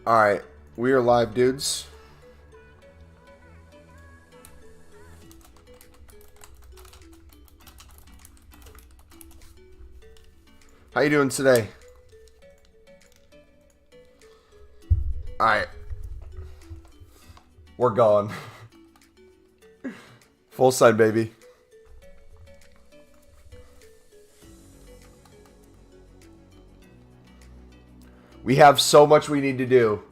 Alright, we are live, dudes. How you doing today? Alright. We're going. Full side, baby. We have so much we need to do.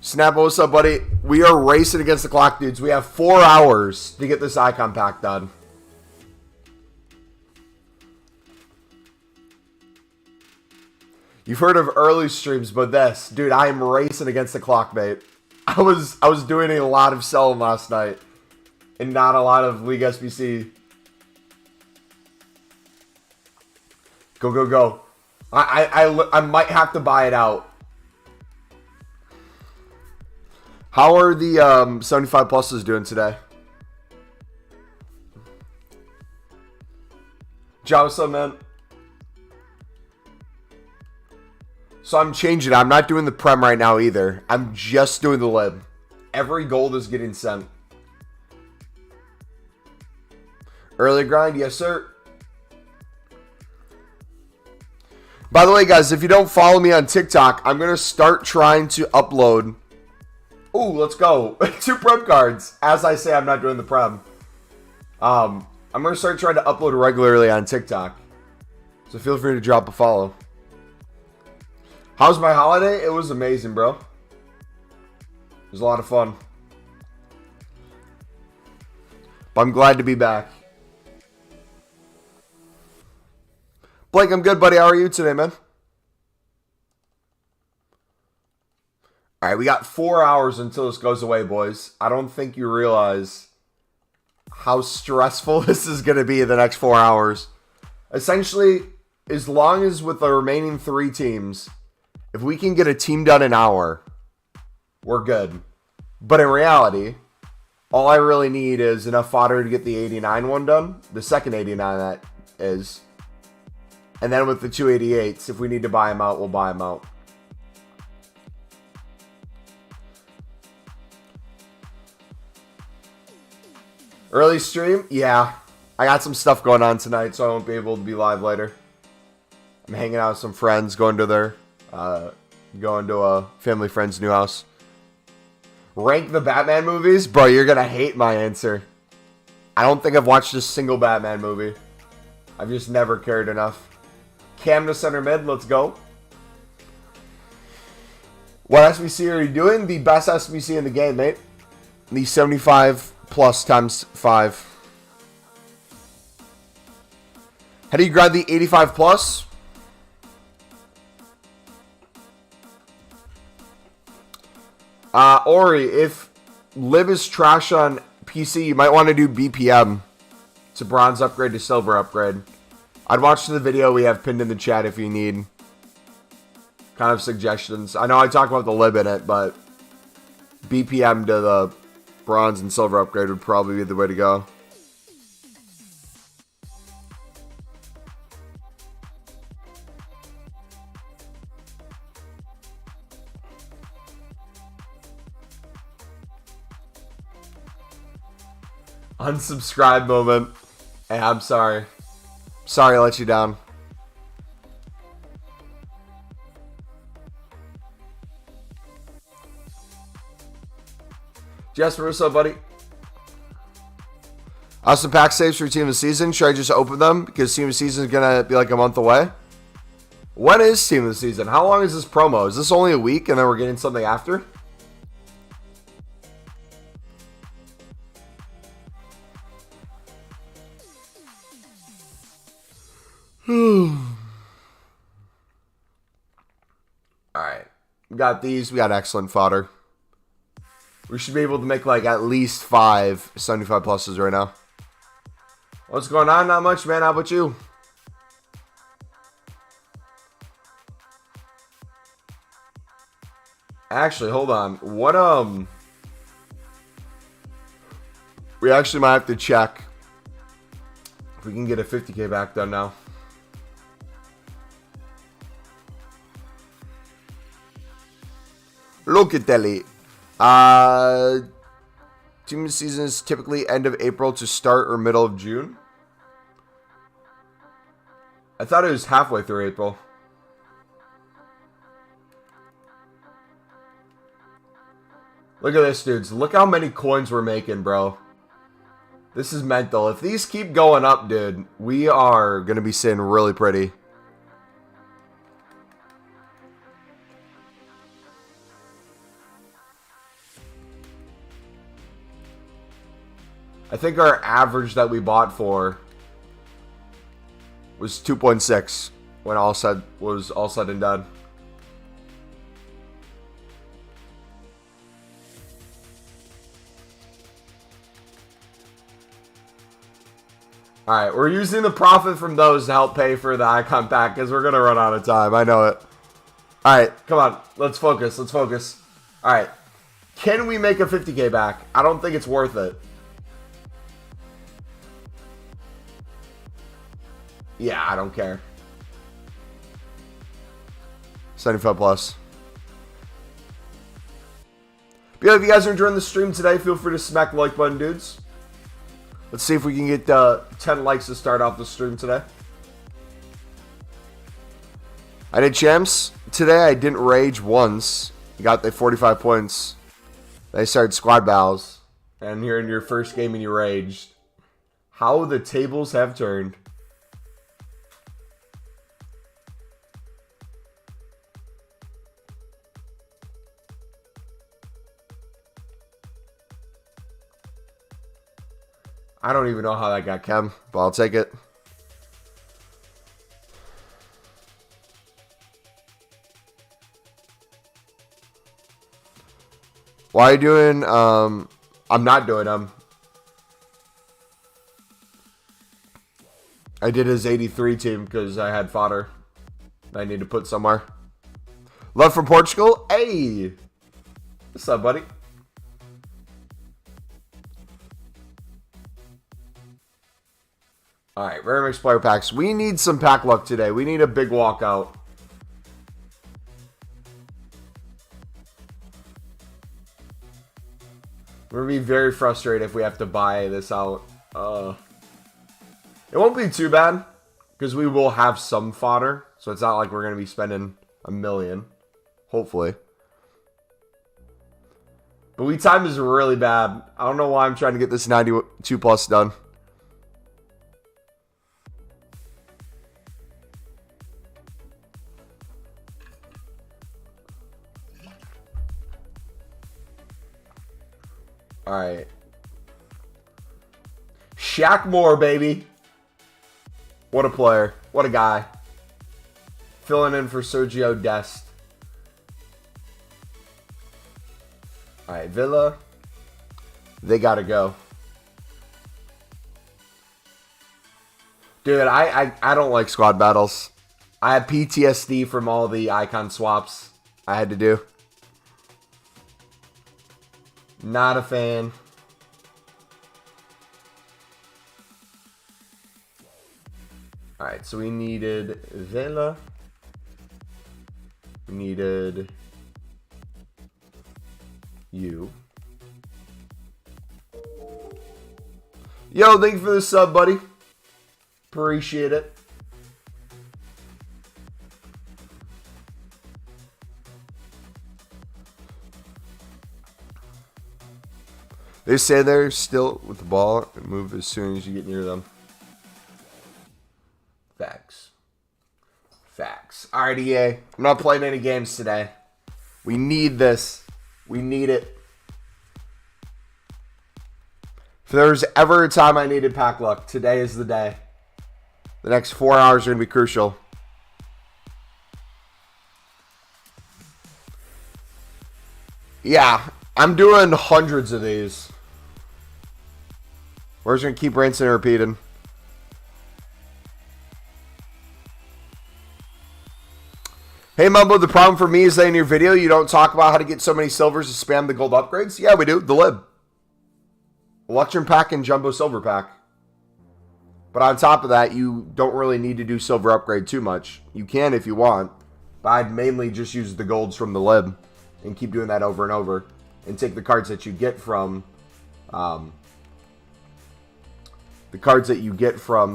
Snap, what's up, buddy? We are racing against the clock, dudes. We have 4 hours to get this icon pack done. You've heard of early streams, but this, dude, I am racing against the clock, mate. I was doing a lot of selling last night and not a lot of League SBC. Go, go, go. I might have to buy it out. How are the 75 pluses doing today? John, what's up, man? So I'm changing it. I'm not doing the Prem right now either. I'm just doing the Lib. Every gold is getting sent. Early grind, yes, sir. By the way, guys, if you don't follow me on TikTok, I'm going to start trying to upload. Ooh, let's go. 2 Prem cards. As I say, I'm not doing the Prem. I'm going to start trying to upload regularly on TikTok. So feel free to drop a follow. How's my holiday? It was amazing, bro. It was a lot of fun. But I'm glad to be back. Blake, I'm good, buddy. How are you today, man? All right, we got 4 hours until this goes away, boys. I don't think you realize how stressful this is going to be the next 4 hours. Essentially, as long as with the remaining 3 teams, if we can get a team done in an hour, we're good. But in reality, all I really need is enough fodder to get the 89 one done. The second 89 that is. And then with the 288s, if we need to buy them out, we'll buy them out. Early stream? Yeah. I got some stuff going on tonight, so I won't be able to be live later. I'm hanging out with some friends, going to a family friend's new house. Rank the Batman movies? Bro, you're going to hate my answer. I don't think I've watched a single Batman movie. I've just never cared enough. Cam to center mid, let's go. What SBC are you doing? The best SBC in the game, mate. The 75 plus times 5. How do you grab the 85 plus? Ori, if Liv is trash on PC, you might want to do BPM. It's a bronze upgrade to silver upgrade. I'd watch the video we have pinned in the chat if you need kind of suggestions. I know I talk about the Lib in it, but BPM to the bronze and silver upgrade would probably be the way to go. Unsubscribe moment. Hey, I'm sorry. Sorry I let you down. Jasper, what's up, buddy? Awesome pack saves for Team of the Season. Should I just open them? Because Team of the Season is going to be like a month away. When is Team of the Season? How long is this promo? Is this only a week and then we're getting something after? Alright. We got these. We got excellent fodder. We should be able to make like at least 5 75 pluses right now. What's going on? Not much, man. How about you? Actually, hold on. What, we actually might have to check. we can get a 50K back done now. Locatelli. Team season is typically end of April to start or middle of June. I thought it was halfway through April. Look at this, dudes. Look how many coins we're making, bro. This is mental. If these keep going up, dude, we are going to be sitting really pretty. I think our average that we bought for was 2.6 when all said and done. Alright, we're using the profit from those to help pay for the icon pack because we're going to run out of time. I know it. Alright, come on. Let's focus. Let's focus. Alright. Can we make a 50K back? I don't think it's worth it. Yeah, I don't care. 75 plus. But yeah, if you guys are enjoying the stream today, feel free to smack the like button, dudes. Let's see if we can get 10 likes to start off the stream today. I did champs. Today I didn't rage once. Got the 45 points. Then I started squad battles. And here in your first game and you raged. How the tables have turned. I don't even know how that got chem, but I'll take it. Why are you doing, I'm not doing them. I did his 83 team because I had fodder I need to put somewhere. Love from Portugal. Hey! What's up, buddy? Alright, rare mixed player packs. We need some pack luck today. We need a big walkout. We're going to be very frustrated if we have to buy this out. It won't be too bad, because we will have some fodder. So it's not like we're going to be spending $1 million. Hopefully. But we time is really bad. I don't know why I'm trying to get this 92 plus done. Alright. Shaq Moore, baby. What a player. What a guy. Filling in for Sergio Dest. Alright, Villa. They gotta go. Dude, I don't like squad battles. I have PTSD from all the icon swaps I had to do. Not a fan. Alright, so we needed Vela. We needed you. Yo, thank you for the sub, buddy. Appreciate it. They say they're still with the ball and move as soon as you get near them. Facts. Facts. Alright, EA. I'm not playing any games today. We need this. We need it. If there's ever a time I needed pack luck, today is the day. The next 4 hours are going to be crucial. Yeah, I'm doing hundreds of these. We're just going to keep rinsing and repeating. Hey, Mumbo, the problem for me is that in your video, you don't talk about how to get so many silvers to spam the gold upgrades. Yeah, we do. The lib. Electrum pack and jumbo silver pack. But on top of that, you don't really need to do silver upgrade too much. You can if you want, but I'd mainly just use the golds from the lib and keep doing that over and over. And take the cards that you get from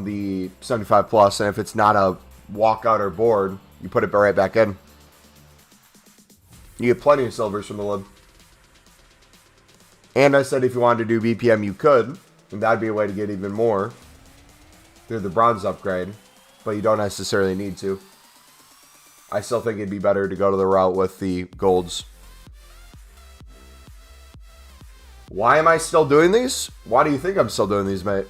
the 75 plus, and if it's not a walkout or board, you put it right back in. You get plenty of silvers from the lib. And I said if you wanted to do BPM, you could, and that'd be a way to get even more through the bronze upgrade, but you don't necessarily need to. I still think it'd be better to go to the route with the golds. Why am I still doing these? Why do you think I'm still doing these, mate?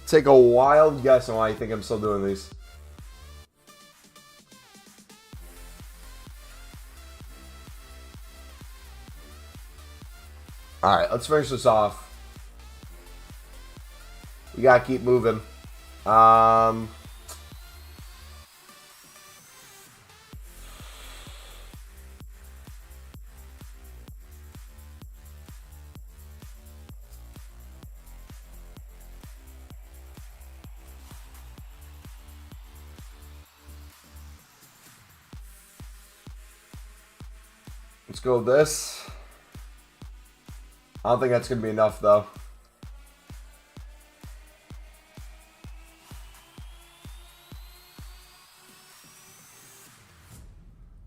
Take a wild guess on why you think I'm still doing these. Alright, let's finish this off. We gotta keep moving. Let's go with this. I don't think that's going to be enough, though.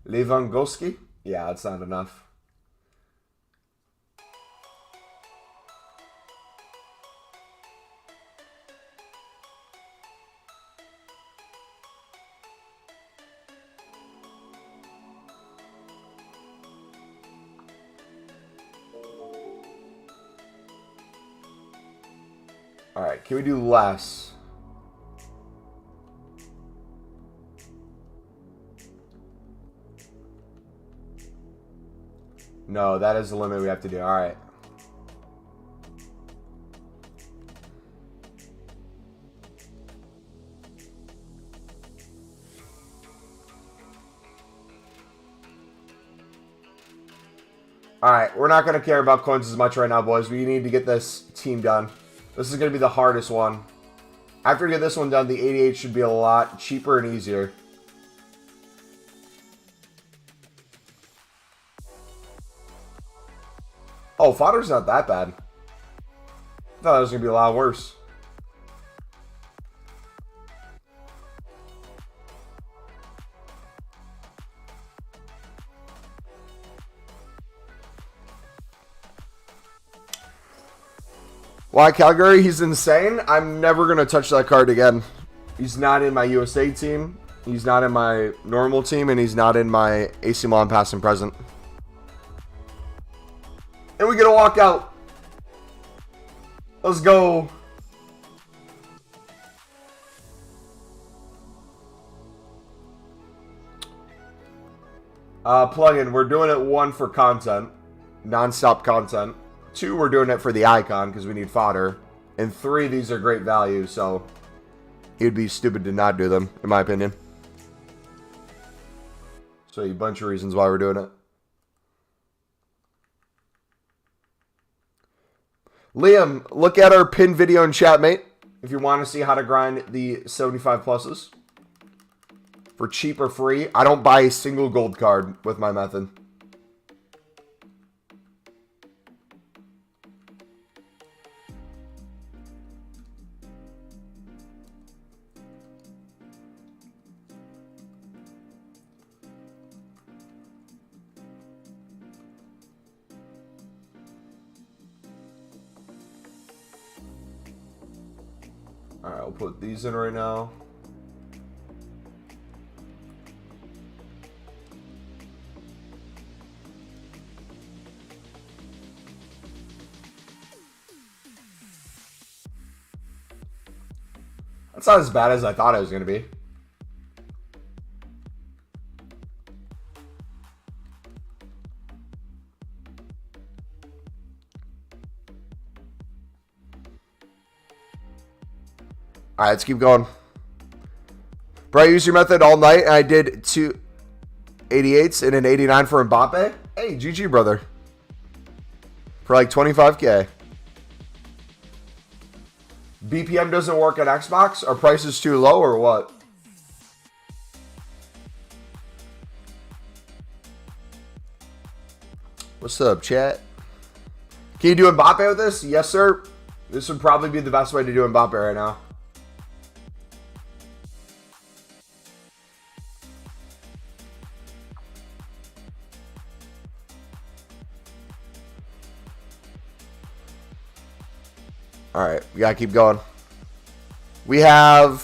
Lewandowski? Yeah, that's not enough. Alright, can we do less? No, that is the limit we have to do. Alright. Alright, we're not going to care about coins as much right now, boys. We need to get this team done. This is going to be the hardest one. After we get this one done, the 88 should be a lot cheaper and easier. Oh, fodder's not that bad. I thought it was going to be a lot worse. Why Calgary? He's insane. I'm never going to touch that card again. He's not in my USA team. He's not in my normal team. And he's not in my AC Milan past and present. And we get a walkout. Let's go. Plugin. We're doing it 1 for content. Non-stop content. 2, we're doing it for the icon because we need fodder. And 3, these are great value, so it'd be stupid to not do them, in my opinion. So a bunch of reasons why we're doing it. Liam, look at our pinned video in chat, mate, if you want to see how to grind the 75 pluses. For cheap or free, I don't buy a single gold card with my method. Alright, I'll put these in right now. That's not as bad as I thought it was going to be. Alright, let's keep going. Bro, I used your method all night, and I did 2 88s and an 89 for Mbappe. Hey, GG, brother. For like 25K. BPM doesn't work on Xbox? Are prices too low or what? What's up, chat? Can you do Mbappe with this? Yes, sir. This would probably be the best way to do Mbappe right now. All right, we gotta keep going. We have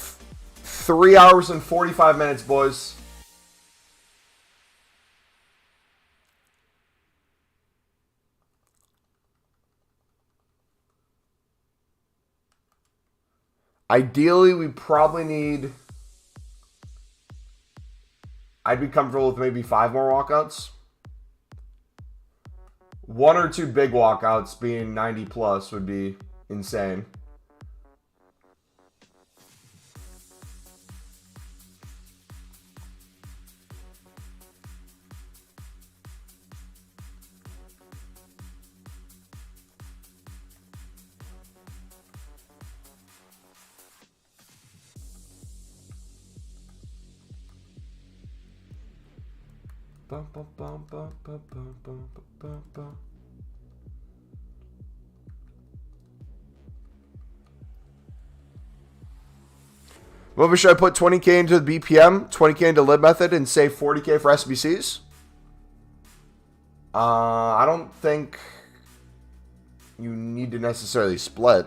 3 hours and 45 minutes, boys. Ideally, we probably need... I'd be comfortable with maybe 5 more walkouts. 1 or 2 big walkouts being 90 plus would be insane. Well, should I put 20k into the BPM, 20k into lib method, and save 40k for SBCs? I don't think you need to necessarily split.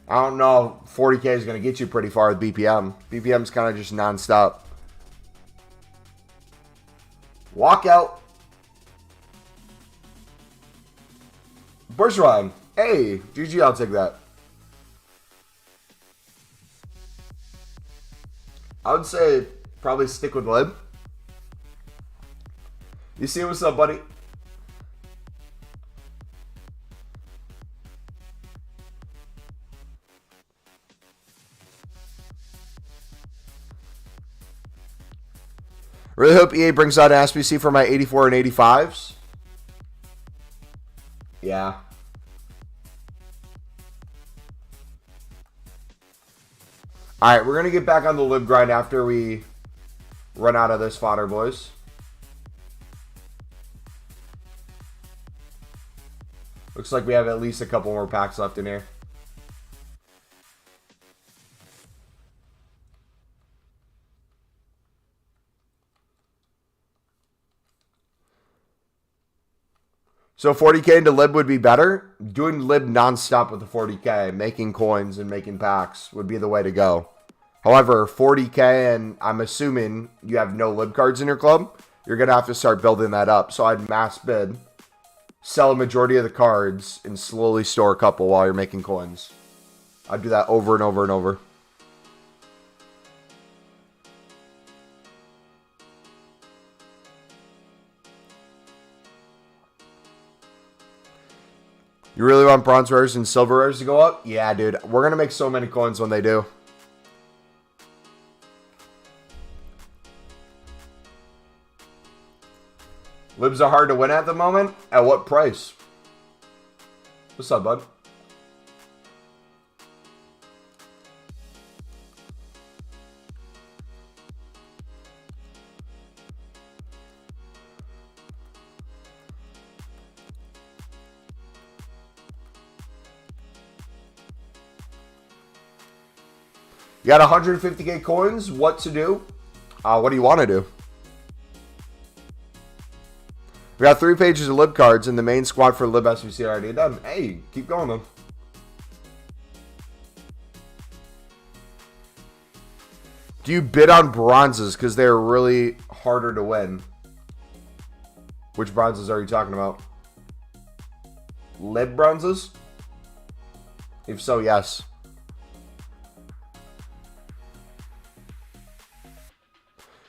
I don't know if 40k is going to get you pretty far with BPM. BPM is kind of just non-stop. Walk out. Bergeron. Hey, GG, I'll take that. I would say probably stick with lib. You see what's up, buddy? Really hope EA brings out an SBC for my 84 and 85s. Yeah. Alright, we're going to get back on the lib grind after we run out of this fodder, boys. Looks like we have at least a couple more packs left in here. So 40k into lib would be better. Doing lib non-stop with the 40k, making coins and making packs would be the way to go. However, 40k, and I'm assuming you have no lib cards in your club, you're going to have to start building that up. So I'd mass bid, sell a majority of the cards, and slowly store a couple while you're making coins. I'd do that over and over and over. You really want bronze rares and silver rares to go up? Yeah, dude. We're going to make so many coins when they do. Libs are hard to win at the moment? At what price? What's up, bud? You got 150k coins. What to do? What do you want to do? We got 3 pages of lib cards in the main squad for lib SBC already done. Hey, keep going though. Do you bid on bronzes because they're really harder to win? Which bronzes are you talking about? Lib bronzes? If so, yes.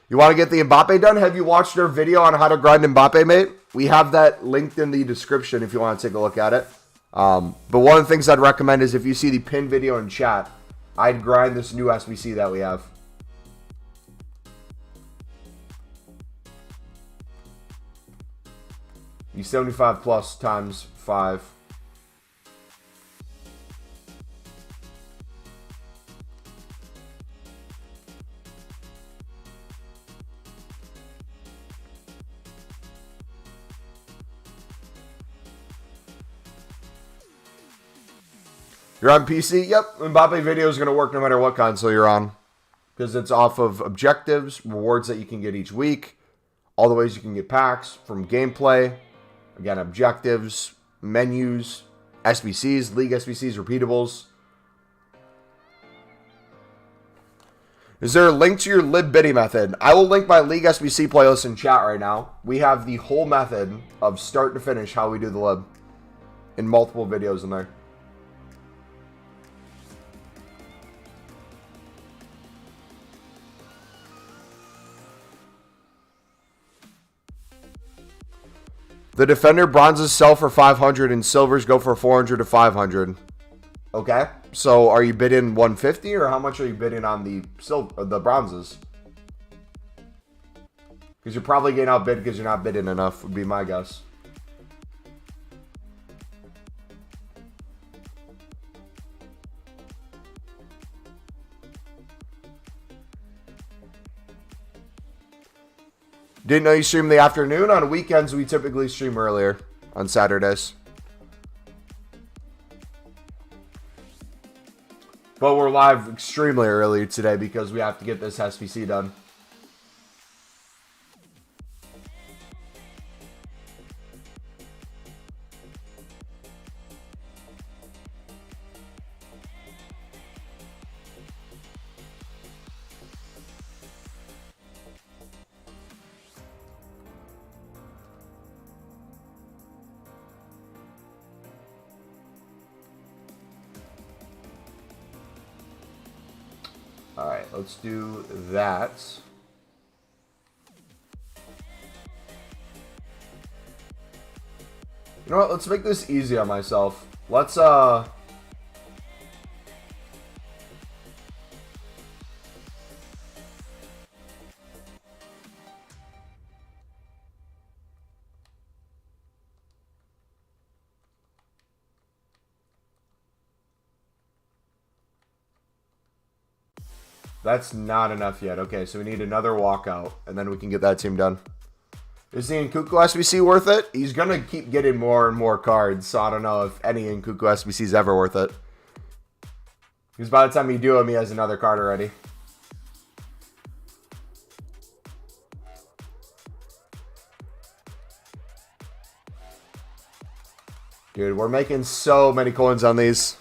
You want to get the Mbappe done? Have you watched our video on how to grind Mbappe, mate? We have that linked in the description if you want to take a look at it. But one of the things I'd recommend is if you see the pinned video in chat, I'd grind this new SBC that we have. You 75 plus times 5. You're on PC? Yep. Mbappe video is going to work no matter what console you're on. Because it's off of objectives, rewards that you can get each week, all the ways you can get packs from gameplay, again, objectives, menus, SBCs, league SBCs, repeatables. Is there a link to your lib bidding method? I will link my league SBC playlist in chat right now. We have the whole method of start to finish how we do the lib in multiple videos in there. The defender bronzes sell for 500 and silvers go for 400 to 500. Okay, so are you bidding 150 or how much are you bidding on the bronzes? Because you're probably getting outbid because you're not bidding enough, would be my guess. Didn't know you stream in the afternoon. On weekends, we typically stream earlier on Saturdays. But we're live extremely early today because we have to get this SBC done. Alright, let's do that. You know what? Let's make this easy on myself. Let's, That's not enough yet. Okay, so we need another walkout, and then we can get that team done. Is the Nkuku SBC worth it? He's going to keep getting more and more cards, so I don't know if any Nkuku SBC is ever worth it. Because by the time you do him, he has another card already. Dude, we're making so many coins on these.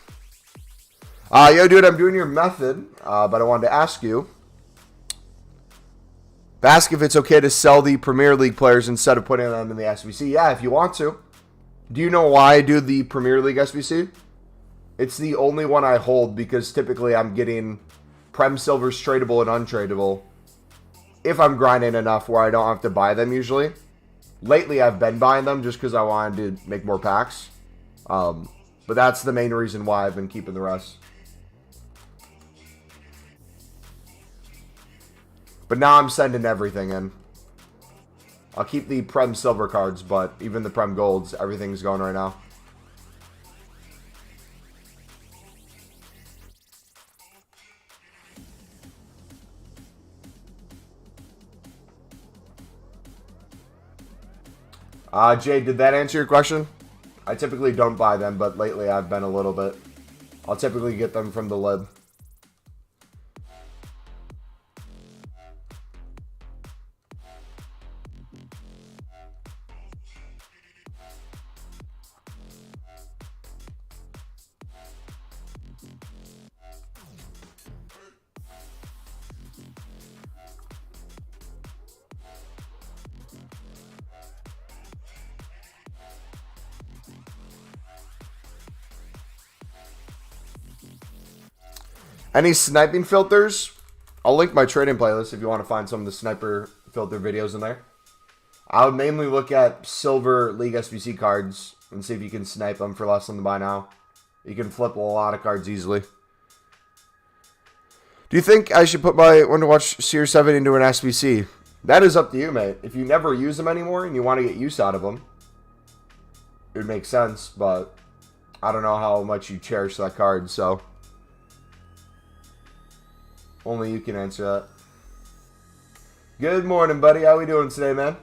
Yo, dude, I'm doing your method, but I wanted to ask you. Ask if it's okay to sell the Premier League players instead of putting them in the SBC. Yeah, if you want to. Do you know why I do the Premier League SBC? It's the only one I hold because typically I'm getting Prem Silvers tradable and untradeable if I'm grinding enough where I don't have to buy them usually. Lately, I've been buying them just because I wanted to make more packs. But that's the main reason why I've been keeping the rest. But now I'm sending everything in. I'll keep the Prem Silver cards, but even the Prem Golds, everything's going right now. Jay, did that answer your question? I typically don't buy them, but lately I've been a little bit. I'll typically get them from the lib. Any sniping filters? I'll link my trading playlist if you want to find some of the sniper filter videos in there. I would mainly look at silver League SBC cards and see if you can snipe them for less than the buy now. You can flip a lot of cards easily. Do you think I should put my When to Watch Series 7 into an SBC? That is up to you, mate. If you never use them anymore and you want to get use out of them, it would make sense, but I don't know how much you cherish that card, so only you can answer that. Good morning, buddy. How we doing today, man?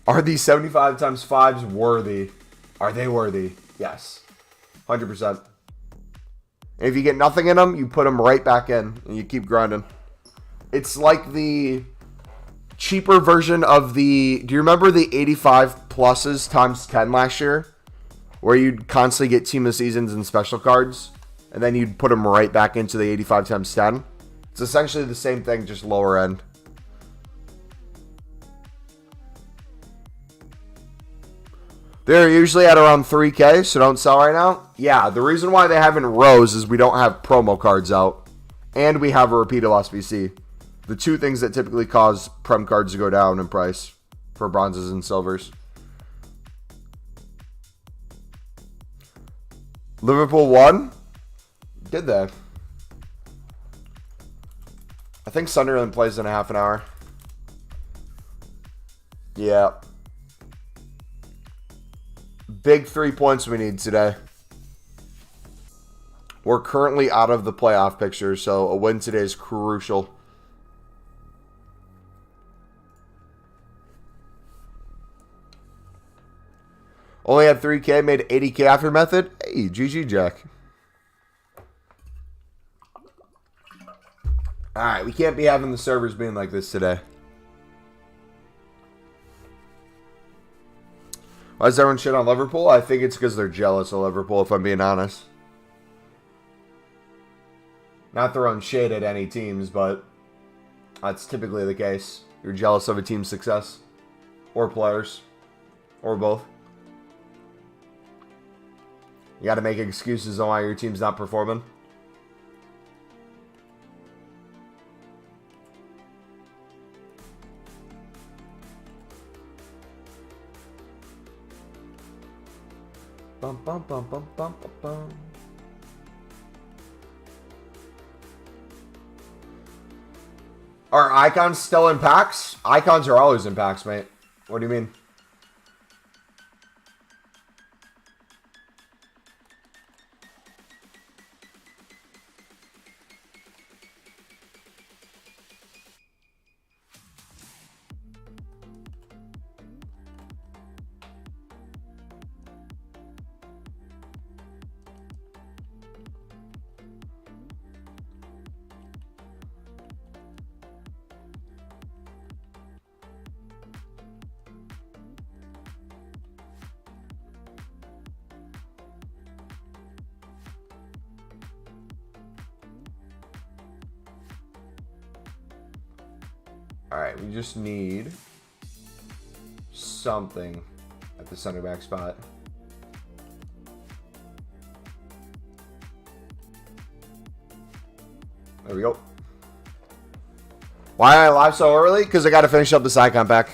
Are these 75 times 5s worthy? Are they worthy? Yes. 100%. And if you get nothing in them, you put them right back in and you keep grinding. It's like the cheaper version of the... Do you remember the 85 pluses times 10 last year? Where you'd constantly get team of seasons and special cards. And then you'd put them right back into the 85 times 10. It's essentially the same thing, just lower end. They're usually at around 3K, so don't sell right now. Yeah, the reason why they haven't rose is we don't have promo cards out. And we have a repeat of SBC. The two things that typically cause Prem cards to go down in price for bronzes and silvers. Liverpool won? Did they? I think Sunderland plays in a half an hour. Yeah. Big 3 points we need today. We're currently out of the playoff picture, so a win today is crucial. Only had 3K, made 80K after method. Hey, GG, Jack. Alright, we can't be having the servers being like this today. Why is everyone shit on Liverpool? I think it's because they're jealous of Liverpool, if I'm being honest. Not throwing shade at any teams, but that's typically the case. You're jealous of a team's success. Or players. Or both. You got to make excuses on why your team's not performing. Bum, bum, bum, bum, bum, bum, bum. Are icons still in packs? Icons are always in packs, mate. What do you mean? Alright, we just need something at the center back spot. There we go. Why am I live so early? Because I got to finish up this icon pack.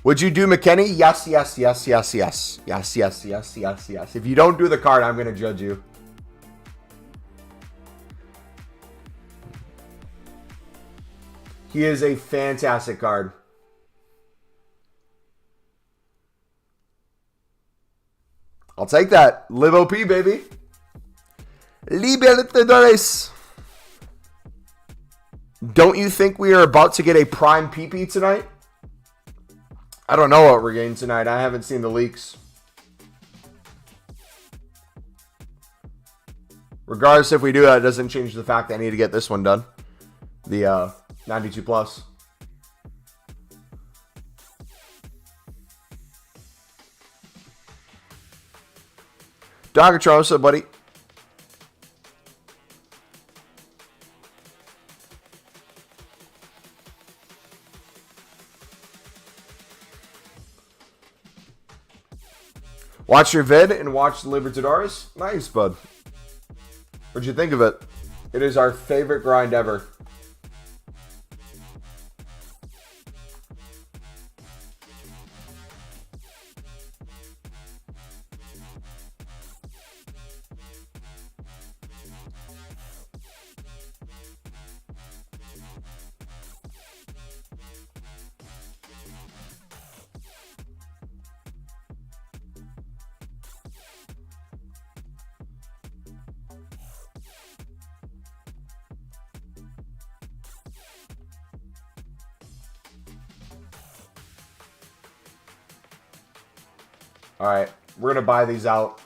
Would you do McKennie? Yes, yes, yes, yes, yes. Yes, yes, yes, yes, yes. If you don't do the card, I'm going to judge you. He is a fantastic card. I'll take that. Live OP, baby. Libertadores. Don't you think we are about to get a prime PP tonight? I don't know what we're getting tonight. I haven't seen the leaks. Regardless if we do that, it doesn't change the fact that I need to get this one done. The 92 plus. Dogatron, what's up, buddy? Watch your vid and watch Libertadores. Nice, bud. What'd you think of it? It is our favorite grind ever. All right, we're going to buy these out.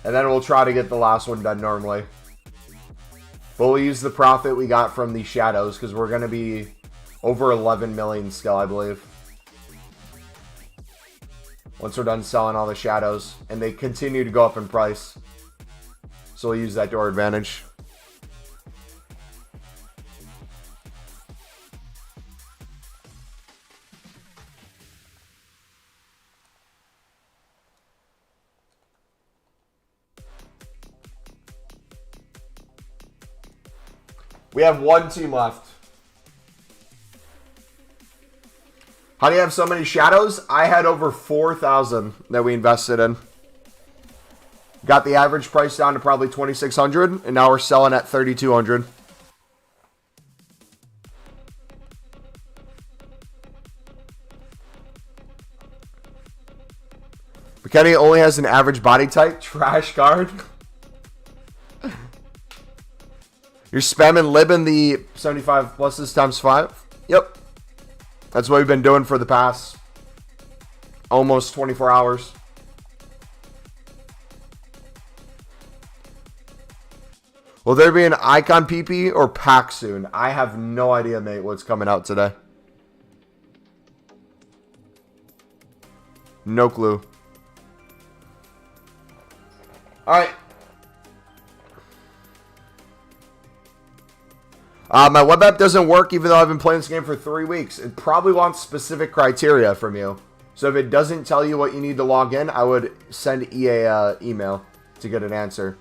And then we'll try to get the last one done normally. But we'll use the profit we got from the shadows because we're going to be over 11 million still, I believe. Once we're done selling all the shadows. And they continue to go up in price. So we'll use that to our advantage. We have one team left. How do you have so many shadows? I had over 4,000 that we invested in. Got the average price down to probably 2,600, and now we're selling at 3,200. McKenny only has an average body type. Trash card. You're spamming Libin the 75 pluses times 5? Yep. That's what we've been doing for the past almost 24 hours. Will there be an Icon PP or pack soon? I have no idea, mate, what's coming out today. No clue. All right. My web app doesn't work even though I've been playing this game for 3 weeks. It probably wants specific criteria from you. So if it doesn't tell you what you need to log in, I would send EA an email to get an answer.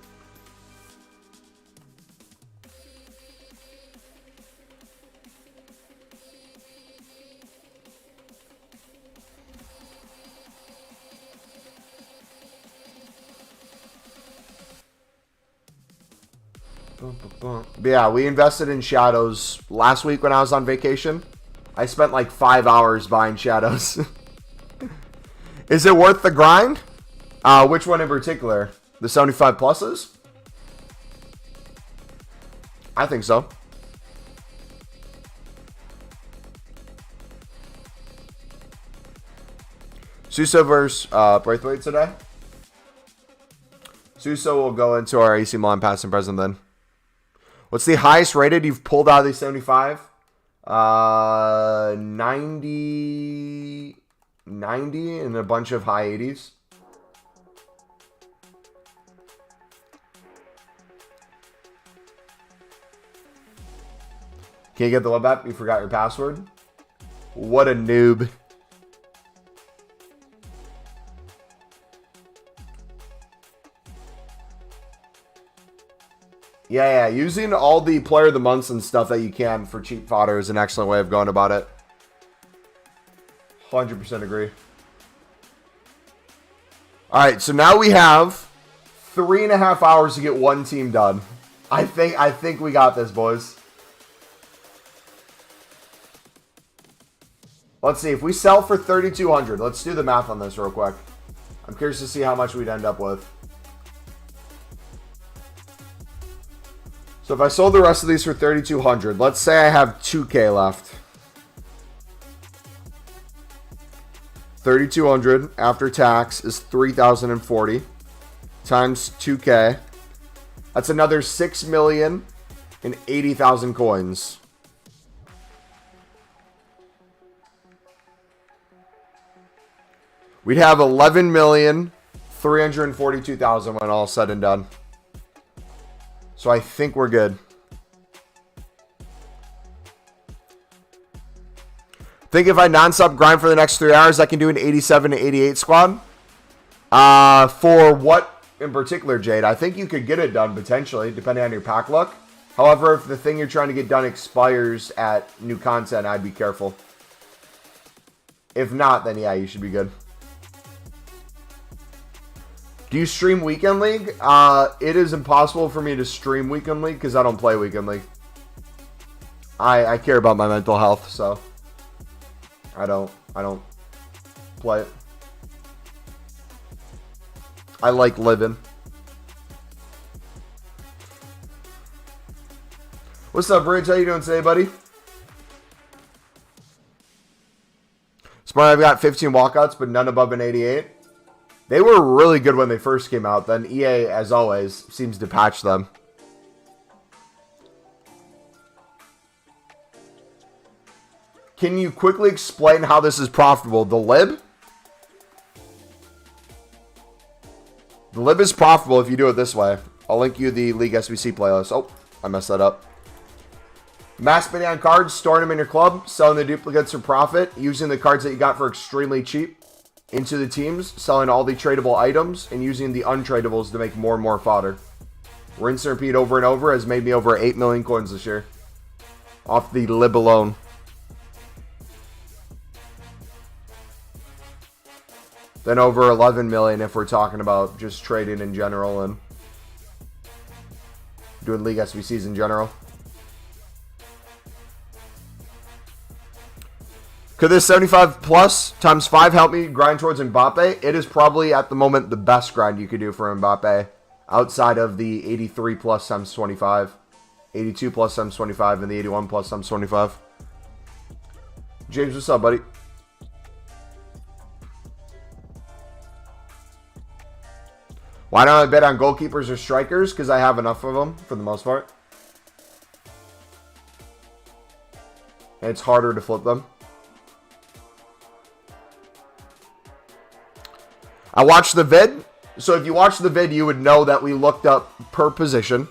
But yeah, we invested in shadows last week when I was on vacation. I spent like 5 hours buying shadows. Is it worth the grind? Which one in particular? The 75 pluses? I think so. Suso versus Braithwaite today. Suso will go into our AC Milan past and present then. What's the highest rated you've pulled out of these 75? 90 and a bunch of high 80s. Can you get the web app? You forgot your password? What a noob. Yeah, using all the player of the months and stuff that you can for cheap fodder is an excellent way of going about it. 100% agree. All right, so now we have 3.5 hours to get one team done. I think we got this, boys. Let's see, if we sell for 3,200, let's do the math on this real quick. I'm curious to see how much we'd end up with. So if I sold the rest of these for 3,200, let's say I have 2K left. 3,200 after tax is 3,040 times 2K. That's another 6,080,000 coins. We'd have 11,342,000 when all said and done. So I think we're good. Think if I non-stop grind for the next 3 hours, I can do an 87 to 88 squad. For what in particular, Jade? I think you could get it done potentially, depending on your pack luck. However, if the thing you're trying to get done expires at new content, I'd be careful. If not, then yeah, you should be good. Do you stream Weekend League? It is impossible for me to stream Weekend League because I don't play Weekend League. I care about my mental health, so I don't play it. I like living. What's up, Bridge? How you doing today, buddy? Smart, I've got 15 walkouts, but none above an 88. They were really good when they first came out. Then EA, as always, seems to patch them. Can you quickly explain how this is profitable? The lib? The lib is profitable if you do it this way. I'll link you the League SBC playlist. Oh, I messed that up. Mass bidding on cards, storing them in your club, selling the duplicates for profit, using the cards that you got for extremely cheap into the teams, selling all the tradable items, and using the untradables to make more and more fodder. Rinse and repeat over and over has made me over 8 million coins this year. Off the lib alone. Then over 11 million if we're talking about just trading in general and doing League SBCs in general. Could this 75 plus times 5 help me grind towards Mbappe? It is probably at the moment the best grind you could do for Mbappe outside of the 83 plus times 25, 82 plus times 25, and the 81 plus times 25. James, what's up, buddy? Why don't I bet on goalkeepers or strikers? Because I have enough of them for the most part. And it's harder to flip them. I watched the vid. So if you watched the vid, you would know that we looked up per position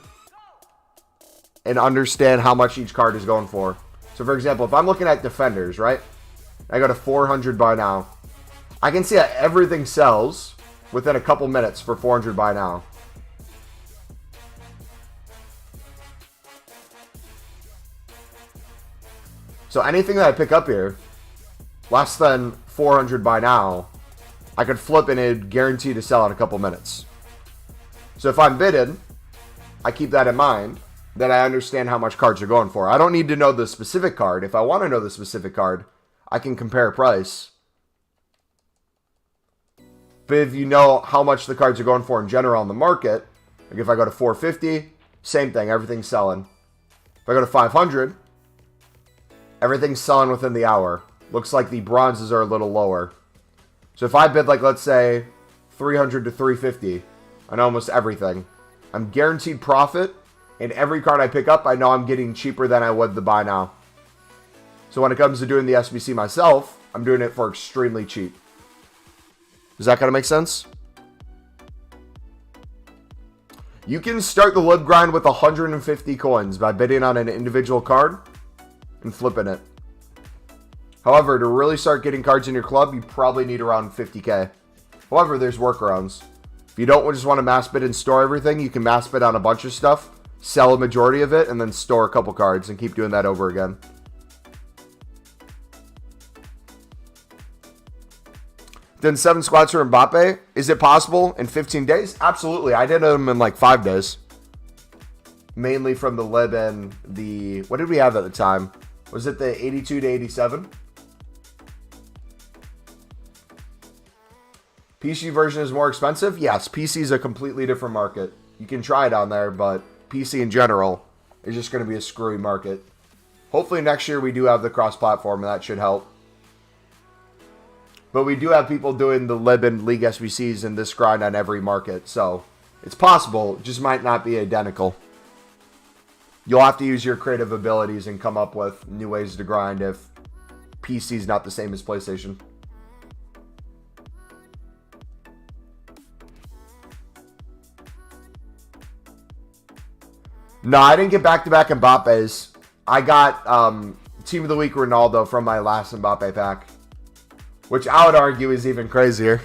and understand how much each card is going for. So for example, if I'm looking at defenders, right? I go to 400 by now. I can see that everything sells within a couple minutes for 400 by now. So anything that I pick up here, less than 400 by now, I could flip and it'd guarantee to sell in a couple minutes. So if I'm bidding, I keep that in mind, that I understand how much cards are going for. I don't need to know the specific card. If I want to know the specific card, I can compare price. But if you know how much the cards are going for in general on the market, like if I go to 450, same thing, everything's selling. If I go to 500, everything's selling within the hour. Looks like the bronzes are a little lower. So if I bid like, let's say, 300 to 350 on almost everything, I'm guaranteed profit, and every card I pick up, I know I'm getting cheaper than I would the buy now. So when it comes to doing the SBC myself, I'm doing it for extremely cheap. Does that kind of make sense? You can start the lib grind with 150 coins by bidding on an individual card and flipping it. However, to really start getting cards in your club, you probably need around 50k. However, there's workarounds. If you don't just want to mass bid and store everything, you can mass bid on a bunch of stuff, sell a majority of it, and then store a couple cards and keep doing that over again. Then 7 squats for Mbappe. Is it possible in 15 days? Absolutely. I did them in like 5 days. Mainly from the lib and the... What did we have at the time? Was it the 82 to 87? PC version is more expensive? Yes, PC is a completely different market. You can try it on there, but PC in general is just going to be a screwy market. Hopefully next year we do have the cross-platform, and that should help. But we do have people doing the lib and League SBCs in this grind on every market, so it's possible, it just might not be identical. You'll have to use your creative abilities and come up with new ways to grind if PC is not the same as PlayStation. No, I didn't get back-to-back Mbappes. I got Team of the Week Ronaldo from my last Mbappe pack, which I would argue is even crazier.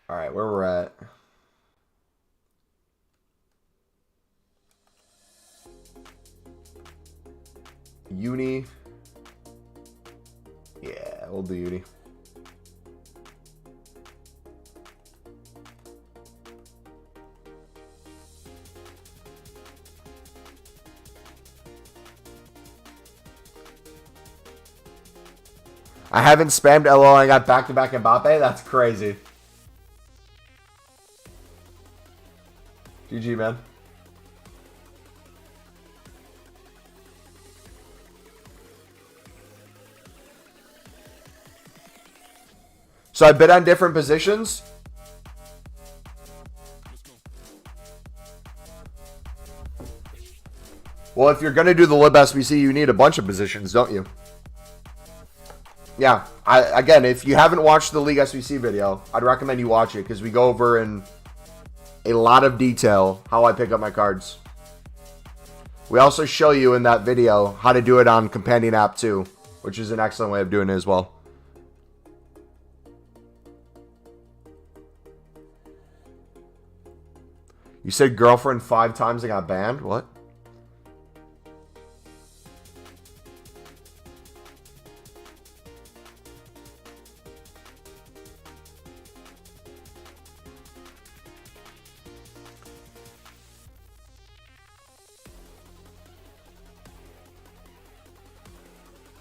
All right, where we're at. Uni. Yeah, we'll do Uni. I haven't spammed LOL. I got back-to-back Mbappe. That's crazy. GG, man. So I bid on different positions. Well, if you're going to do the Lib SBC, you need a bunch of positions, don't you? Yeah. Again, if you haven't watched the League SBC video, I'd recommend you watch it because we go over in a lot of detail how I pick up my cards. We also show you in that video how to do it on Companion app too, which is an excellent way of doing it as well. You said girlfriend 5 times and got banned? What?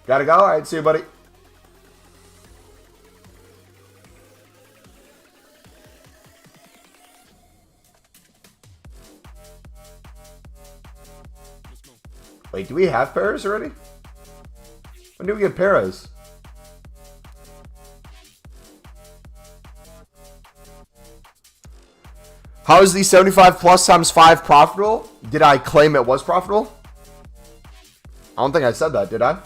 Gotta go? All right, see you, buddy. Wait, do we have Paris already? When do we get Paris? How is the 75 plus times 5 profitable? Did I claim it was profitable? I don't think I said that, did I?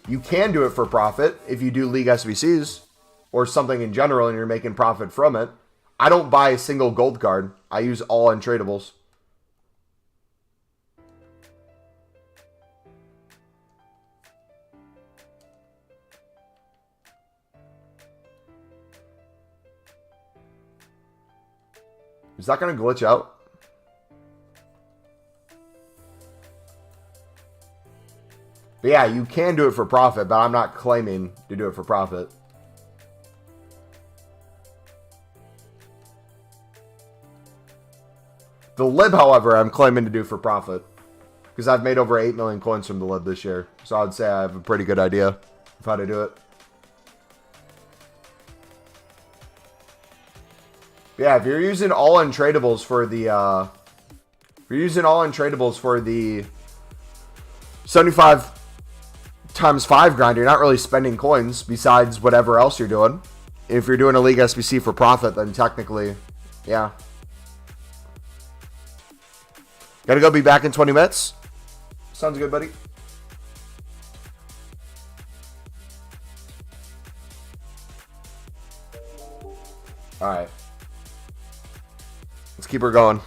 You can do it for profit if you do League SBCs or something in general and you're making profit from it. I don't buy a single gold card. I use all untradables. Is that going to glitch out? But yeah, you can do it for profit, but I'm not claiming to do it for profit. The Lib, however, I'm claiming to do for profit. Because I've made over 8 million coins from the Lib this year. So I would say I have a pretty good idea of how to do it. Yeah, if you're using all untradables for the if you're using all untradables for the 75 times 5 grind, you're not really spending coins besides whatever else you're doing. If you're doing a League SBC for profit, then technically, yeah. Gotta go, be back in 20 minutes. Sounds good, buddy. Alright. Let's keep her going.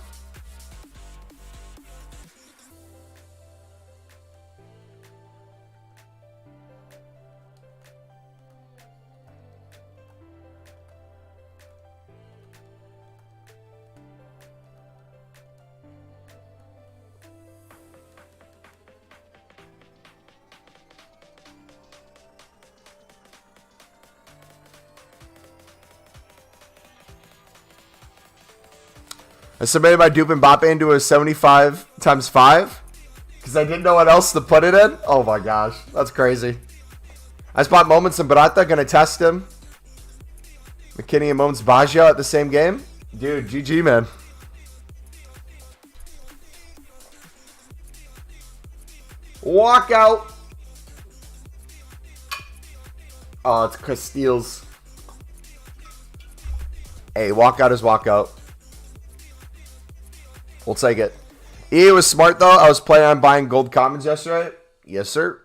I submitted my dupe Mbappe into a 75 times 5 because I didn't know what else to put it in. Oh my gosh, that's crazy. I spot Moments and Barata, gonna test him. McKinney and Moments Baggio at the same game. Dude, GG, man. Walkout. Oh, it's Castiles. Hey, walkout is walkout. We'll take it. EA was smart, though. I was planning on buying gold commons yesterday. Yes, sir.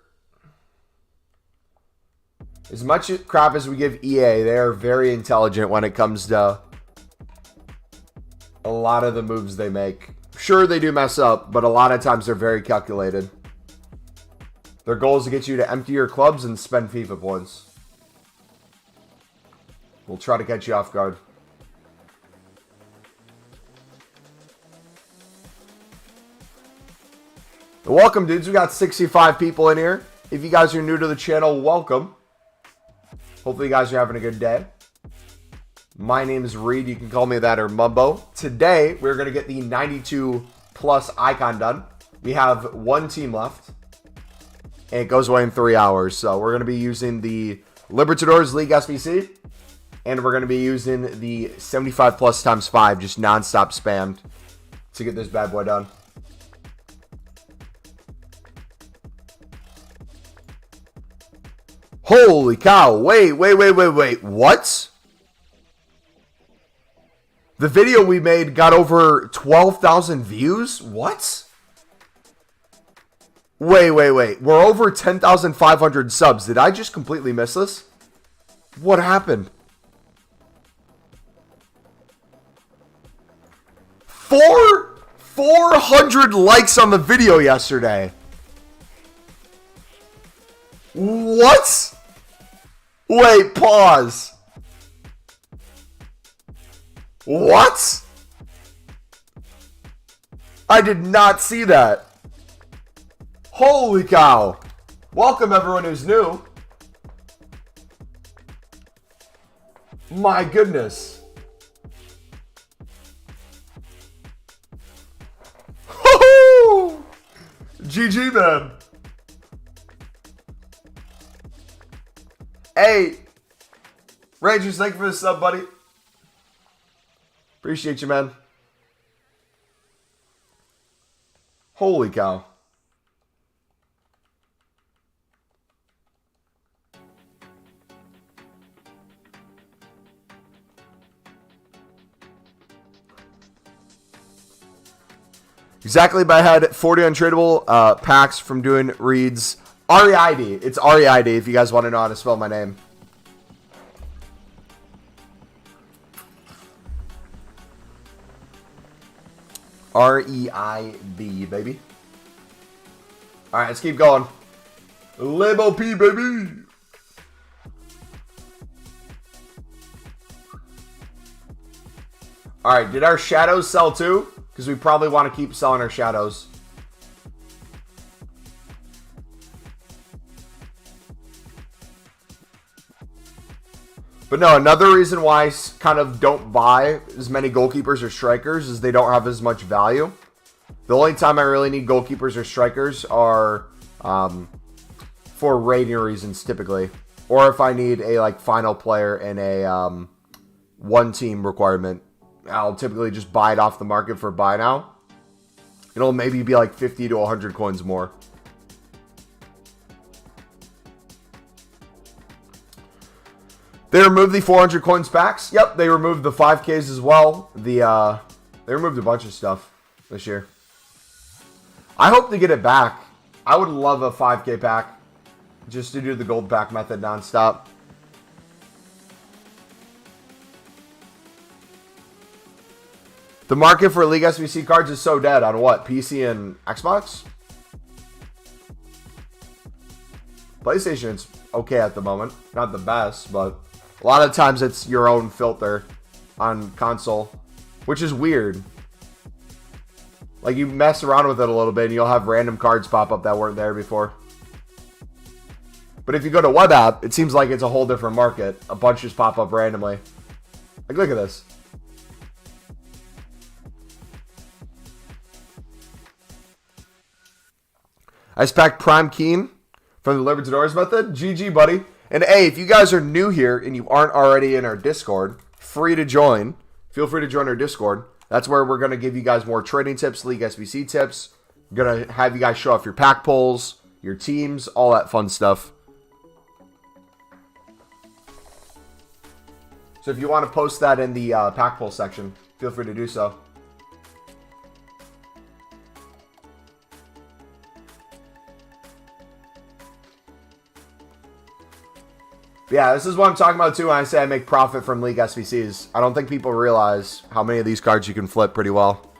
As much crap as we give EA, they are very intelligent when it comes to a lot of the moves they make. Sure, they do mess up, but a lot of times they're very calculated. Their goal is to get you to empty your clubs and spend FIFA points. We'll try to catch you off guard. Welcome, dudes. We got 65 people in here. If you guys are new to the channel, welcome. Hopefully you guys are having a good day. My name is Reed. You can call me that or Mumbo. Today, we're going to get the 92 plus icon done. We have one team left. and it goes away in 3 hours. So we're going to be using the Libertadores League SBC, and we're going to be using the 75 plus times 5, just nonstop spammed to get this bad boy done. Holy cow. Wait. What? The video we made got over 12,000 views? What? Wait. We're over 10,500 subs. Did I just completely miss this? What happened? 400 likes on the video yesterday. What? Wait, pause. What? I did not see that. Holy cow. Welcome everyone who's new. My goodness. Woo-hoo! GG, man. Hey, Rangers, thank you for the sub, buddy. Appreciate you, man. Holy cow. Exactly, but I had 40 untradeable packs from doing reads. REID. It's REID if you guys want to know how to spell my name. REID, baby. Alright, let's keep going. Lebo P, baby. Alright, did our shadows sell too? Because we probably want to keep selling our shadows. But no, another reason why I kind of don't buy as many goalkeepers or strikers is they don't have as much value. The only time I really need goalkeepers or strikers are for rating reasons typically. Or if I need a final player in a one team requirement. I'll typically just buy it off the market for buy now. It'll maybe be like 50 to 100 coins more. They removed the 400 coins packs. Yep, they removed the 5Ks as well. They removed a bunch of stuff this year. I hope to get it back. I would love a 5K pack just to do the gold pack method nonstop. The market for League SBC cards is so dead on what? PC and Xbox? PlayStation's okay at the moment. Not the best, but a lot of times it's your own filter on console, which is weird. Like, you mess around with it a little bit and you'll have random cards pop up that weren't there before. But if you go to web app, it seems like it's a whole different market. A bunch just pop up randomly. Like, look at this. Ice Pack Prime Keen from the Libertadores method. GG, buddy. And hey, if you guys are new here and you aren't already in our Discord, free to join. Feel free to join our Discord. That's where we're going to give you guys more trading tips, League SBC tips. We're going to have you guys show off your pack pulls, your teams, all that fun stuff. So if you want to post that in the pack pull section, feel free to do so. Yeah, this is what I'm talking about too when I say I make profit from League SBCs. I don't think people realize how many of these cards you can flip pretty well.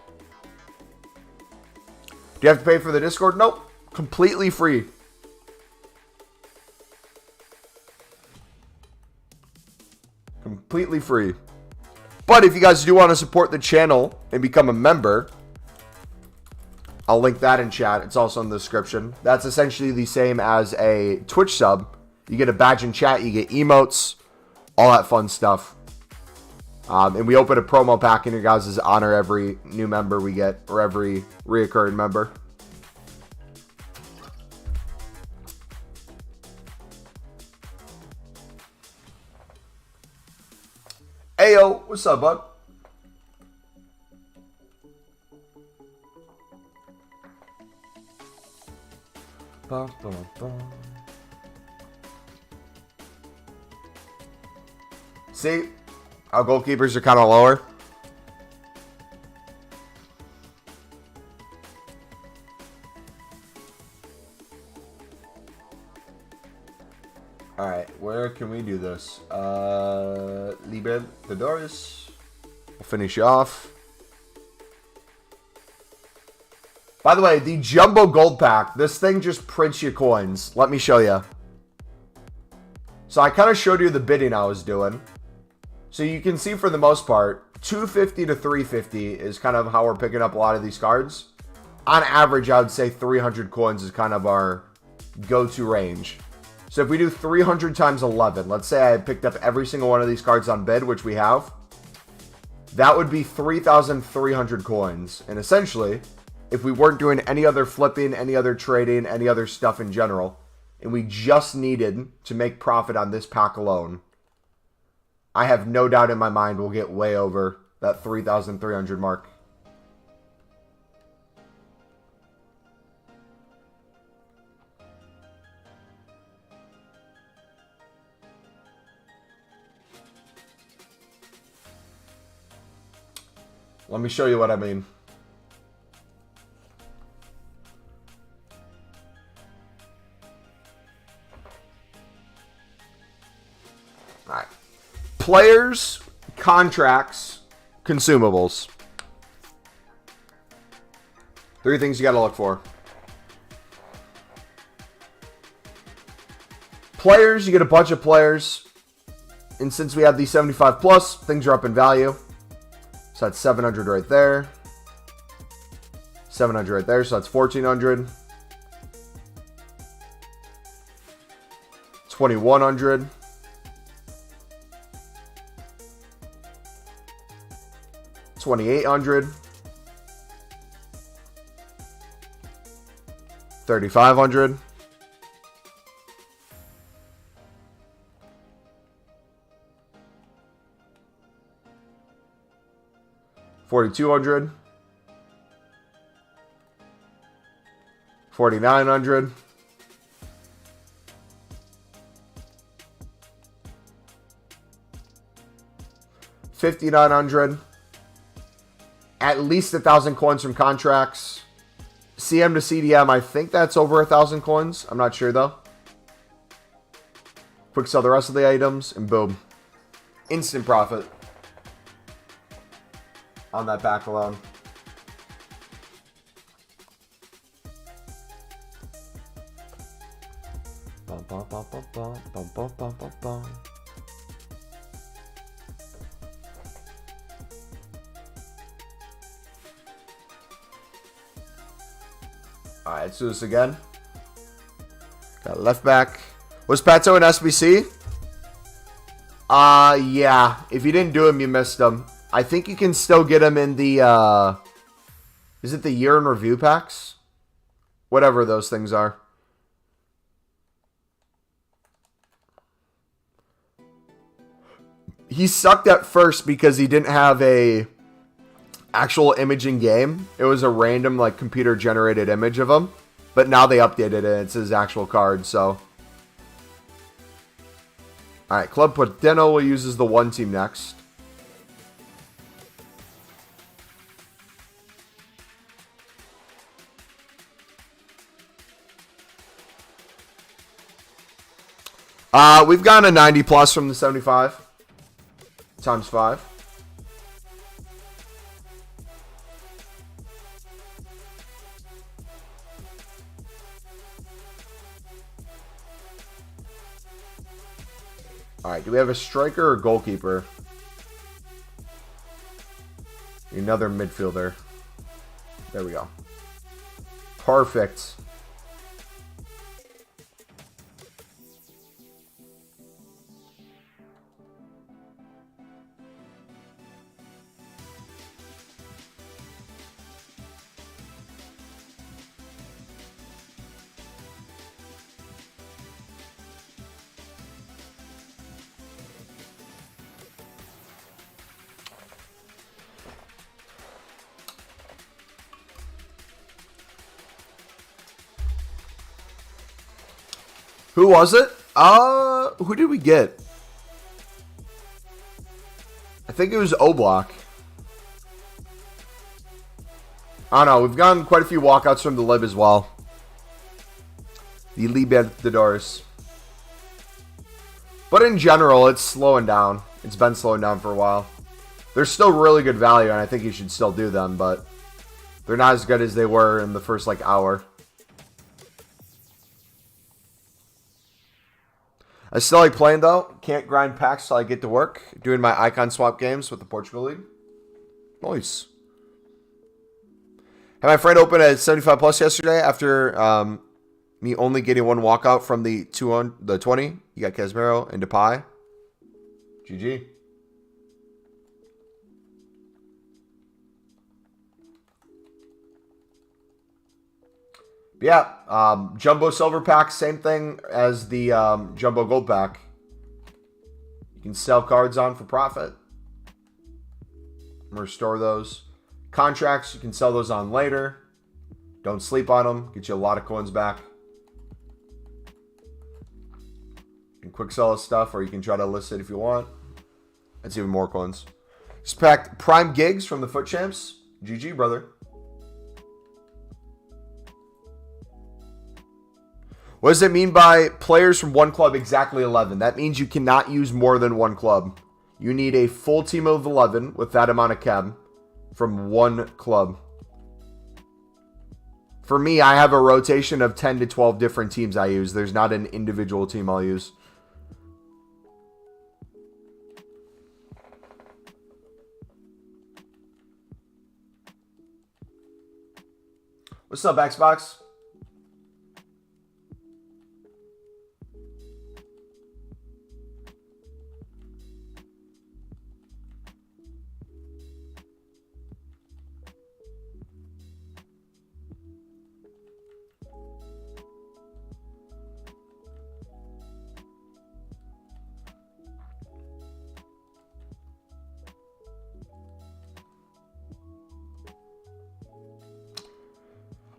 Do you have to pay for the Discord? Nope. Completely free. Completely free. But if you guys do want to support the channel and become a member, I'll link that in chat. It's also in the description. That's essentially the same as a Twitch sub. You get a badge in chat, you get emotes, all that fun stuff. And we open a promo pack in your guys' honor every new member we get, or every reoccurring member. Ayo, what's up, bud? Bum, bum, bum. See, our goalkeepers are kind of lower. All right, where can we do this? Libertadores. We'll finish you off. By the way, the Jumbo Gold Pack, this thing just prints you coins. Let me show you. So I kind of showed you the bidding I was doing. So you can see for the most part, 250 to 350 is kind of how we're picking up a lot of these cards. On average, I would say 300 coins is kind of our go-to range. So if we do 300 times 11, let's say I picked up every single one of these cards on bid, which we have. That would be 3,300 coins. And essentially, if we weren't doing any other flipping, any other trading, any other stuff in general, and we just needed to make profit on this pack alone, I have no doubt in my mind we'll get way over that 3,300 mark. Let me show you what I mean. All right. Players, contracts, consumables. 3 things you got to look for. Players, you get a bunch of players. And since we have the 75 plus, things are up in value. So that's 700 right there. 700 right there, so that's 1,400. 2,100. 2,800. 3,500. 4,200. 4,900. 5,900. At least 1,000 coins from contracts. CM to CDM, I think that's over 1,000 coins. I'm not sure though. Quick sell the rest of the items, and boom. Instant profit on that pack alone. Bum, bum, bum, bum, bum, bum, bum, bum, bum, bum. All right, let's do this again. Got left back. Was Pato in SBC? Yeah. If you didn't do him, you missed him. I think you can still get him in the, is it the year in review packs? Whatever those things are. He sucked at first because he didn't have a actual image in game. It was a random like computer generated image of him. But now they updated it. It's his actual card, so. Alright, Club Poteno will use as the 1 team next. We've gotten a 90 plus from the 75. Times 5. Alright, do we have a striker or goalkeeper? Another midfielder. There we go. Perfect. Who was it? Who did we get? I think it was O-Block. I don't know. We've gotten quite a few walkouts from the Lib as well. The Libertadores. But in general, it's slowing down. It's been slowing down for a while. They're still really good value, and I think you should still do them, but they're not as good as they were in the first, like, hour. I still like playing, though. Can't grind packs till I get to work. Doing my icon swap games with the Portugal League. Nice. Had my friend open at 75 plus yesterday after me only getting one walkout from the 20. You got Casemiro and Depay. GG. Yeah, Jumbo Silver Pack, same thing as the Jumbo Gold Pack. You can sell cards on for profit. Restore those. Contracts, you can sell those on later. Don't sleep on them. Get you a lot of coins back. You can quick sell this stuff, or you can try to list it if you want. That's even more coins. Just packed Prime Gigs from the Foot Champs. GG, brother. What does it mean by players from one club exactly 11? That means you cannot use more than one club. You need a full team of 11 with that amount of chem from one club. For me, I have a rotation of 10 to 12 different teams I use. There's not an individual team I'll use. What's up, Xbox?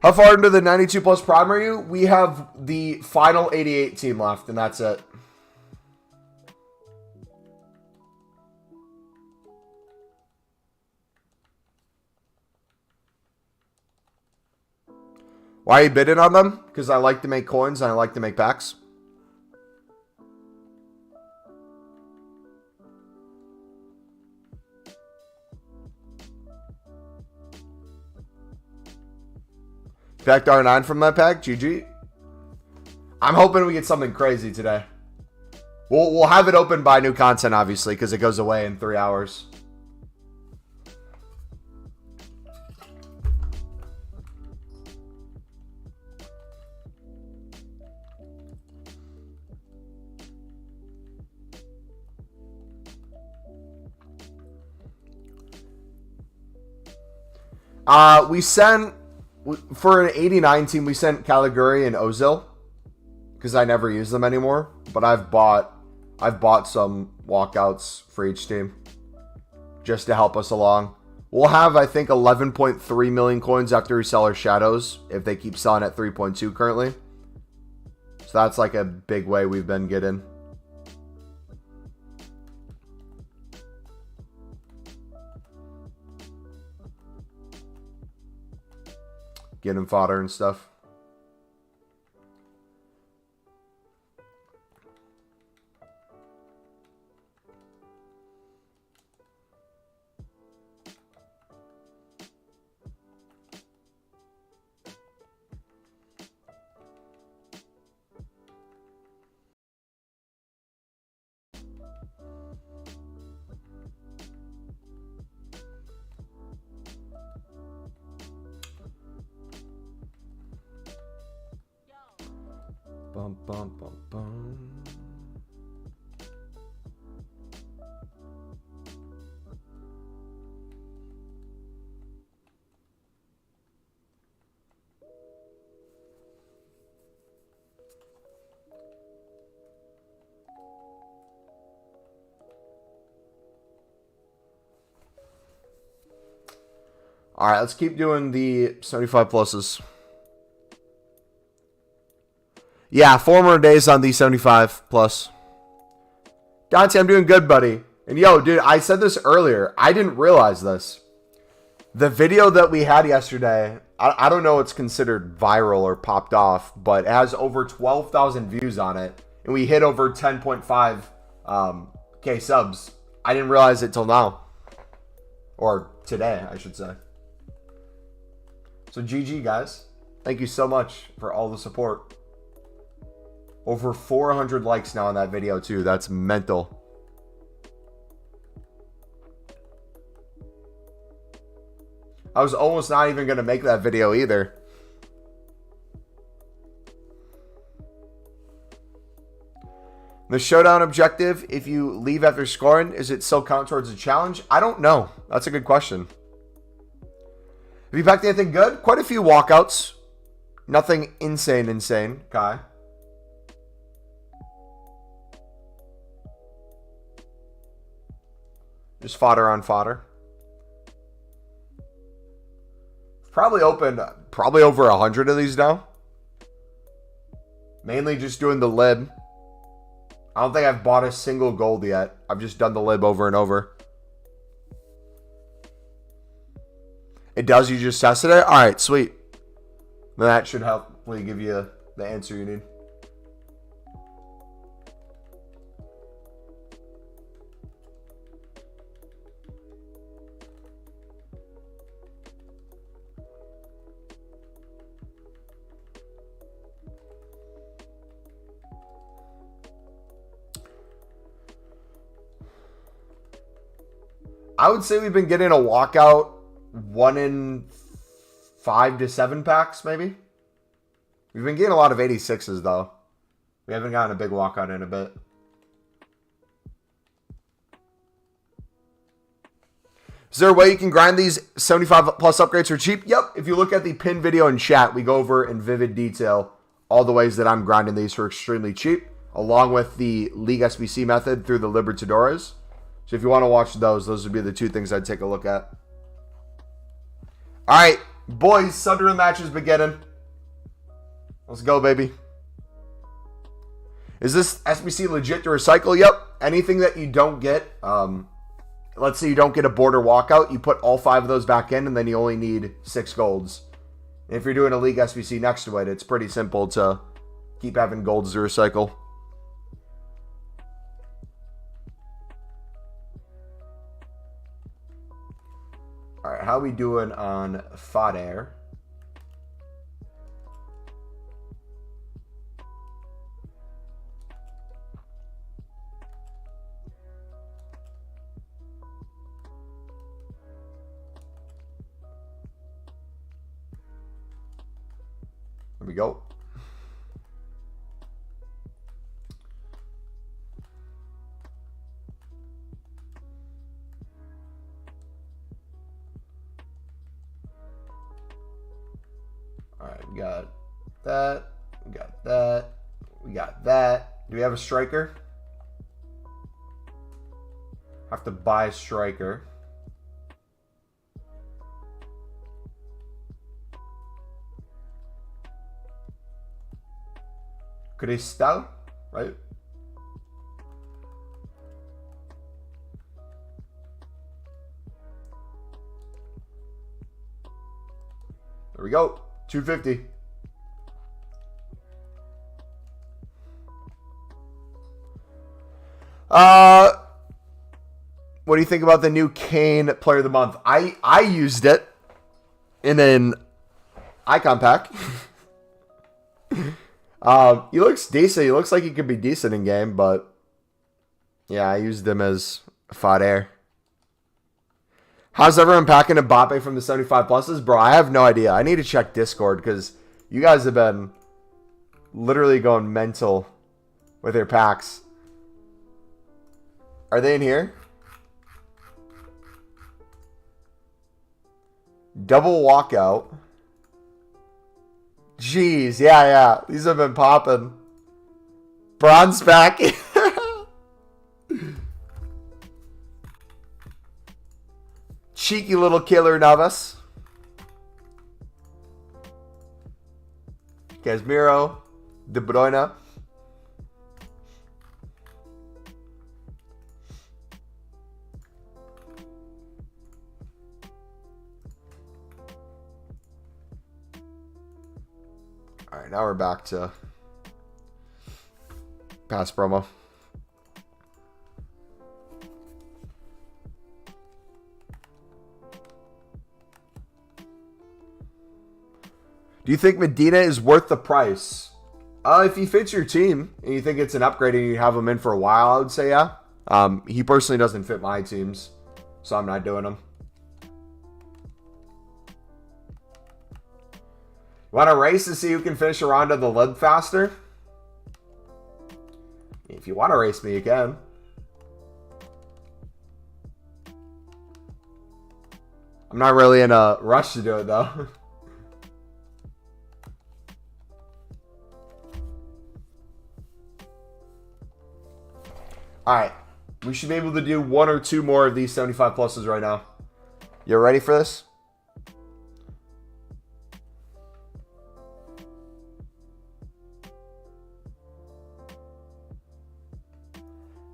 How far into the 92 plus prime are you? We have the final 88 team left, and that's it. Why are you bidding on them? Because I like to make coins and I like to make packs. Packed R9 from that pack. GG. I'm hoping we get something crazy today. We'll have it open by new content, obviously, because it goes away in 3 hours. We sent, for an 89 team, we sent Caligari and Ozil, because I never use them anymore. But I've bought some walkouts for each team, just to help us along. We'll have, I think, 11.3 million coins after we sell our shadows, if they keep selling at 3.2 currently. So that's like a big way we've been getting. Getting fodder and stuff. Bum, bum, bum, bum. All right, let's keep doing the 75 pluses. Yeah, 4 more days on the 75 plus. Dante, I'm doing good, buddy. And yo, dude, I said this earlier. I didn't realize this. The video that we had yesterday, I don't know what's considered viral or popped off, but it has over 12,000 views on it. And we hit over 10.5 K subs. I didn't realize it till now. Or today, I should say. So GG, guys. Thank you so much for all the support. Over 400 likes now on that video, too. That's mental. I was almost not even going to make that video either. The showdown objective, if you leave after scoring, is it still count towards a challenge? I don't know. That's a good question. Have you packed anything good? Quite a few walkouts. Nothing insane, Kai. Just fodder on fodder. Probably opened over 100 of these now. Mainly just doing the lib. I don't think I've bought a single gold yet. I've just done the lib over and over. It does? You just tested it? Alright, sweet. That should hopefully give you the answer you need. I would say we've been getting a walkout 1 in 5 to 7 packs, maybe. We've been getting a lot of 86s, though. We haven't gotten a big walkout in a bit. Is there a way you can grind these 75 plus upgrades for cheap? Yep. If you look at the pinned video in chat, we go over in vivid detail all the ways that I'm grinding these for extremely cheap, along with the League SBC method through the Libertadores. So if you want to watch those would be the 2 things I'd take a look at. All right, boys, Sunderland match is beginning. Let's go, baby. Is this SBC legit to recycle? Yep. Anything that you don't get, let's say you don't get a border walkout, you put all 5 of those back in, and then you only need 6 golds. And if you're doing a League SBC next to it, it's pretty simple to keep having golds to recycle. All right, how we doing on fodder? There we go. All right, we got that. We got that. We got that. Do we have a striker? Have to buy a striker. Cristal, right? There we go. 250. What do you think about the new Kane Player of the Month? I used it in an icon pack. He looks decent. He looks like he could be decent in game, but yeah, I used him as fodder. How's everyone packing Mbappe from the 75 pluses? Bro, I have no idea. I need to check Discord because you guys have been literally going mental with your packs. Are they in here? Double walkout. Jeez, yeah. These have been popping. Bronze pack. Cheeky little killer Navas. Casemiro. De Bruyne. All right, now we're back to pass promo. Do you think Medina is worth the price? If he fits your team and you think it's an upgrade and you have him in for a while, I would say yeah. He personally doesn't fit my teams, so I'm not doing him. Want a race to see who can finish a round of the lib faster? If you want to race me, you can. I'm not really in a rush to do it, though. Alright. We should be able to do one or two more of these 75 pluses right now. You ready for this?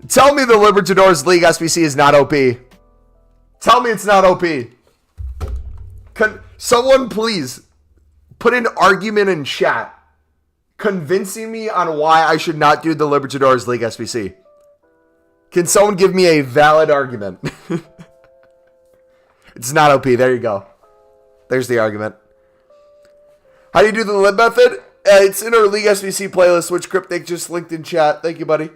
Tell me the Libertadores League SBC is not OP. Tell me it's not OP. Someone please put an argument in chat convincing me on why I should not do the Libertadores League SBC. Can someone give me a valid argument? It's not OP. There you go. There's the argument. How do you do the lib method? It's in our League SBC playlist, which Cryptic just linked in chat. Thank you, buddy.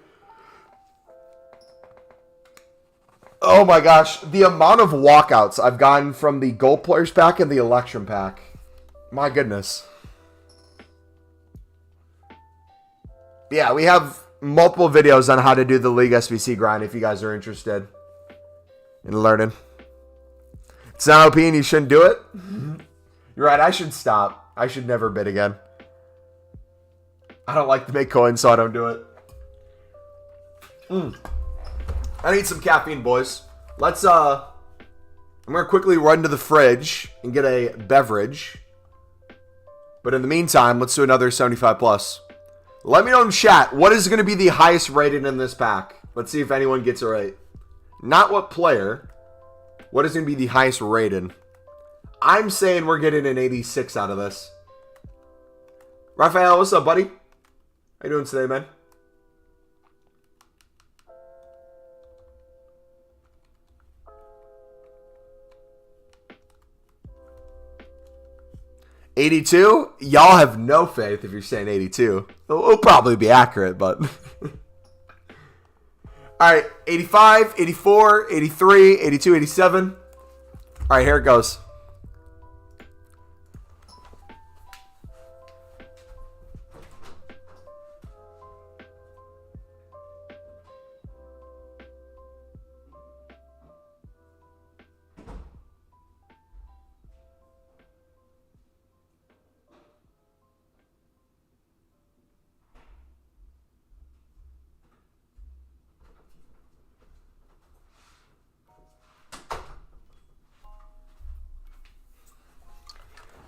Oh my gosh, the amount of walkouts I've gotten from the Gold Players pack and the Election pack. My goodness. Yeah, we have multiple videos on how to do the League SBC grind if you guys are interested in learning. It's not OP and you shouldn't do it. You're right, I should stop. I should never bid again. I don't like to make coins, so I don't do it. I need some caffeine, boys. Let's, I'm going to quickly run to the fridge and get a beverage. But in the meantime, let's do another 75 plus. Let me know in chat, what is going to be the highest rated in this pack? Let's see if anyone gets it right. Not what player. What is going to be the highest rated? I'm saying we're getting an 86 out of this. Raphael, what's up, buddy? How you doing today, man? $82? Y'all have no faith if you're saying 82. It'll probably be accurate, but... Alright, 85, 84, 83, 82, 87. Alright, here it goes.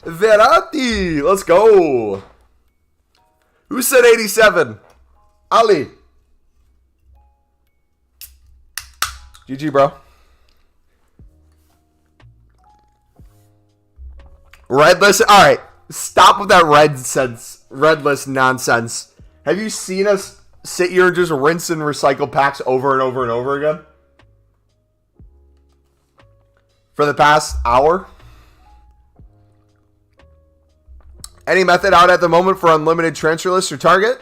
Verratti, let's go. Who said 87? Ali. GG, bro. Red list. All right, stop with that red list nonsense. Have you seen us sit here and just rinse and recycle packs over and over and over again for the past hour? Any method out at the moment for unlimited transfer list or target?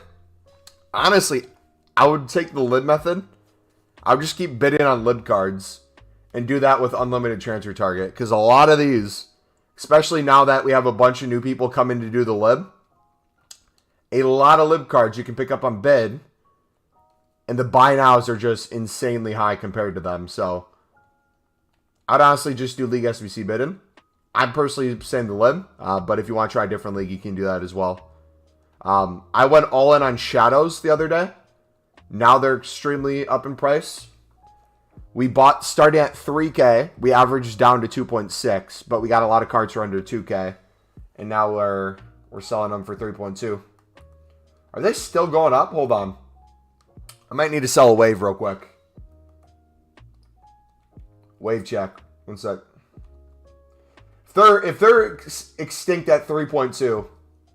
Honestly, I would take the lib method. I would just keep bidding on lib cards and do that with unlimited transfer target. Because a lot of these, especially now that we have a bunch of new people coming to do the lib, a lot of lib cards you can pick up on bid. And the buy nows are just insanely high compared to them. So, I'd honestly just do League SBC bidding. I'm personally saying the lib, but if you want to try a different league, you can do that as well. I went all in on shadows the other day. Now they're extremely up in price. We bought starting at 3K. We averaged down to 2.6, but we got a lot of cards for under 2K. And now we're selling them for 3.2. All Are they still going up? Hold on. I might need to sell a wave real quick. Wave check. One sec. If they're extinct at 3.2,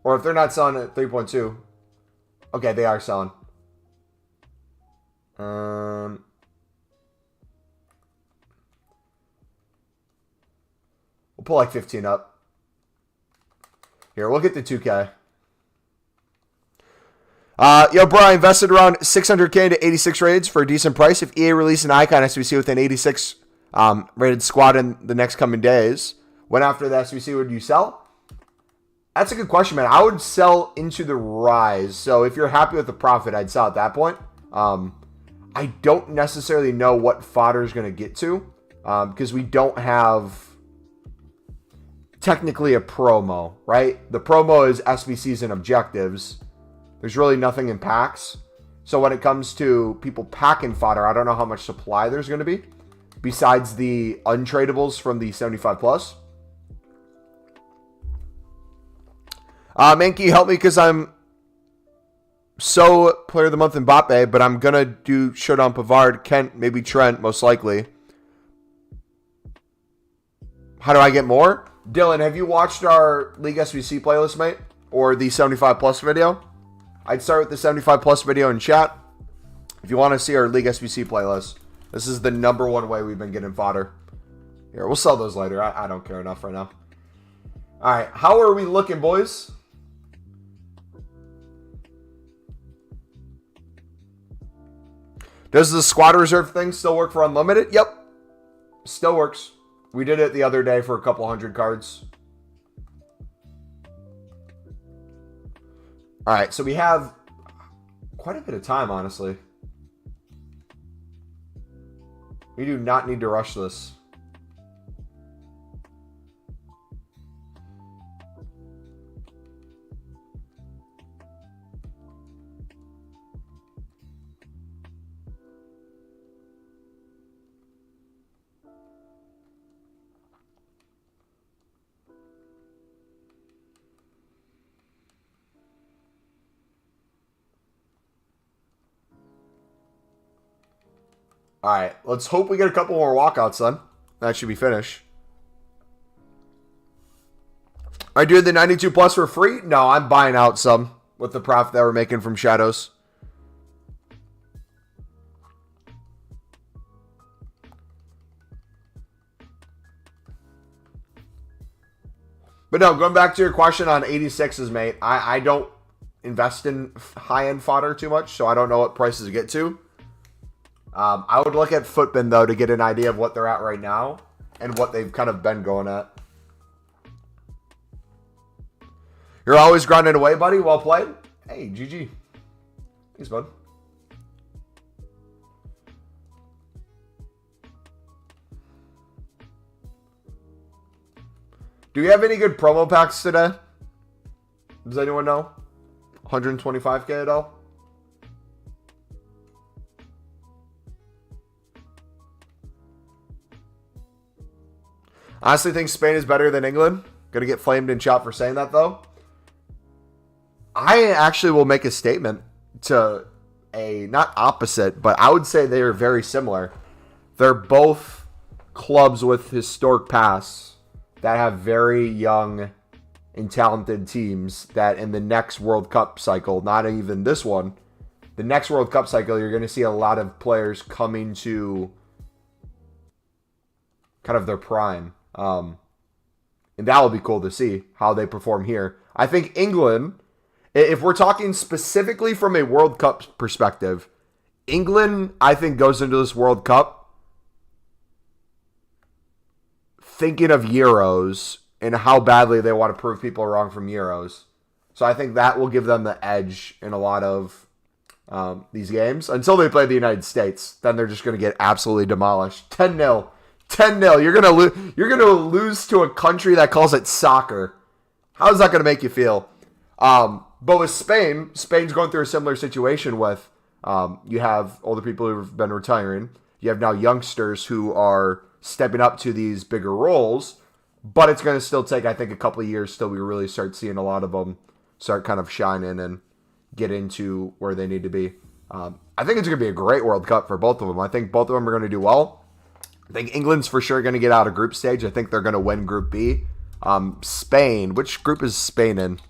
or if they're not selling at 3.2, okay, they are selling. We'll pull like 15 up. Here, we'll get the 2K. Yo, bro, I invested around 600K into 86 raids for a decent price. If EA released an icon SBC with an 86 rated squad in the next coming days, when after the SBC would you sell? That's a good question, man. I would sell into the rise. So if you're happy with the profit, I'd sell at that point. I don't necessarily know what fodder is going to get to because we don't have technically a promo, right? The promo is SBCs and objectives. There's really nothing in packs. So when it comes to people packing fodder, I don't know how much supply there's going to be besides the untradables from the 75 plus. Man, can you help me? Because I'm so player of the month Mbappe, but I'm going to do showdown Pavard, Kent, maybe Trent, most likely. How do I get more? Dylan, have you watched our League SBC playlist, mate? Or the 75 plus video? I'd start with the 75 plus video in chat. If you want to see our League SBC playlist, this is the #1 way we've been getting fodder. Here, we'll sell those later. I don't care enough right now. All right, how are we looking, boys? Does the squad reserve thing still work for unlimited? Yep. Still works. We did it the other day for a couple hundred cards. All right, so we have quite a bit of time, honestly. We do not need to rush this. All right, let's hope we get a couple more walkouts then. That should be finished. Are you doing the 92 plus for free? No, I'm buying out some with the profit that we're making from shadows. But no, going back to your question on 86s, mate, I don't invest in high-end fodder too much, so I don't know what prices to get to. I would look at Footbin, though, to get an idea of what they're at right now and what they've kind of been going at. You're always grinding away, buddy. Well played. Hey, GG. Thanks, bud. Do we have any good promo packs today? Does anyone know? 125K at all? Honestly think Spain is better than England. Gonna get flamed in chat for saying that, though. I actually will make a statement to a, not opposite, but I would say they are very similar. They're both clubs with historic pasts that have very young and talented teams that in the next World Cup cycle, not even this one, the next World Cup cycle, you're going to see a lot of players coming to kind of their prime. And that will be cool to see how they perform here. I think England, if we're talking specifically from a World Cup perspective, England, I think, goes into this World Cup thinking of Euros and how badly they want to prove people wrong from Euros. So I think that will give them the edge in a lot of these games until they play the United States. Then they're just going to get absolutely demolished. 10-0. 10-0. You're gonna lose to a country that calls it soccer. How's that going to make you feel? But with Spain, Spain's going through a similar situation with you have older people who've been retiring. You have now youngsters who are stepping up to these bigger roles. But it's going to still take, I think, a couple of years till we really start seeing a lot of them start kind of shining and get into where they need to be. I think it's going to be a great World Cup for both of them. I think both of them are going to do well. I think England's for sure going to get out of group stage. I think they're going to win Group B. Spain. Which group is Spain in?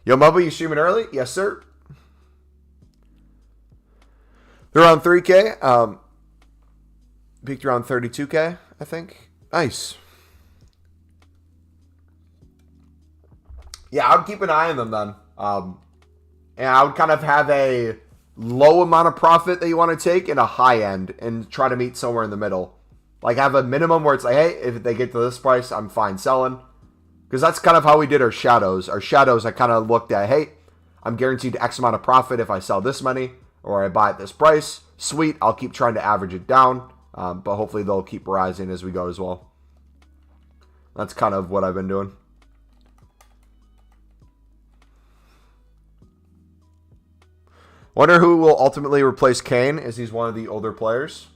Yo, Mumbo, you streaming early? Yes, sir. They're around 3K. Peaked around 32K, I think. Nice. Yeah, I would keep an eye on them then. And I would kind of have a low amount of profit that you want to take and a high end and try to meet somewhere in the middle. Like have a minimum where it's like, hey, if they get to this price, I'm fine selling. Because that's kind of how we did our shadows. Our shadows, I kind of looked at, hey, I'm guaranteed X amount of profit if I sell this money or I buy at this price. Sweet, I'll keep trying to average it down. But hopefully they'll keep rising as we go as well. That's kind of what I've been doing. Wonder who will ultimately replace Kane, as he's one of the older players.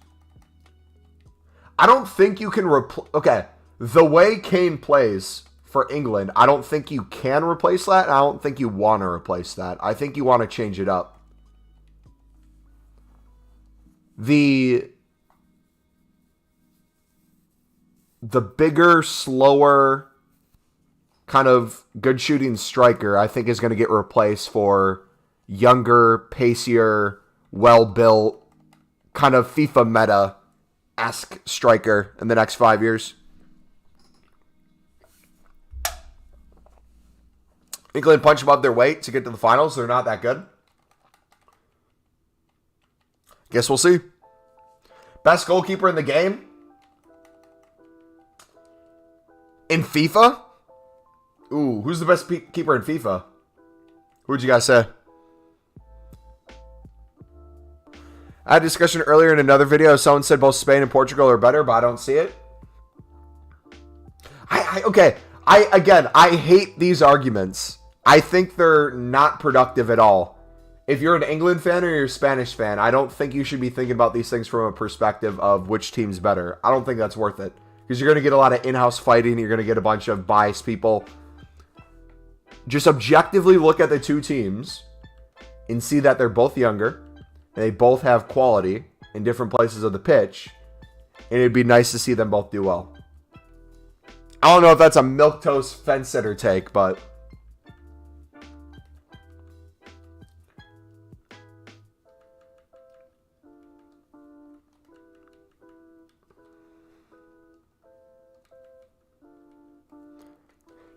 I don't think you can okay, the way Kane plays for England, I don't think you can replace that, and I don't think you want to replace that. I think you want to change it up. The bigger, slower, kind of good shooting striker, I think is going to get replaced for younger, pacier, well-built, kind of FIFA meta-esque striker in the next 5 years. England punch above their weight to get to the finals. They're not that good. Guess we'll see. Best goalkeeper in the game? In FIFA? Ooh, who's the best keeper in FIFA? Who would you guys say? I had a discussion earlier in another video. Someone said both Spain and Portugal are better, but I don't see it. I hate these arguments. I think they're not productive at all. If you're an England fan or you're a Spanish fan, I don't think you should be thinking about these things from a perspective of which team's better. I don't think that's worth it. Because you're going to get a lot of in-house fighting. You're going to get a bunch of biased people. Just objectively look at the two teams and see that they're both younger. And they both have quality in different places of the pitch. And it'd be nice to see them both do well. I don't know if that's a milquetoast fence sitter take, but...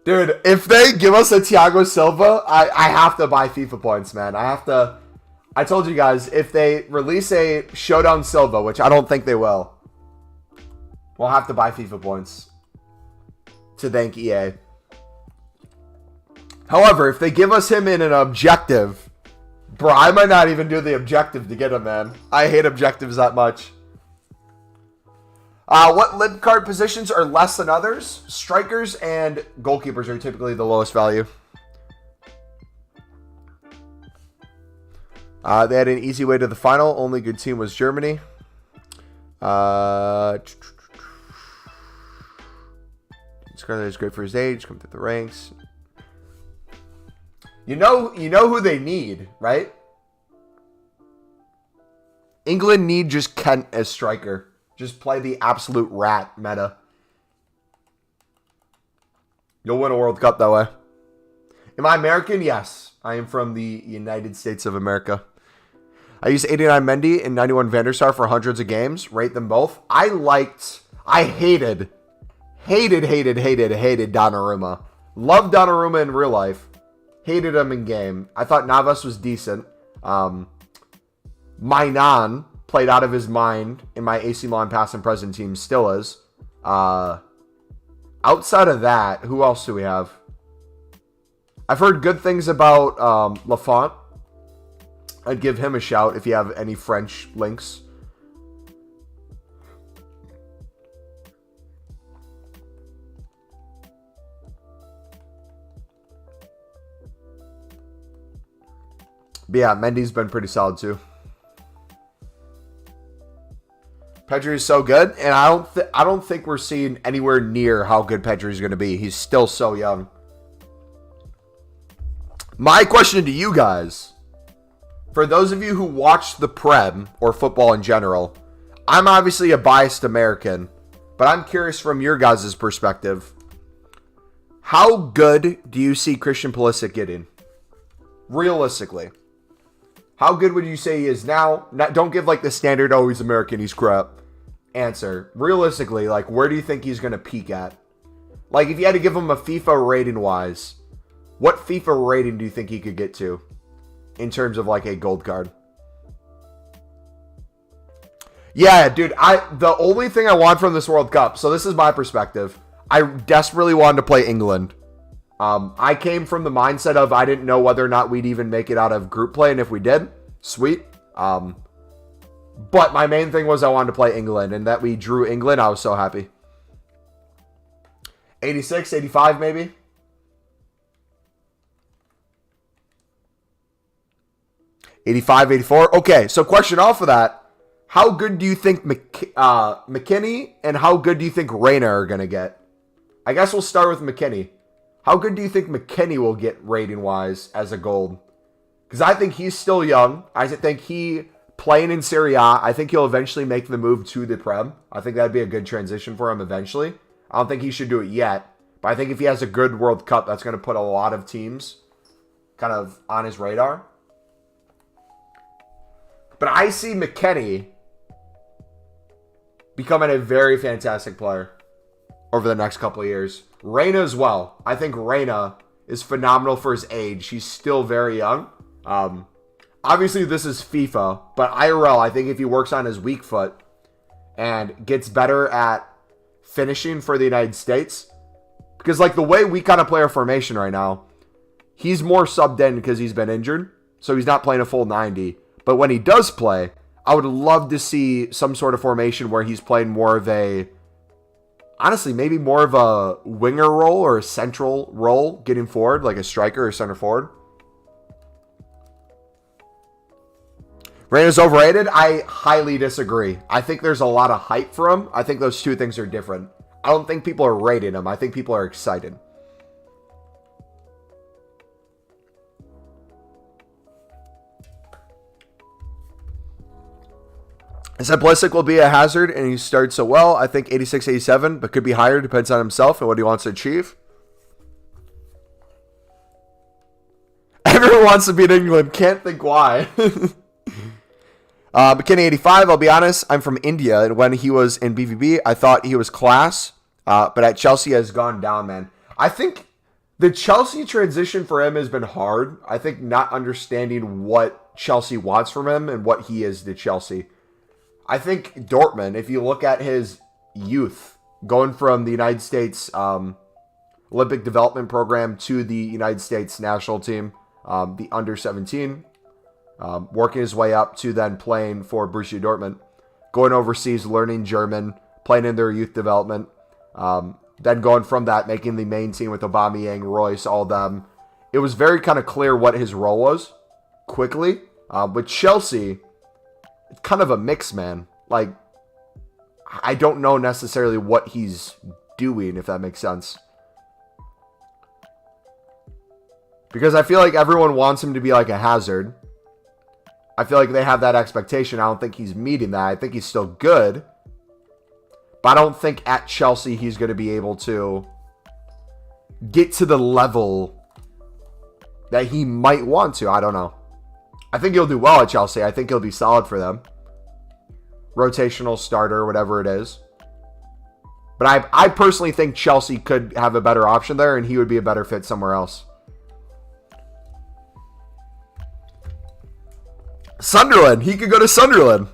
Dude, if they give us a Thiago Silva, I have to buy FIFA points, man. I have to... I told you guys, if they release a Showdown Silva, which I don't think they will, we'll have to buy FIFA points to thank EA. However, if they give us him in an objective, bro, I might not even do the objective to get him, man. I hate objectives that much. What lib card positions are less than others? Strikers and goalkeepers are typically the lowest value. They had an easy way to the final. Only good team was Germany. Scarlett is great for his age. Come through the ranks. You know who they need, right? England need just Kent as striker. Just play the absolute rat meta. You'll win a World Cup that way. Am I American? Yes. I am from the United States of America. I used 89 Mendy and 91 Van der Sar for hundreds of games. Rate them both. I hated Donnarumma. Loved Donnarumma in real life. Hated him in game. I thought Navas was decent. Mainan played out of his mind in my AC Milan past and present team. Still is. Outside of that, who else do we have? I've heard good things about Lafont. I'd give him a shout if you have any French links. But yeah, Mendy's been pretty solid too. Pedri is so good, and I don't think we're seeing anywhere near how good Pedri is going to be. He's still so young. My question to you guys: for those of you who watch the Prem or football in general, I'm obviously a biased American, but I'm curious from your guys' perspective. How good do you see Christian Pulisic getting? Realistically. How good would you say he is now? Don't give like the standard, oh, he's American, he's crap answer. Realistically, like, where do you think he's going to peak at? Like, if you had to give him a FIFA rating-wise, what FIFA rating do you think he could get to in terms of like a gold card? Yeah, dude, the only thing I want from this World Cup, so this is my perspective, I desperately wanted to play England. I came from the mindset of I didn't know whether or not we'd even make it out of group play, and if we did, sweet. But my main thing was I wanted to play England, and that we drew England, I was so happy. 86, 85 maybe? $85, $84. Okay, so question off of that. How good do you think McKinney and how good do you think Reyna are going to get? I guess we'll start with McKinney. How good do you think McKinney will get rating-wise as a gold? Because I think he's still young. I think he, playing in Serie A, I think he'll eventually make the move to the Prem. I think that'd be a good transition for him eventually. I don't think he should do it yet. But I think if he has a good World Cup, that's going to put a lot of teams kind of on his radar. But I see McKinney becoming a very fantastic player over the next couple of years. Reyna as well. I think Reyna is phenomenal for his age. He's still very young. Obviously, this is FIFA, but IRL, I think if he works on his weak foot and gets better at finishing for the United States, because like the way we kind of play our formation right now, he's more subbed in because he's been injured, so he's not playing a full 90. But when he does play, I would love to see some sort of formation where he's playing more of a, honestly, maybe more of a winger role or a central role getting forward, like a striker or center forward. Reyna's overrated? I highly disagree. I think there's a lot of hype for him. I think those two things are different. I don't think people are rating him. I think people are excited. I said Pulisic will be a hazard, and he started so well. I think 86, 87, but could be higher. Depends on himself and what he wants to achieve. Everyone wants to beat England. Can't think why. McKinney 85, I'll be honest. I'm from India, and when he was in BVB, I thought he was class. But at Chelsea has gone down, man. I think the Chelsea transition for him has been hard. I think not understanding what Chelsea wants from him and what he is to Chelsea. I think Dortmund, if you look at his youth, going from the United States Olympic Development Program to the United States national team, the under-17, working his way up to then playing for Borussia Dortmund, going overseas, learning German, playing in their youth development, then going from that, making the main team with Aubameyang, Royce, all them. It was very kind of clear what his role was quickly. With Chelsea, it's kind of a mix, man. Like, I don't know necessarily what he's doing, if that makes sense. Because I feel like everyone wants him to be like a hazard. I feel like they have that expectation. I don't think he's meeting that. I think he's still good. But I don't think at Chelsea he's going to be able to get to the level that he might want to. I don't know. I think he'll do well at Chelsea. I think he'll be solid for them. Rotational starter, whatever it is. But I personally think Chelsea could have a better option there, and he would be a better fit somewhere else. Sunderland. He could go to Sunderland.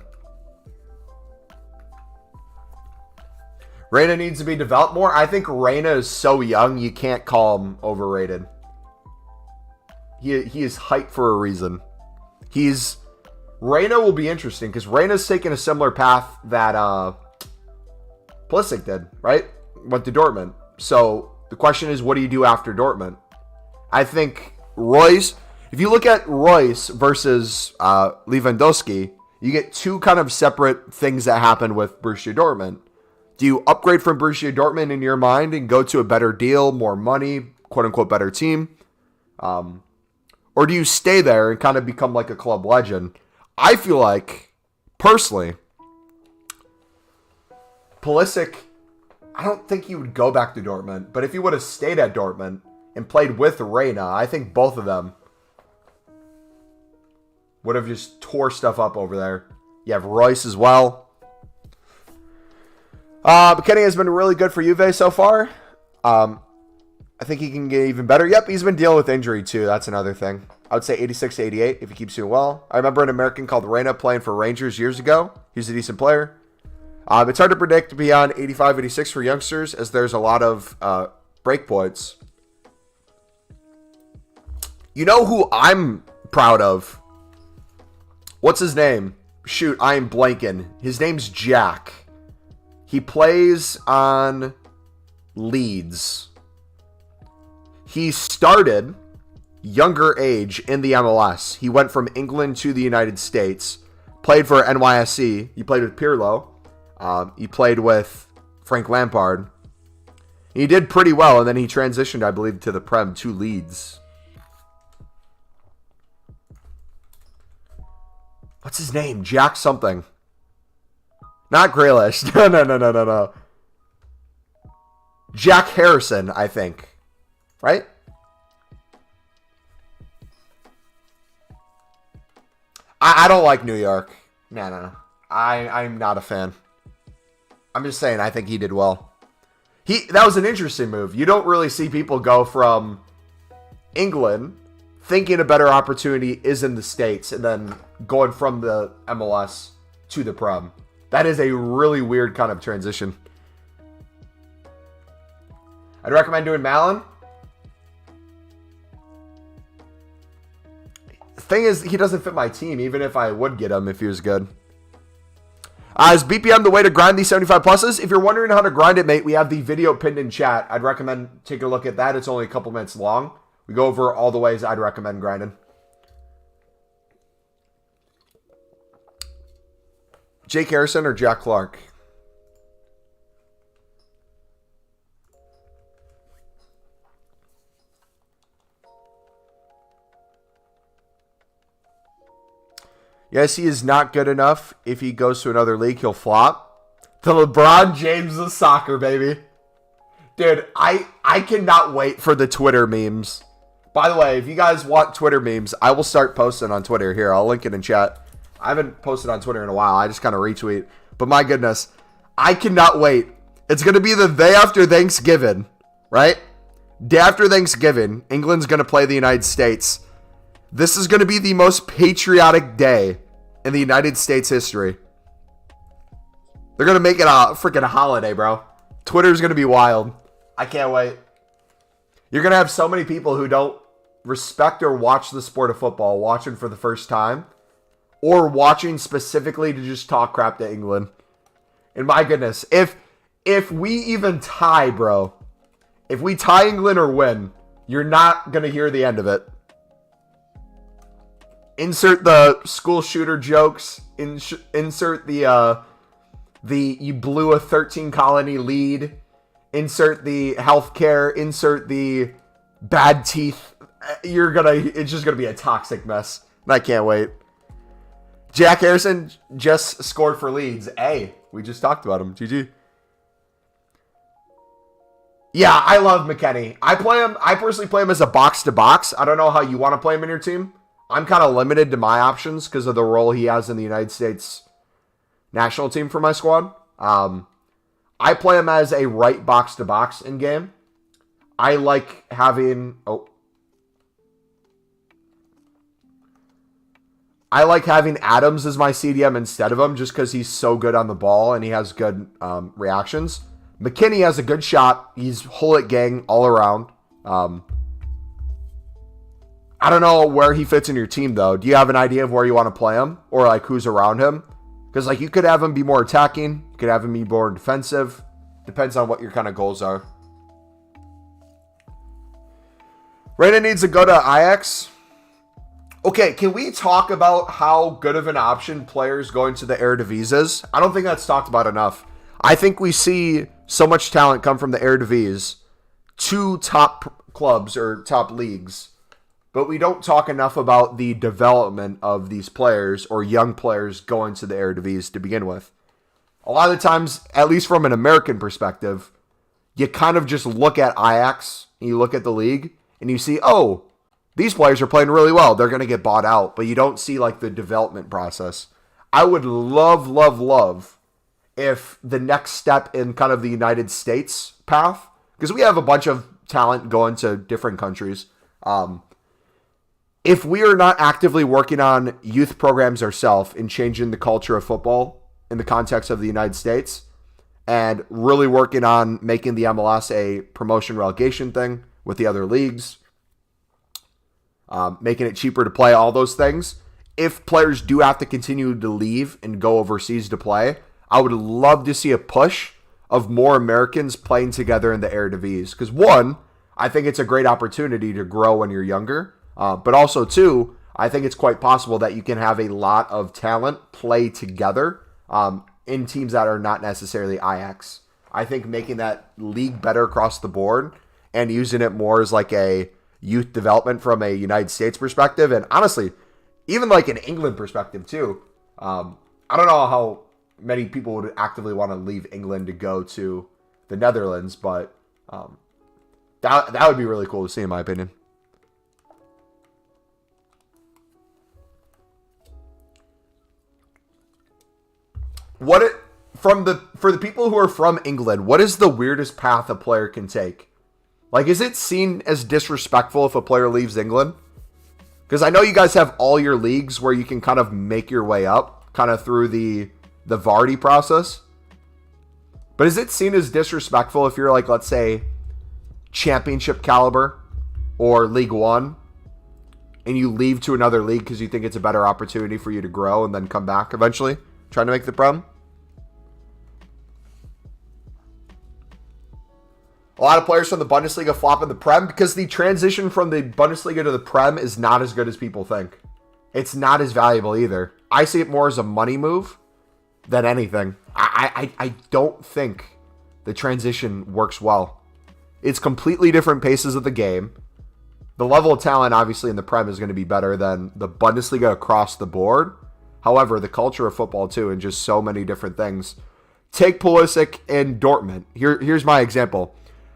Reyna needs to be developed more. I think Reyna is so young, you can't call him overrated. He is hyped for a reason. Reyna will be interesting because Reyna's taken a similar path that Pulisic did, right? Went to Dortmund. So the question is, what do you do after Dortmund? I think Royce, if you look at Royce versus Lewandowski, you get two kind of separate things that happen with Borussia Dortmund. Do you upgrade from Borussia Dortmund in your mind and go to a better deal, more money, quote-unquote better team? Or do you stay there and kind of become like a club legend? I feel like, personally, Pulisic, I don't think he would go back to Dortmund. But if he would have stayed at Dortmund and played with Reina, I think both of them would have just tore stuff up over there. You have Royce as well. McKennie has been really good for Juve so far. I think he can get even better. Yep, he's been dealing with injury too. That's another thing. I would say 86 to 88 if he keeps doing well. I remember an American called Reina playing for Rangers years ago. He's a decent player. It's hard to predict beyond 85, 86 for youngsters as there's a lot of break points. You know who I'm proud of? What's his name? Shoot, I am blanking. His name's Jack. He plays on Leeds. He started younger age in the MLS. He went from England to the United States. Played for NYSC. He played with Pirlo. He played with Frank Lampard. He did pretty well, and then he transitioned, I believe, to the Prem to Leeds. What's his name? Jack something. Not Grealish. No. Jack Harrison, I think. Right? I don't like New York. No. I'm not a fan. I'm just saying I think he did well. That was an interesting move. You don't really see people go from England thinking a better opportunity is in the States and then going from the MLS to the Prem. That is a really weird kind of transition. I'd recommend doing Malin. Thing is, he doesn't fit my team, even if I would get him if he was good. Is BPM the way to grind these 75 pluses? If you're wondering how to grind it, mate, we have the video pinned in chat. I'd recommend taking a look at that. It's only a couple minutes long. We go over all the ways I'd recommend grinding. Jake Harrison or Jack Clark? Yes, he is not good enough. If he goes to another league, he'll flop. The LeBron James of soccer, baby. Dude, I cannot wait for the Twitter memes. By the way, if you guys want Twitter memes, I will start posting on Twitter. Here, I'll link it in chat. I haven't posted on Twitter in a while. I just kind of retweet. But my goodness, I cannot wait. It's going to be the day after Thanksgiving, right? Day after Thanksgiving, England's going to play the United States. This is going to be the most patriotic day in the United States history. They're going to make it a freaking holiday, bro. Twitter's going to be wild. I can't wait. You're going to have so many people who don't respect or watch the sport of football watching for the first time. Or watching specifically to just talk crap to England. And my goodness, if we even tie, bro. If we tie England or win, you're not going to hear the end of it. Insert the school shooter jokes. Insert the you blew a 13 colony lead. Insert the healthcare. Insert the bad teeth. It's just gonna be a toxic mess. And I can't wait. Jack Harrison just scored for Leeds. Hey, we just talked about him. GG. Yeah, I love McKennie. I personally play him as a box to box. I don't know how you want to play him in your team. I'm kind of limited to my options because of the role he has in the United States national team for my squad. I play him as a right box to box in game. I like having Adams as my CDM instead of him just because he's so good on the ball and he has good reactions. McKennie has a good shot. He's Hullet gang all around. I don't know where he fits in your team, though. Do you have an idea of where you want to play him? Or, like, who's around him? Because, like, you could have him be more attacking. You could have him be more defensive. Depends on what your kind of goals are. Reina needs to go to Ajax. Okay, can we talk about how good of an option players going to the Eredivisie is? I don't think that's talked about enough. I think we see so much talent come from the Eredivisie to top clubs or top leagues but we don't talk enough about the development of these players or young players going to the Eredivisie to begin with. A lot of the times, at least from an American perspective, you kind of just look at Ajax, and you look at the league, and you see, oh, these players are playing really well. They're going to get bought out, but you don't see like the development process. I would love if the next step in kind of the United States path, because we have a bunch of talent going to different countries. If we are not actively working on youth programs ourselves and changing the culture of football in the context of the United States and really working on making the MLS a promotion relegation thing with the other leagues, making it cheaper to play, all those things, if players do have to continue to leave and go overseas to play, I would love to see a push of more Americans playing together in the Eredivisie. Because one, I think it's a great opportunity to grow when you're younger. But also two, I think it's quite possible that you can have a lot of talent play together in teams that are not necessarily Ajax. I think making that league better across the board and using it more as like a youth development from a United States perspective, and honestly, even like an England perspective too. I don't know how many people would actively want to leave England to go to the Netherlands, but that would be really cool to see, in my opinion. For the people who are from England, what is the weirdest path a player can take? Like, is it seen as disrespectful if a player leaves England? Because I know you guys have all your leagues where you can kind of make your way up, kind of through the Vardy process. But is it seen as disrespectful if you're like, let's say, championship caliber or League One, and you leave to another league because you think it's a better opportunity for you to grow and then come back eventually, trying to make the Prem? A lot of players from the Bundesliga flop in the Prem because the transition from the Bundesliga to the Prem is not as good as people think. It's not as valuable either. I see it more as a money move than anything. I don't think the transition works well. It's completely different paces of the game. The level of talent, obviously, in the Prem is going to be better than the Bundesliga across the board. However, the culture of football, too, and just so many different things. Take Pulisic in Dortmund. Here's my example.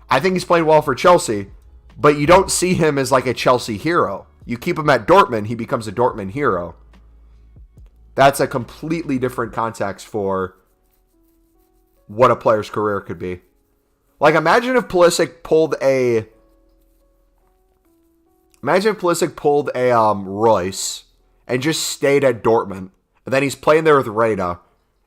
I think he's playing well for Chelsea, but you don't see him as like a Chelsea hero. You keep him at Dortmund, he becomes a Dortmund hero. That's a completely different context for what a player's career could be. Like, imagine if Pulisic pulled a Royce and just stayed at Dortmund, and then he's playing there with Reina,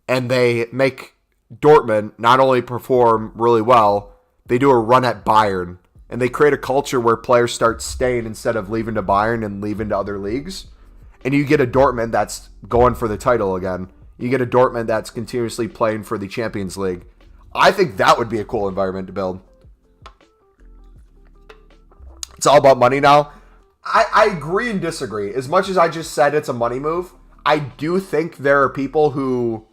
and they make Dortmund not only perform really well, they do a run at Bayern, and they create a culture where players start staying instead of leaving to Bayern and leaving to other leagues. And you get a Dortmund that's going for the title again. You get a Dortmund that's continuously playing for the Champions League. I think that would be a cool environment to build. It's all about money now. I agree and disagree. As much as I just said it's a money move, I do think there are people who,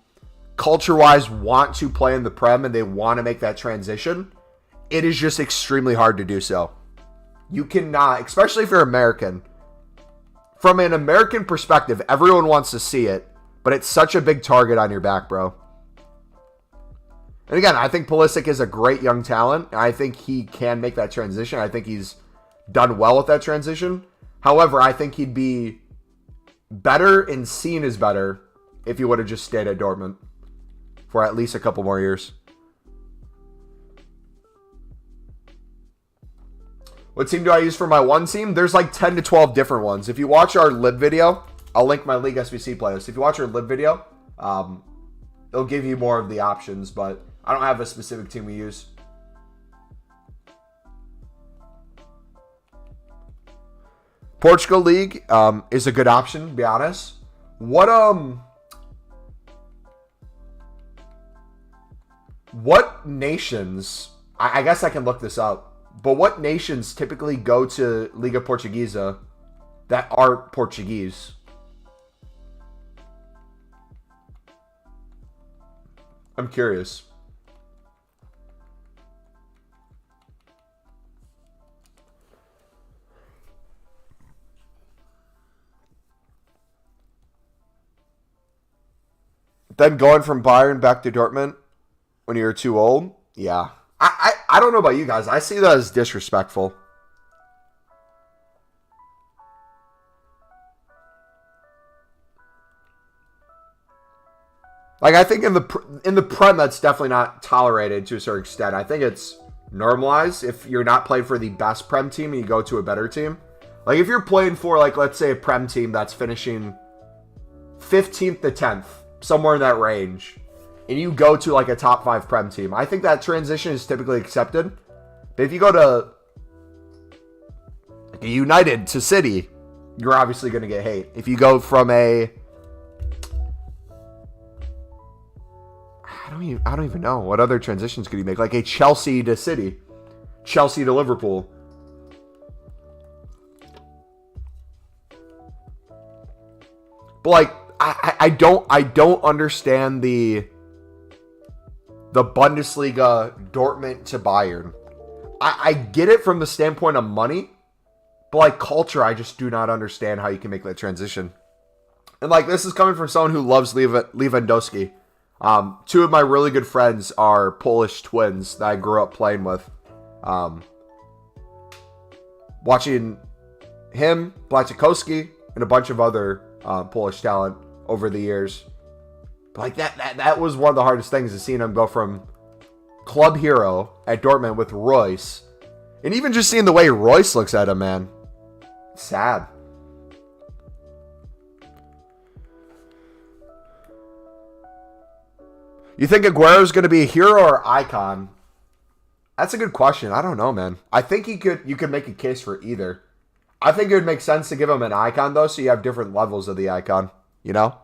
culture-wise, want to play in the Prem and they want to make that transition. It is just extremely hard to do so. You cannot, especially if you're American. From an American perspective, everyone wants to see it, but it's such a big target on your back, bro. And again, I think Pulisic is a great young talent. I think he can make that transition. I think he's done well with that transition. However, I think he'd be better and seen as better if he would have just stayed at Dortmund for at least a couple more years. What team do I use for my one team? There's like 10 to 12 different ones. If you watch our lib video, I'll link my League SBC playlist. If you watch our lib video, it'll give you more of the options, but I don't have a specific team we use. Portugal League is a good option, to be honest. What nations, I guess I can look this up, but what nations typically go to Liga Portuguesa that are Portuguese? I'm curious. Then going from Bayern back to Dortmund when you're too old, yeah. I don't know about you guys. I see that as disrespectful. Like, I think in the Prem, that's definitely not tolerated to a certain extent. I think it's normalized if you're not playing for the best Prem team and you go to a better team. Like, if you're playing for, like, let's say a Prem team that's finishing 15th to 10th, somewhere in that range, and you go to, like, a top 5 Prem team, I think that transition is typically accepted. But if you go to, like, a United to City, you're obviously going to get hate. If you go from a... I don't even know. What other transitions could you make? Like a Chelsea to City. Chelsea to Liverpool. But like, I don't understand the Bundesliga Dortmund to Bayern. I get it from the standpoint of money, but like culture, I just do not understand how you can make that transition. And like, this is coming from someone who loves Lewandowski. Two of my really good friends are Polish twins that I grew up playing with. Watching him, Błaszczykowski, and a bunch of other Polish talent over the years. But like that was one of the hardest things, is seeing him go from club hero at Dortmund with Royce, and even just seeing the way Royce looks at him, man. Sad. You think Aguero's going to be a hero or icon? That's a good question. I don't know, man. I think you could make a case for either. I think it would make sense to give him an icon, though, so you have different levels of the icon, you know?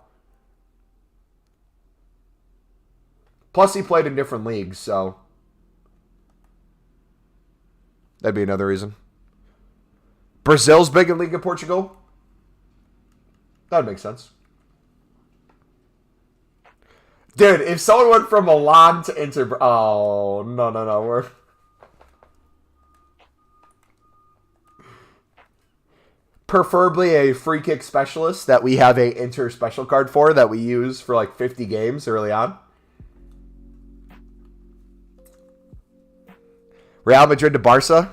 Plus, he played in different leagues, so that'd be another reason. Brazil's big in Liga Portugal? That'd make sense. Dude, if someone went from Milan to Inter... Oh, no. We're... Preferably a free kick specialist that we have a Inter special card for that we use for like 50 games early on. Real Madrid to Barca.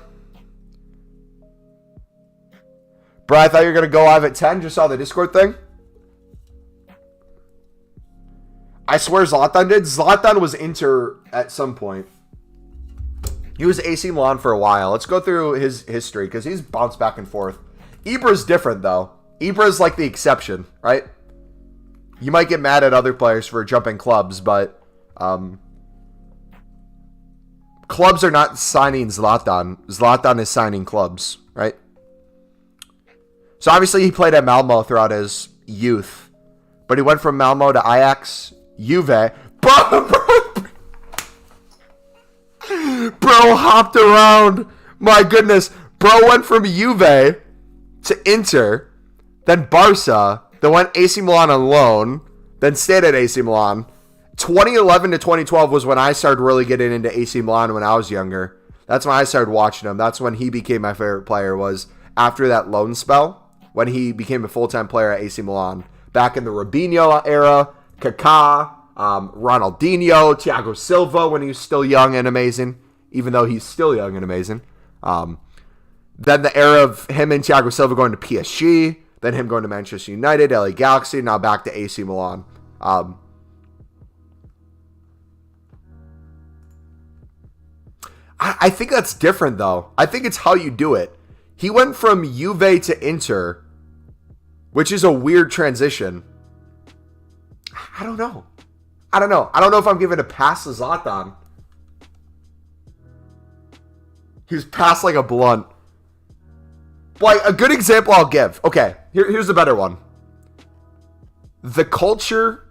Bro, I thought you were going to go live at 10. Just saw the Discord thing. I swear Zlatan did. Zlatan was Inter at some point. He was AC Milan for a while. Let's go through his history, because he's bounced back and forth. Ibra's different, though. Ibra's like the exception, right? You might get mad at other players for jumping clubs, but clubs are not signing Zlatan. Zlatan is signing clubs, right? So obviously he played at Malmo throughout his youth, but he went from Malmo to Ajax, Juve. Bro hopped around. My goodness. Bro went from Juve to Inter, then Barca, then went AC Milan on loan, then stayed at AC Milan. 2011 to 2012 was when I started really getting into AC Milan when I was younger. That's when I started watching him. That's when he became my favorite player, was after that loan spell, when he became a full-time player at AC Milan. Back in the Robinho era, Kaká, Ronaldinho, Thiago Silva when he was still young and amazing, even though he's still young and amazing. Then the era of him and Thiago Silva going to PSG, then him going to Manchester United, LA Galaxy, now back to AC Milan. I think that's different, though. I think it's how you do it. He went from Juve to Inter, which is a weird transition. I don't know. I don't know if I'm giving a pass to Zlatan. He was passed like a blunt. Like, a good example I'll give. Okay, here's a better one. The culture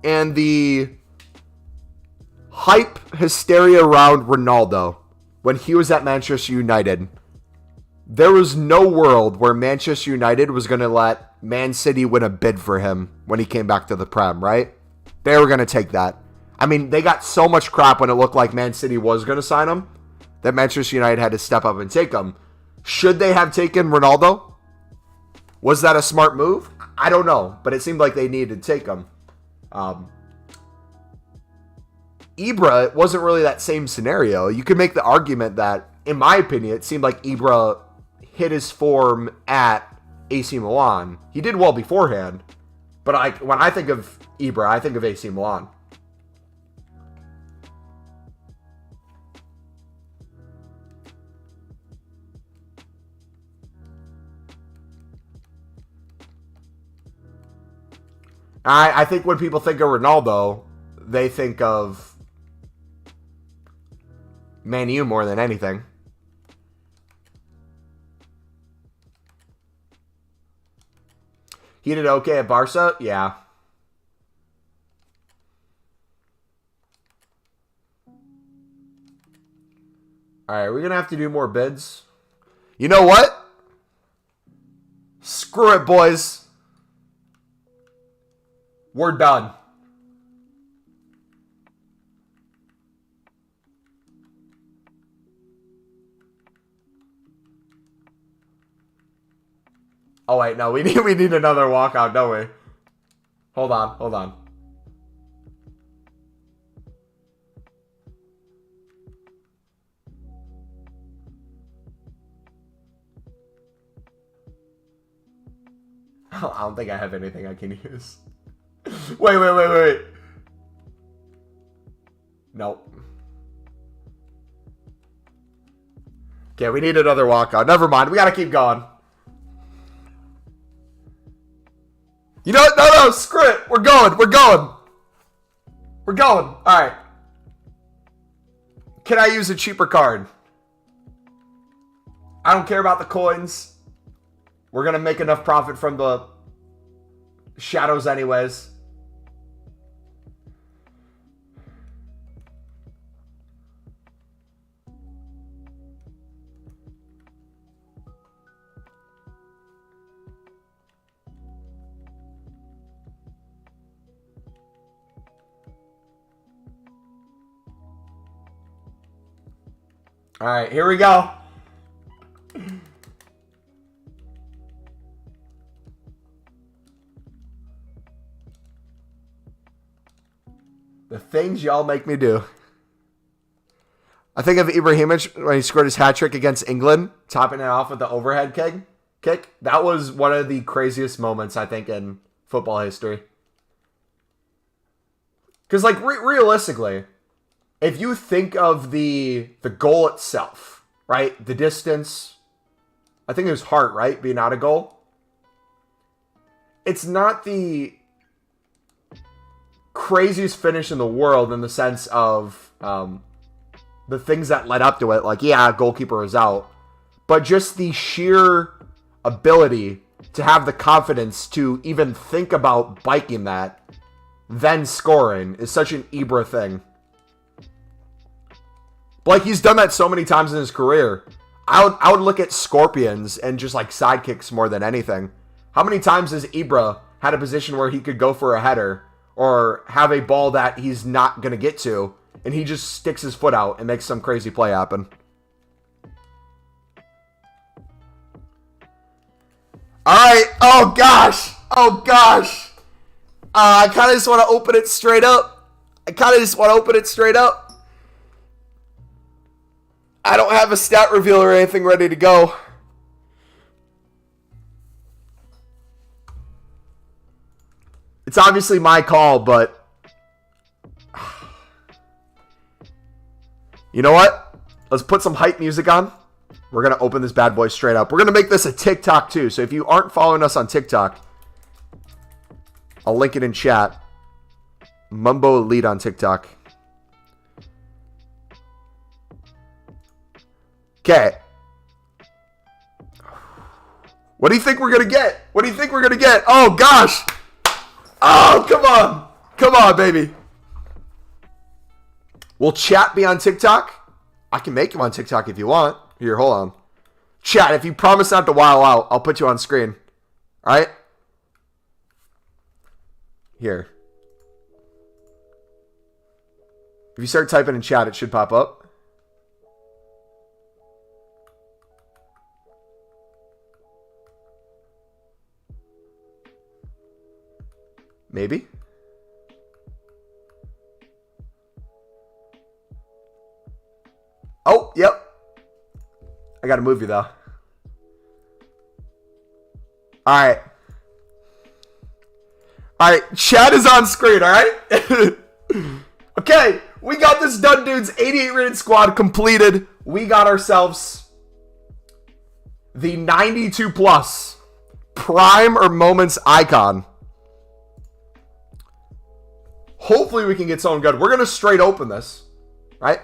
and the hype hysteria around Ronaldo when he was at Manchester United. There was no world where Manchester United was going to let Man City win a bid for him when he came back to the Prem, right? They were going to take that. I mean, they got so much crap when it looked like Man City was going to sign him that Manchester United had to step up and take him. Should they have taken Ronaldo? Was that a smart move? I don't know, but it seemed like they needed to take him. Ibra, it wasn't really that same scenario. You could make the argument that, in my opinion, it seemed like Ibra hit his form at AC Milan. He did well beforehand, but when I think of Ibra, I think of AC Milan. I think when people think of Ronaldo, they think of Man U more than anything. He did okay at Barca? Yeah. Alright, we're going to have to do more bids. You know what? Screw it, boys. We're done. Oh, wait, no. We need another walkout, don't we? Hold on. I don't think I have anything I can use. Wait. Nope. Okay, we need another walkout. Never mind. We gotta keep going. You know what? No, screw it. We're going. Alright. Can I use a cheaper card? I don't care about the coins. We're gonna make enough profit from the shadows anyways. All right, here we go. The things y'all make me do. I think of Ibrahimovic when he scored his hat trick against England, topping it off with the overhead kick. That was one of the craziest moments, I think, in football history. Because, like, realistically, if you think of the goal itself, right? The distance, I think it was Hart, right? Being out of goal. It's not the craziest finish in the world in the sense of the things that led up to it. Like, yeah, goalkeeper is out. But just the sheer ability to have the confidence to even think about biking that, then scoring, is such an Ibra thing. Like, he's done that so many times in his career. I would look at Scorpions and just, like, sidekicks more than anything. How many times has Ibra had a position where he could go for a header or have a ball that he's not going to get to, and he just sticks his foot out and makes some crazy play happen? Alright. Oh, gosh. I kind of just want to open it straight up. I don't have a stat reveal or anything ready to go. It's obviously my call, but you know what? Let's put some hype music on. We're going to open this bad boy straight up. We're going to make this a TikTok too. So if you aren't following us on TikTok, I'll link it in chat. MumboElite on TikTok. Okay. What do you think we're going to get? Oh, gosh. Oh, come on, baby. Will chat be on TikTok? I can make him on TikTok if you want. Here, hold on. Chat, if you promise not to while out, I'll put you on screen. All right? Here. If you start typing in chat, it should pop up. Maybe. Oh, yep. I got to move you, though. All right. All right. Chat is on screen, all right? Okay. We got this done, dudes. 88 rated squad completed. We got ourselves the 92 plus prime or moments icon. Hopefully we can get someone good. We're going to straight open this, right?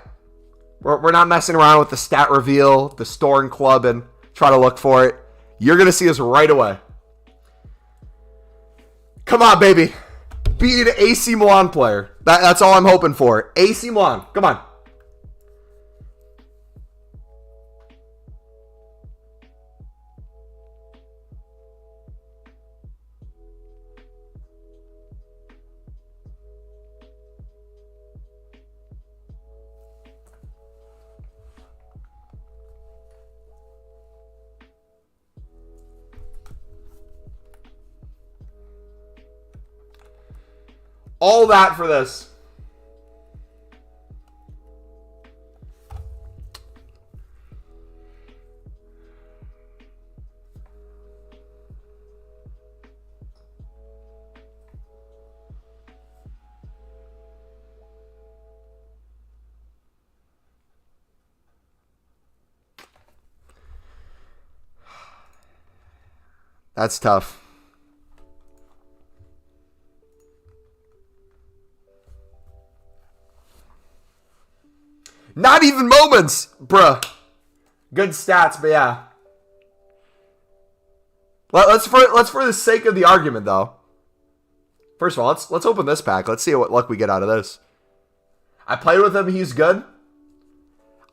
We're not messing around with the stat reveal, the store and club, and try to look for it. You're going to see us right away. Come on, baby. Be an AC Milan player. That's all I'm hoping for. AC Milan. Come on. All that for this. That's tough. Not even moments, bruh. Good stats, but yeah. Let's for the sake of the argument, though. First of all, let's open this pack. Let's see what luck we get out of this. I played with him. He's good.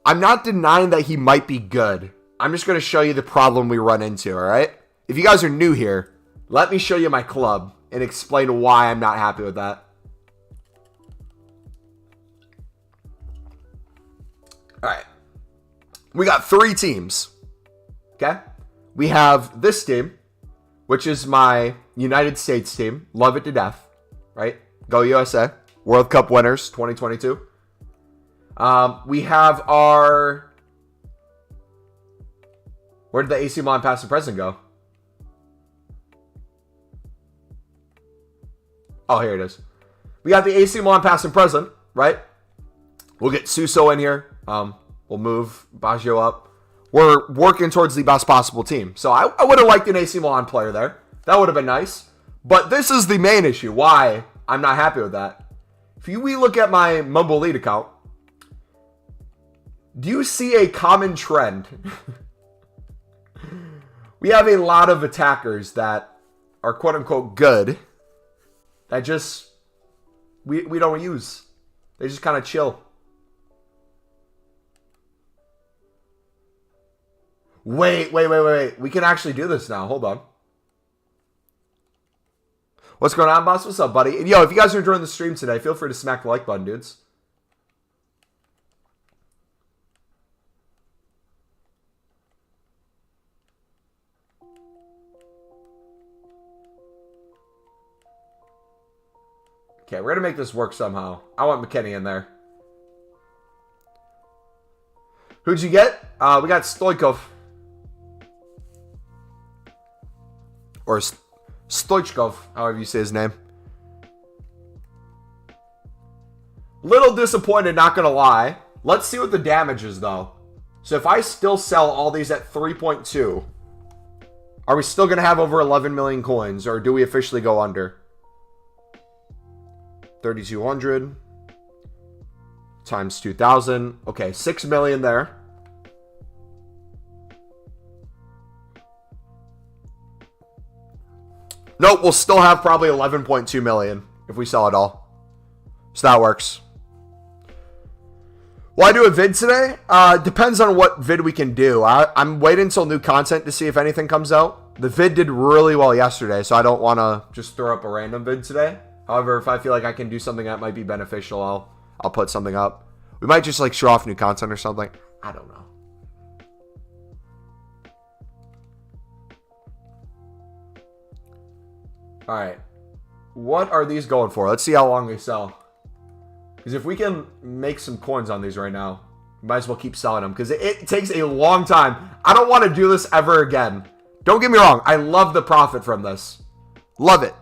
I'm not denying that he might be good. I'm just going to show you the problem we run into, all right? If you guys are new here, let me show you my club and explain why I'm not happy with that. All right. We got 3 teams. Okay? We have this team, which is my United States team. Love it to death. Right? Go USA. World Cup winners 2022. We have our... Where did the AC Milan past and present go? Oh, here it is. We got the AC Milan past and present, right? We'll get Suso in here. We'll move Baggio up. We're working towards the best possible team. So I would have liked an AC Milan player there. That would have been nice. But this is the main issue. Why I'm not happy with that. If we look at my MumboElite account, do you see a common trend? We have a lot of attackers that are quote-unquote good that just we don't use. They just kind of chill. Wait. We can actually do this now. Hold on. What's going on, boss? What's up, buddy? And yo, if you guys are enjoying the stream today, feel free to smack the like button, dudes. Okay, we're going to make this work somehow. I want McKennie in there. Who'd you get? We got Stoichkov. Or Stoichkov, however you say his name. Little disappointed, not going to lie. Let's see what the damage is, though. So if I still sell all these at 3.2, are we still going to have over 11 million coins? Or do we officially go under? 3,200 times 2,000. Okay, 6 million there. Nope, we'll still have probably 11.2 million if we sell it all. So that works. Will I do a vid today? Depends on what vid we can do. I'm waiting until new content to see if anything comes out. The vid did really well yesterday, so I don't want to just throw up a random vid today. However, if I feel like I can do something that might be beneficial, I'll put something up. We might just like show off new content or something. I don't know. All right. What are these going for? Let's see how long they sell. Because if we can make some coins on these right now, Might as well keep selling them because it takes a long time. I don't want to do this ever again. Don't get me wrong. I love the profit from this. Love it.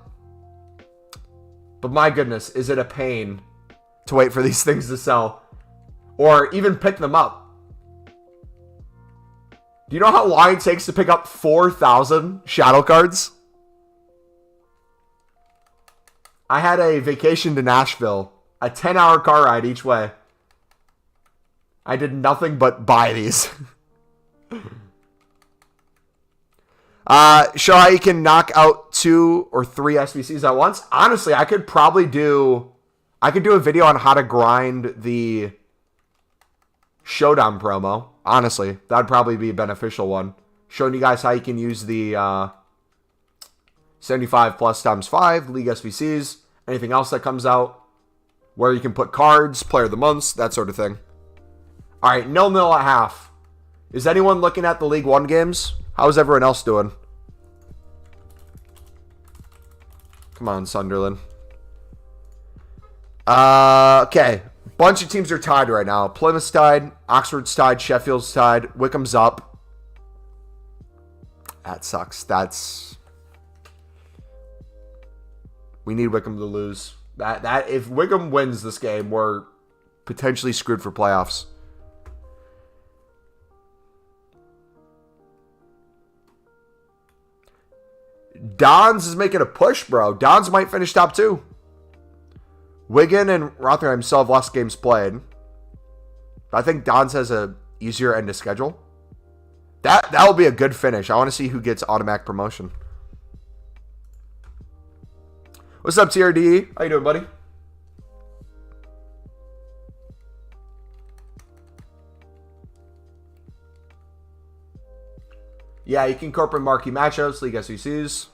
But my goodness, is it a pain to wait for these things to sell or even pick them up? Do you know how long it takes to pick up 4,000 shadow cards? I had a vacation to Nashville, a 10-hour car ride each way. I did nothing but buy these. Show how you can knock out 2 or 3 SBCs at once. Honestly, I could do a video on how to grind the showdown promo. Honestly, that'd probably be a beneficial one. Showing you guys how you can use the 75 plus times 5 league SBCs, anything else that comes out, where you can put cards, player of the months, that sort of thing. All right, 0-0 at half. Is anyone looking at the League One games? How's everyone else doing? Come on, Sunderland. Okay. Bunch of teams are tied right now. Plymouth's tied. Oxford's tied. Sheffield's tied. Wickham's up. That sucks. We need Wickham to lose. That if Wickham wins this game, we're potentially screwed for playoffs. Dons is making a push, bro. Dons might finish top 2. Wigan and Rotherham still have less games played. I think Dons has a easier end of schedule. That will be a good finish. I want to see who gets automatic promotion. What's up, TRDE? How you doing, buddy? Yeah, you can incorporate marquee matchups, league SECs.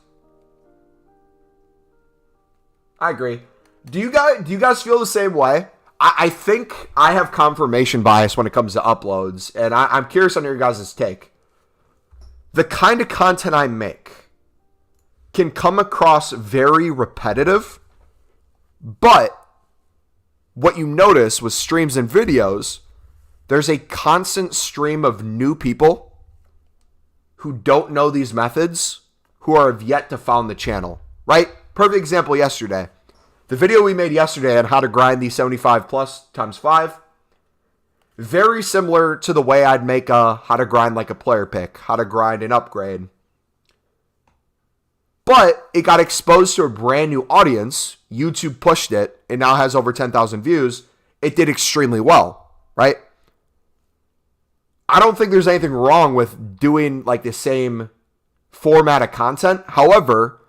I agree. Do you guys feel the same way? I think I have confirmation bias when it comes to uploads, and I'm curious on your guys' take. The kind of content I make can come across very repetitive, but what you notice with streams and videos, there's a constant stream of new people who don't know these methods, who have yet to found the channel, right? Perfect example yesterday. The video we made yesterday on how to grind the 75 plus times 5, very similar to the way I'd make how to grind like a player pick, how to grind an upgrade. But it got exposed to a brand new audience. YouTube pushed it. It now has over 10,000 views. It did extremely well, right? I don't think there's anything wrong with doing like the same format of content. However,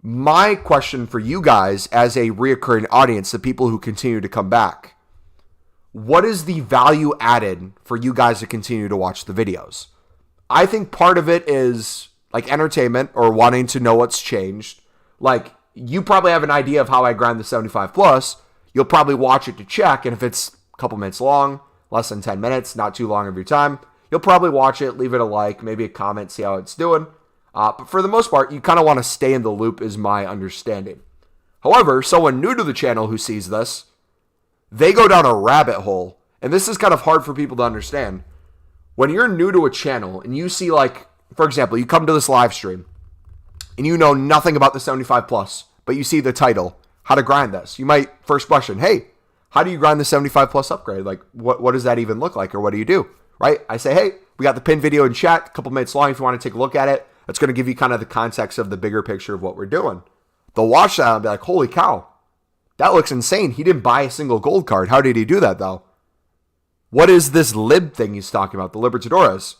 my question for you guys as a reoccurring audience, the people who continue to come back, what is the value added for you guys to continue to watch the videos? I think part of it is like entertainment or wanting to know what's changed. Like you probably have an idea of how I grind the 75 plus. You'll probably watch it to check. And if it's a couple minutes long, less than 10 minutes, not too long of your time, you'll probably watch it, leave it a like, maybe a comment, see how it's doing. But for the most part, you kind of want to stay in the loop is my understanding. However, someone new to the channel who sees this, they go down a rabbit hole. And this is kind of hard for people to understand. When you're new to a channel and you see like, for example, you come to this live stream and you know nothing about the 75 plus, but you see the title, how to grind this. You might first question, hey, how do you grind the 75 plus upgrade? Like what does that even look like? Or what do you do? Right? I say, hey, we got the pinned video in chat, a couple minutes long if you want to take a look at it. That's going to give you kind of the context of the bigger picture of what we're doing. They'll watch that and be like, holy cow, that looks insane. He didn't buy a single gold card. How did he do that, though? What is this lib thing he's talking about, the Libertadores?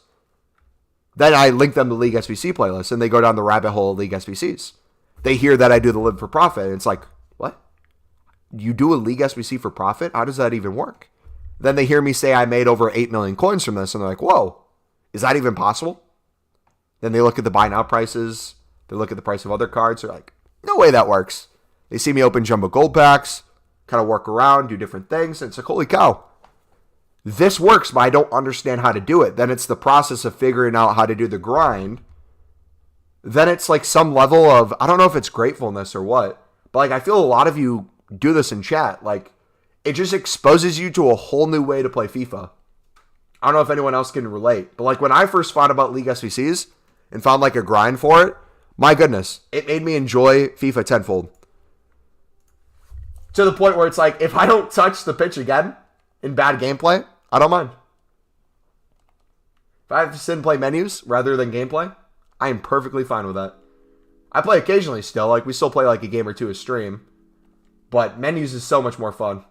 Then I link them to League SBC playlists, and they go down the rabbit hole of League SBCs. They hear that I do the lib for profit, and it's like, what? You do a League SBC for profit? How does that even work? Then they hear me say I made over 8 million coins from this, and they're like, whoa, is that even possible? Then they look at the buy now prices. They look at the price of other cards. They're like, no way that works. They see me open jumbo gold packs, kind of work around, do different things. And it's like, holy cow, this works, but I don't understand how to do it. Then it's the process of figuring out how to do the grind. Then it's like some level of, I don't know if it's gratefulness or what, but like I feel a lot of you do this in chat. Like it just exposes you to a whole new way to play FIFA. I don't know if anyone else can relate, but like when I first thought about League SBCs and found like a grind for it, my goodness, it made me enjoy FIFA tenfold. To the point where it's like, if I don't touch the pitch again in bad gameplay, I don't mind. If I have to sit and play menus rather than gameplay, I am perfectly fine with that. I play occasionally still, like we still play like a game or two a stream, but menus is so much more fun.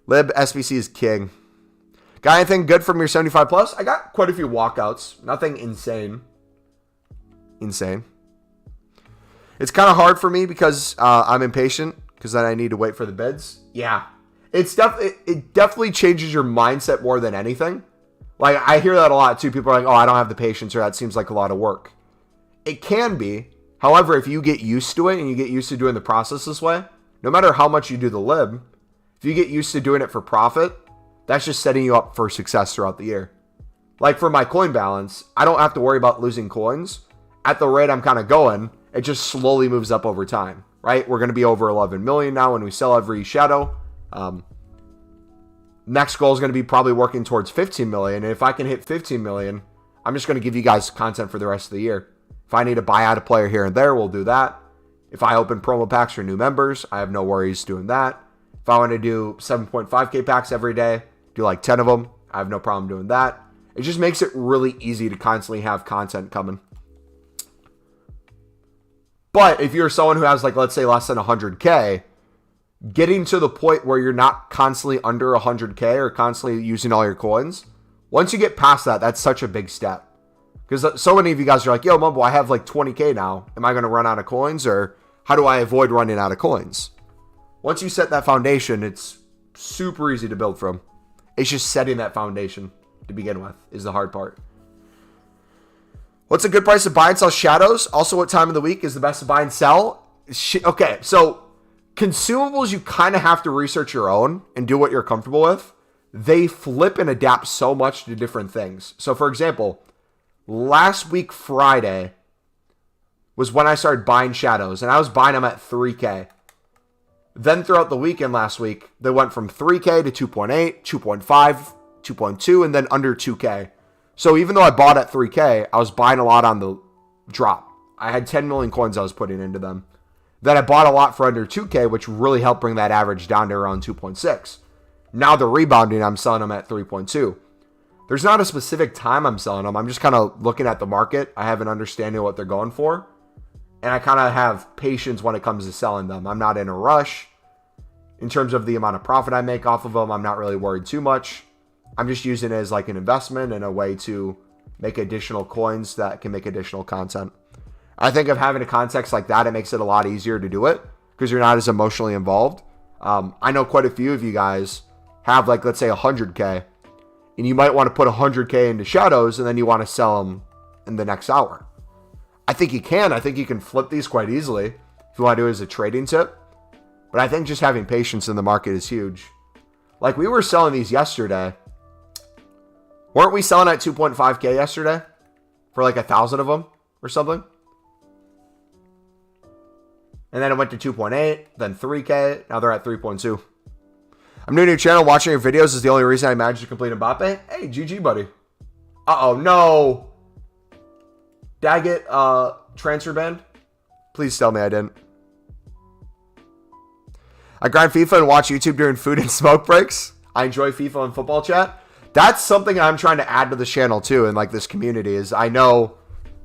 Lib SBC is king. Got anything good from your 75 plus? I got quite a few walkouts. Nothing insane. It's kind of hard for me because I'm impatient because then I need to wait for the bids. Yeah. It definitely changes your mindset more than anything. Like, I hear that a lot too. People are like, oh, I don't have the patience, or that seems like a lot of work. It can be. However, if you get used to it and you get used to doing the process this way, no matter how much you do the lib, if you get used to doing it for profit, that's just setting you up for success throughout the year. Like for my coin balance, I don't have to worry about losing coins. At the rate I'm kind of going, it just slowly moves up over time, right? We're going to be over 11 million now when we sell every shadow. Next goal is going to be probably working towards 15 million. And if I can hit 15 million, I'm just going to give you guys content for the rest of the year. If I need to buy out a player here and there, we'll do that. If I open promo packs for new members, I have no worries doing that. If I want to do 7.5k packs every day, do like 10 of them, I have no problem doing that. It just makes it really easy to constantly have content coming. But if you're someone who has, like, let's say less than 100k, getting to the point where you're not constantly under 100k or constantly using all your coins, once you get past that, that's such a big step. Because so many of you guys are like, yo, Mumbo, I have like 20k now. Am I going to run out of coins, or how do I avoid running out of coins? Once you set that foundation, it's super easy to build from. It's just setting that foundation to begin with is the hard part. What's a good price to buy and sell shadows? Also, what time of the week is the best to buy and sell? Okay, so consumables, you kind of have to research your own and do what you're comfortable with. They flip and adapt so much to different things. So, for example, last week, Friday, was when I started buying shadows, and I was buying them at 3K. Then throughout the weekend last week, they went from 3K to 2.8, 2.5, 2.2, and then under 2K. So even though I bought at 3K, I was buying a lot on the drop. I had 10 million coins I was putting into them. Then I bought a lot for under 2K, which really helped bring that average down to around 2.6. Now the rebounding, I'm selling them at 3.2. There's not a specific time I'm selling them. I'm just kind of looking at the market. I have an understanding of what they're going for. And I kind of have patience when it comes to selling them. I'm not in a rush. In terms of the amount of profit I make off of them, I'm not really worried too much. I'm just using it as like an investment and a way to make additional coins that can make additional content. I think of having a context like that, it makes it a lot easier to do it because you're not as emotionally involved. I know quite a few of you guys have, like, let's say 100K, and you might want to put 100K into shadows and then you want to sell them in the next hour. I think you can. I think you can flip these quite easily if you want to do it as a trading tip. But I think just having patience in the market is huge. Like, we were selling these yesterday. Weren't we selling at 2.5K yesterday for like 1,000 of them or something? And then it went to 2.8, then 3K. Now they're at 3.2. I'm new to your channel. Watching your videos is the only reason I managed to complete Mbappe. Hey, GG, buddy. Uh-oh, no. Did I get transfer banned? Please tell me I didn't. I grind FIFA and watch YouTube during food and smoke breaks. I enjoy FIFA and football chat. That's something I'm trying to add to the channel too, and like this community is, I know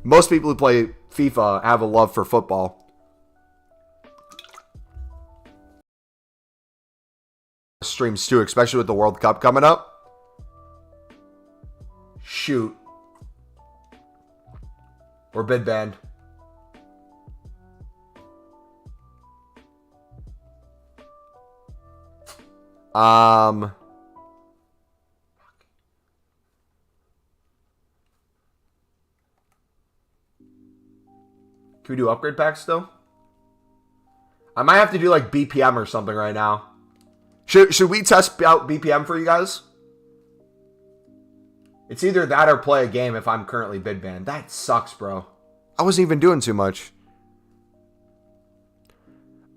most people who play FIFA have a love for football. Streams too, especially with the World Cup coming up. Shoot. We're bid banned. Can we do upgrade packs though? I might have to do like BPM or something right now. Should we test out BPM for you guys? It's either that or play a game if I'm currently bid banned. That sucks, bro. I wasn't even doing too much.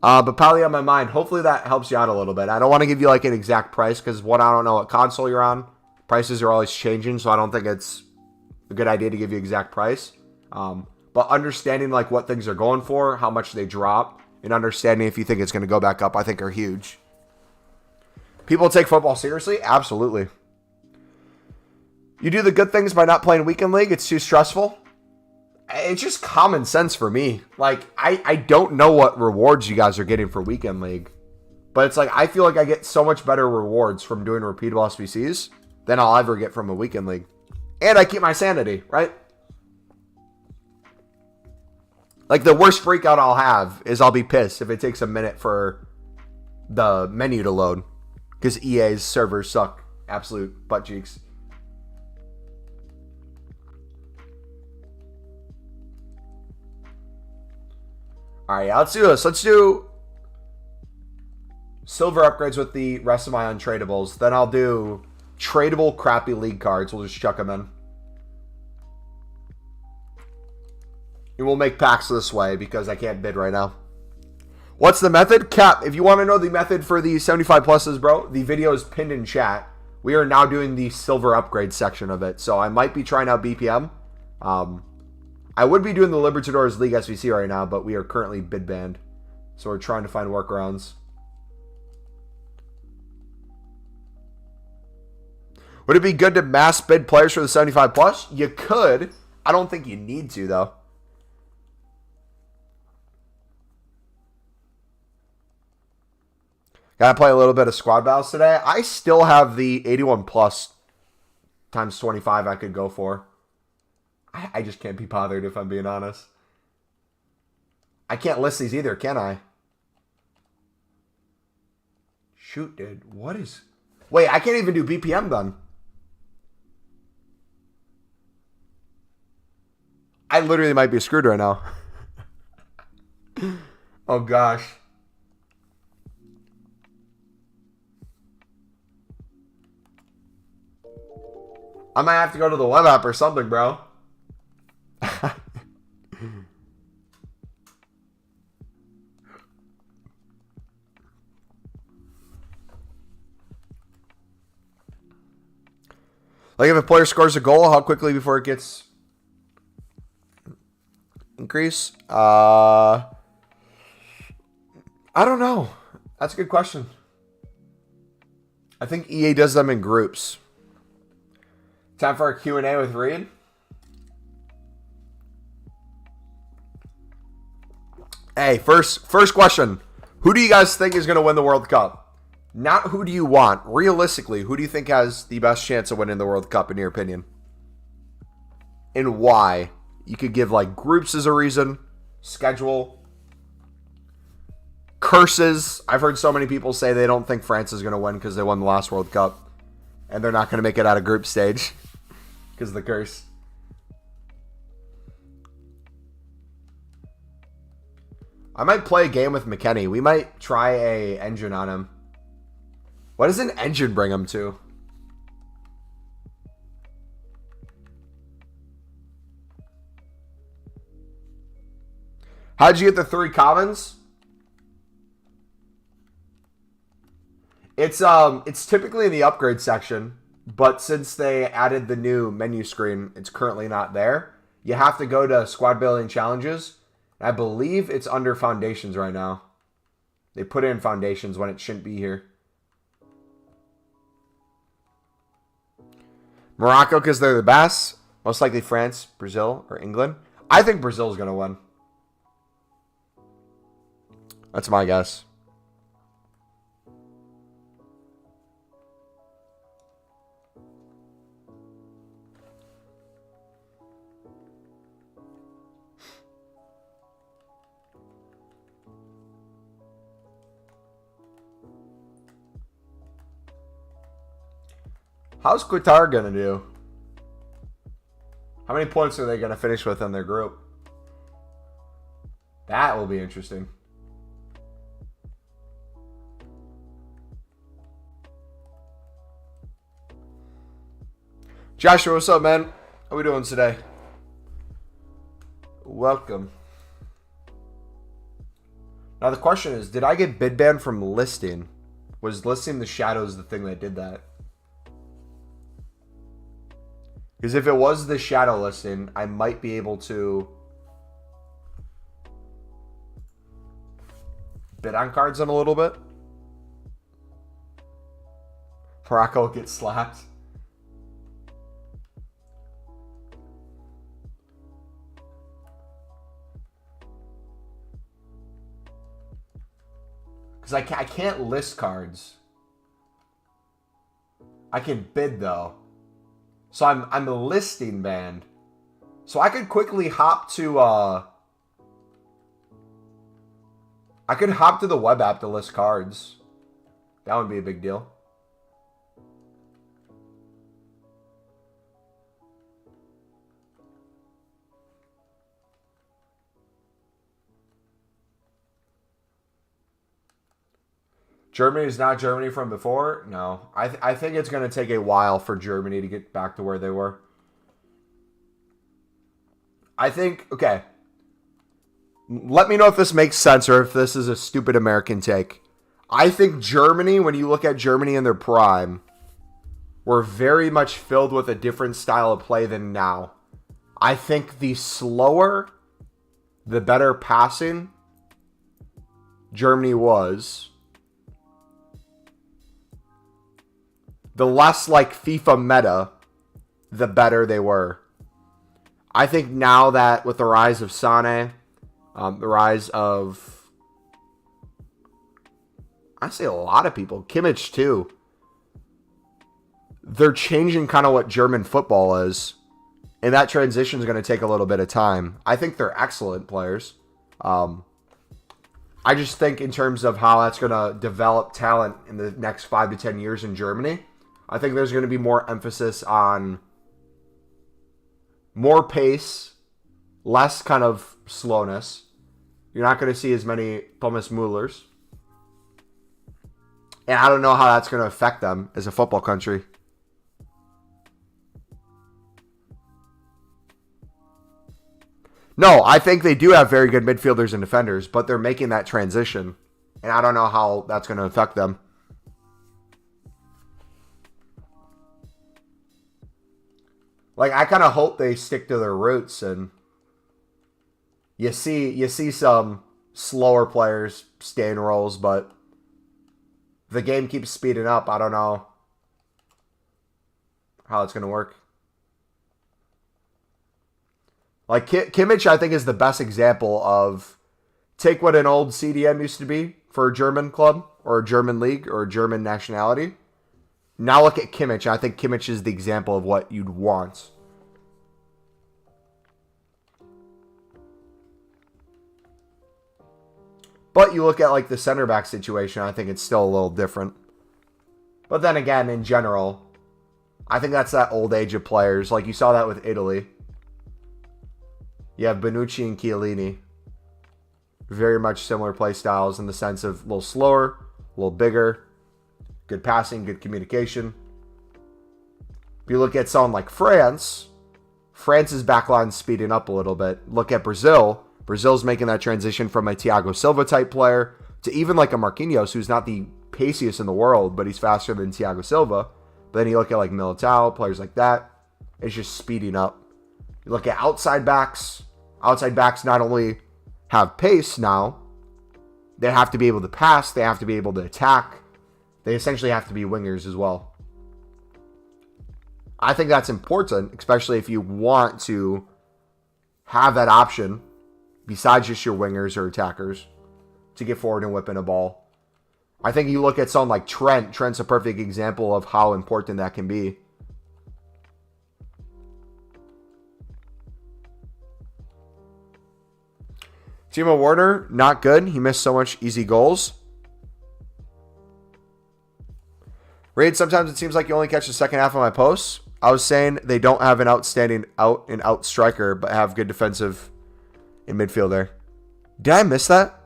But probably on my mind. Hopefully that helps you out a little bit. I don't want to give you like an exact price because one, I don't know what console you're on. Prices are always changing, so I don't think it's a good idea to give you exact price. But understanding like what things are going for, how much they drop, and understanding if you think it's going to go back up, I think are huge. People take football seriously? Absolutely. You do the good things by not playing weekend league. It's too stressful. It's just common sense for me. Like, I don't know what rewards you guys are getting for weekend league. But it's like, I feel like I get so much better rewards from doing repeatable SBCs than I'll ever get from a weekend league. And I keep my sanity, right? Like, the worst freakout I'll have is I'll be pissed if it takes a minute for the menu to load. Because EA's servers suck. Absolute butt cheeks. Alright, yeah, let's do this. Let's do silver upgrades with the rest of my untradables. Then I'll do tradable crappy league cards. We'll just chuck them in. And we'll make packs this way because I can't bid right now. What's the method? Cap, if you want to know the method for the 75 pluses, bro, the video is pinned in chat. We are now doing the silver upgrade section of it. So I might be trying out BPM. I would be doing the Libertadores League SVC right now, but we are currently bid banned. So we're trying to find workarounds. Would it be good to mass bid players for the 75 plus? You could. I don't think you need to, though. Gotta play a little bit of squad battles today. I still have the 81 plus times 25 I could go for. I just can't be bothered if I'm being honest. I can't list these either, can I? Shoot, dude. What is... Wait, I can't even do BPM then. I literally might be screwed right now. Oh, gosh. I might have to go to the web app or something, bro. Like if a player scores a goal, how quickly before it gets increase? I don't know. That's a good question. I think EA does them in groups. Time for a Q&A with Reed. Hey, first question. Who do you guys think is going to win the World Cup? Not who do you want. Realistically, who do you think has the best chance of winning the World Cup in your opinion? And why? You could give like groups as a reason. Schedule. Curses. I've heard so many people say they don't think France is going to win because they won the last World Cup. And they're not going to make it out of group stage. Because of the curse. I might play a game with McKenny. We might try a engine on him. What does an engine bring him to? How'd you get the 3 commons? It's typically in the upgrade section, but since they added the new menu screen, it's currently not there. You have to go to squad building challenges. I believe it's under foundations right now. They put in foundations when it shouldn't be here. Morocco because they're the best. Most likely France, Brazil, or England. I think Brazil is going to win. That's my guess. How's Qatar going to do? How many points are they going to finish with in their group? That will be interesting. Joshua, what's up, man? How we doing today? Welcome. Now the question is, did I get bid banned from listing? Was listing the shadows the thing that did that? Because if it was the shadow listing, I might be able to bid on cards in a little bit. Morocco gets slapped. Because I can't list cards. I can bid though. So I'm a listing banned. So I could quickly hop to I could hop to the web app to list cards. That would be a big deal. Germany is not Germany from before? No. I think it's going to take a while for Germany to get back to where they were. I think, okay. Let me know if this makes sense or if this is a stupid American take. I think Germany, when you look at Germany in their prime, were very much filled with a different style of play than now. I think the slower, the better passing Germany was, the less like FIFA meta, the better they were. I think now that with the rise of Sané, the rise of, I say a lot of people, Kimmich too, they're changing kind of what German football is. And that transition is going to take a little bit of time. I think they're excellent players. I just think in terms of how that's going to develop talent in the next 5 to 10 years in Germany, I think there's going to be more emphasis on more pace, less kind of slowness. You're not going to see as many Thomas Müllers. And I don't know how that's going to affect them as a football country. No, I think they do have very good midfielders and defenders, but they're making that transition. And I don't know how that's going to affect them. Like, I kind of hope they stick to their roots, and you see some slower players stay in roles, but the game keeps speeding up. I don't know how it's going to work. Like, Kimmich, I think, is the best example of take what an old CDM used to be for a German club or a German league or a German nationality. Now look at Kimmich. I think Kimmich is the example of what you'd want. But you look at like the center back situation, I think it's still a little different. But then again, in general, I think that's that old age of players. Like you saw that with Italy. You have Bonucci and Chiellini. Very much similar play styles in the sense of a little slower, a little bigger, good passing, good communication. If you look at someone like France, France's backline's speeding up a little bit. Look at Brazil. Brazil's making that transition from a Thiago Silva type player to even like a Marquinhos, who's not the paciest in the world, but he's faster than Thiago Silva. But then you look at like Militao, players like that, it's just speeding up. You look at outside backs. Outside backs not only have pace now, they have to be able to pass, they have to be able to attack. They essentially have to be wingers as well. I think that's important, especially if you want to have that option besides just your wingers or attackers to get forward and whip in a ball. I think you look at someone like Trent. Trent's a perfect example of how important that can be. Timo Werner, not good. He missed so much easy goals. Raid, sometimes it seems like you only catch the second half of my posts. I was saying they don't have an outstanding out-and-out striker, but have good defensive in midfielder. Did I miss that?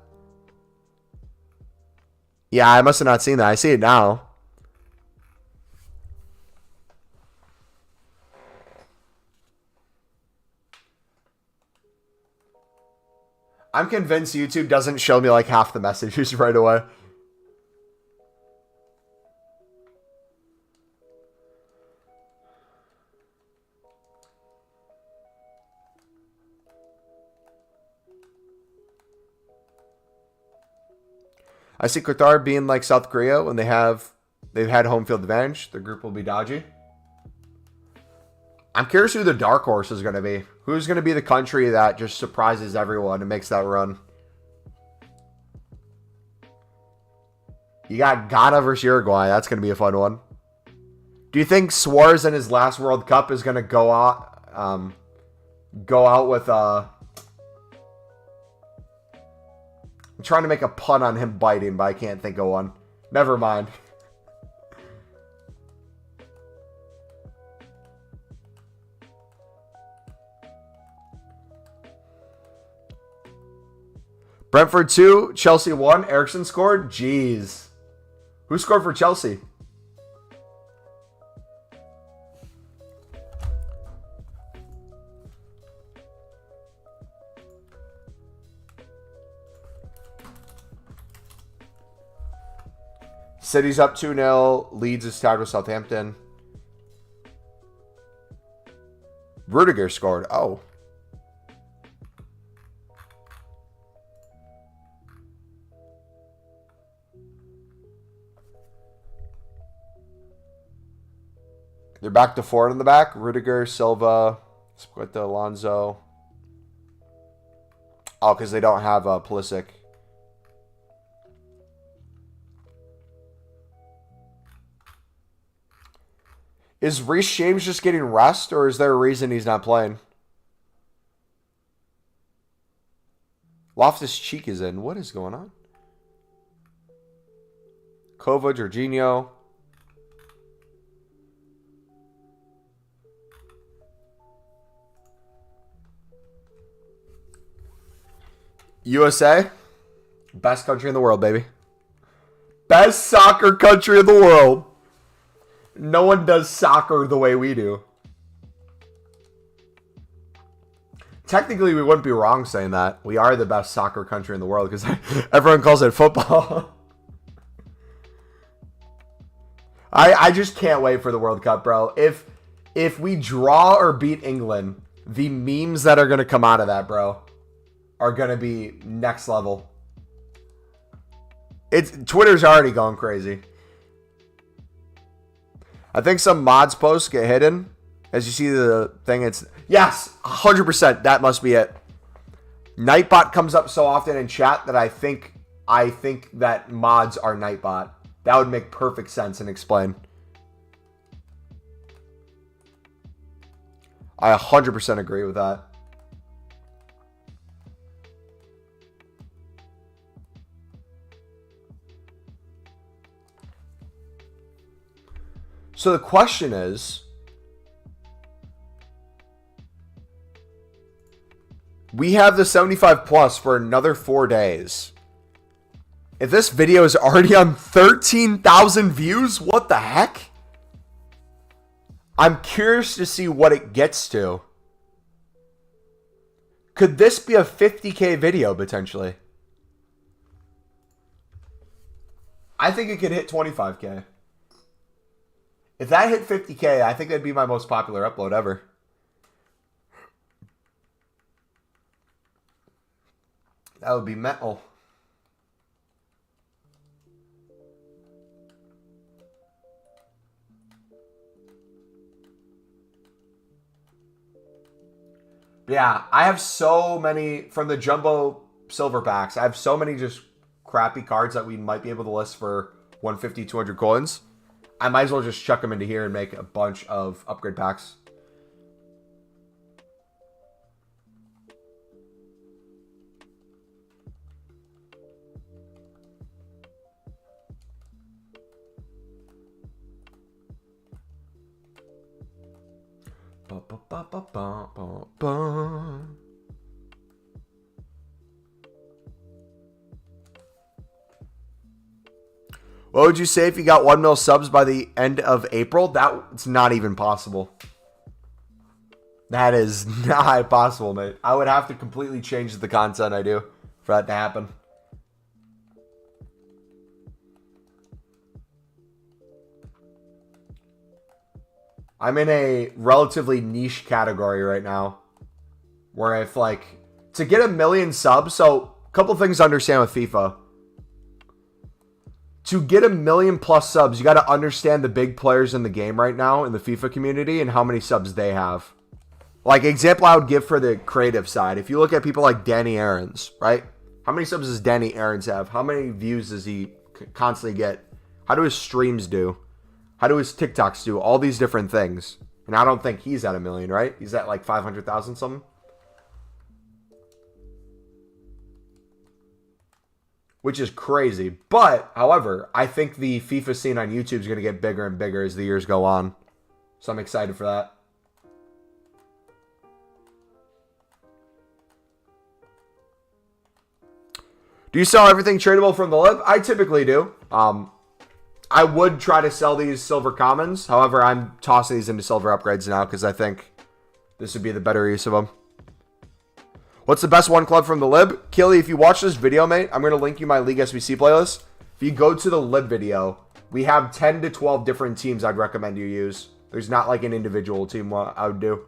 Yeah, I must have not seen that. I see it now. I'm convinced YouTube doesn't show me like half the messages right away. I see Qatar being like South Korea when they've had home field advantage. Their group will be dodgy. I'm curious who the dark horse is going to be. Who's going to be the country that just surprises everyone and makes that run? You got Ghana versus Uruguay. That's going to be a fun one. Do you think Suarez in his last World Cup is going to go out with I'm trying to make a pun on him biting, but I can't think of one. Never mind. Brentford 2, Chelsea 1. Eriksen scored? Jeez. Who scored for Chelsea? City's up 2-0. Leeds is tied with Southampton. Rudiger scored. Oh. They're back to 4 in the back. Rudiger, Silva, Squita, Alonso. Oh, because they don't have Pulisic. Is Reece James just getting rest, or is there a reason he's not playing? Loftus-Cheek is in. What is going on? Kova, Jorginho. USA, best country in the world, baby. Best soccer country in the world. No one does soccer the way we do. Technically, we wouldn't be wrong saying that. We are the best soccer country in the world because everyone calls it football. I just can't wait for the World Cup, bro. If we draw or beat England, the memes that are going to come out of that, bro, are going to be next level. Twitter's already going crazy. I think some mods posts get hidden. As you see the thing, it's... Yes, 100%. That must be it. Nightbot comes up so often in chat that I think that mods are Nightbot. That would make perfect sense and explain. I 100% agree with that. So the question is, we have the 75 plus for another 4 days. If this video is already on 13,000 views, what the heck? I'm curious to see what it gets to. Could this be a 50K video potentially? I think it could hit 25K. If that hit 50K, I think that'd be my most popular upload ever. That would be mental. Yeah, I have so many from the jumbo silver packs. I have so many just crappy cards that we might be able to list for 150, 200 coins. I might as well just chuck them into here and make a bunch of upgrade packs. Ba, ba, ba, ba, ba, ba, ba. What would you say if you got 1 mil subs by the end of April? That's not even possible. That is not possible, mate. I would have to completely change the content I do for that to happen. I'm in a relatively niche category right now. Where if, like, to get 1 million subs, so a couple things to understand with FIFA. to get 1 million plus subs, you got to understand the big players in the game right now in the FIFA community and how many subs they have. Like, example I would give for the creative side. If you look at people like Danny Aarons, right? How many subs does Danny Aarons have? How many views does he constantly get? How do his streams do? How do his TikToks do? All these different things. And I don't think he's at 1 million, right? He's at like 500,000 something. Which is crazy. But, however, I think the FIFA scene on YouTube is going to get bigger and bigger as the years go on. So I'm excited for that. Do you sell everything tradable from the lib? I typically do. I would try to sell these silver commons. However, I'm tossing these into silver upgrades now because I think this would be the better use of them. What's the best one club from the lib? Killy, if you watch this video, mate, I'm going to link you my League SBC playlist. If you go to the lib video, we have 10 to 12 different teams I'd recommend you use. There's not like an individual team I would do.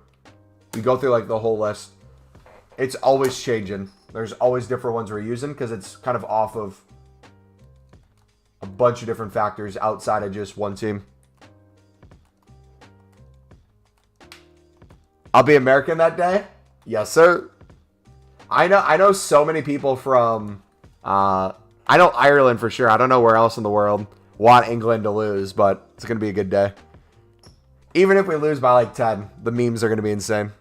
We go through like the whole list. It's always changing. There's always different ones we're using because it's kind of off of a bunch of different factors outside of just one team. I'll be American that day? Yes, sir. I know so many people from I know Ireland for sure. I don't know where else in the world want England to lose, but it's going to be a good day. Even if we lose by like 10, the memes are going to be insane.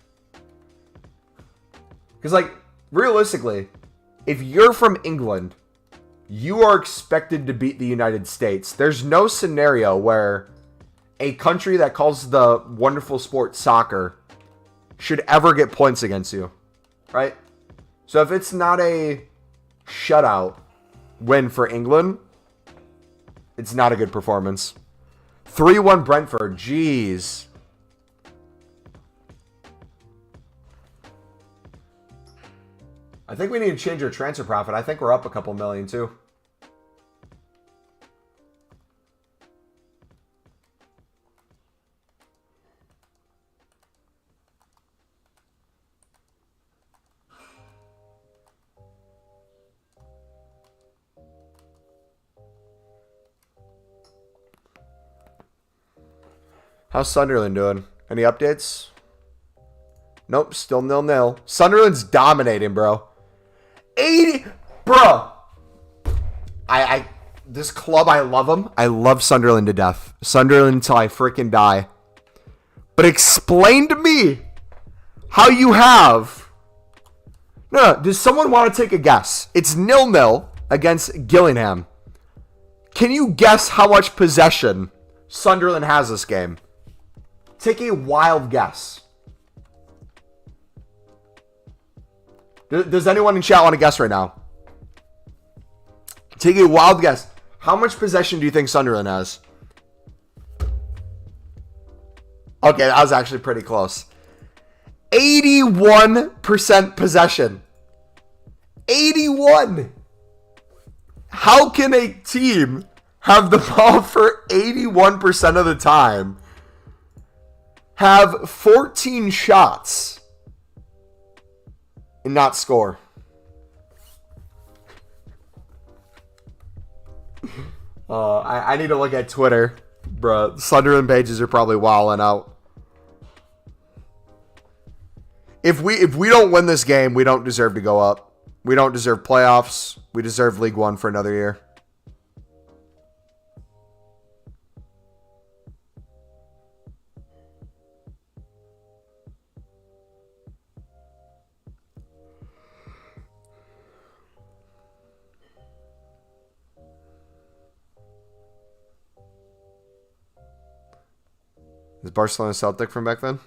Because like realistically, if you're from England, you are expected to beat the United States. There's no scenario where a country that calls the wonderful sport soccer should ever get points against you, right? So if it's not a shutout win for England, it's not a good performance. 3-1 Brentford, jeez. I think we need to change our transfer profit. I think we're up a couple million too. How's Sunderland doing? Any updates? Nope, still 0-0. Sunderland's dominating, bro. 80, bro. This club, I love them. I love Sunderland to death. Sunderland until I freaking die. But explain to me how you have. No, does someone want to take a guess? It's 0-0 against Gillingham. Can you guess how much possession Sunderland has this game? Take a wild guess. Does anyone in chat want to guess right now? Take a wild guess. How much possession do you think Sunderland has? Okay, that was actually pretty close. 81% possession. 81. How can a team have the ball for 81% of the time, have 14 shots, and not score? I need to look at Twitter. Bruh, Sunderland pages are probably wilding out. If we don't win this game, we don't deserve to go up. We don't deserve playoffs. We deserve League One for another year. Is Barcelona Celtic from back then?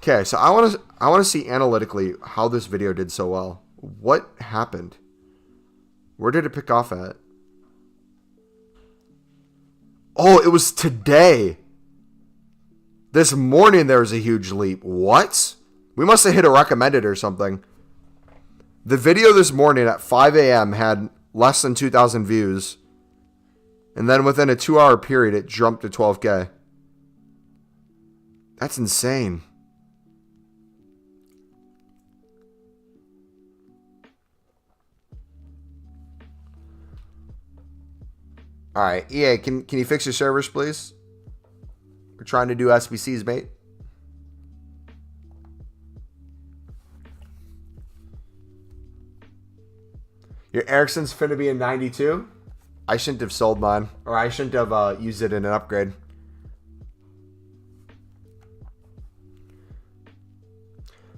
Okay, so I want to see analytically how this video did so well. What happened? Where did it pick off at? Oh, it was today. This morning there was a huge leap. What? We must have hit a recommended or something. The video this morning at 5 a.m. had less than 2,000 views. And then within a 2-hour period, it jumped to 12K. That's insane. All right, EA, can you fix your servers, please? We're trying to do SBCs, mate. Your Ericsson's finna be in 92? I shouldn't have sold mine. Or I shouldn't have used it in an upgrade.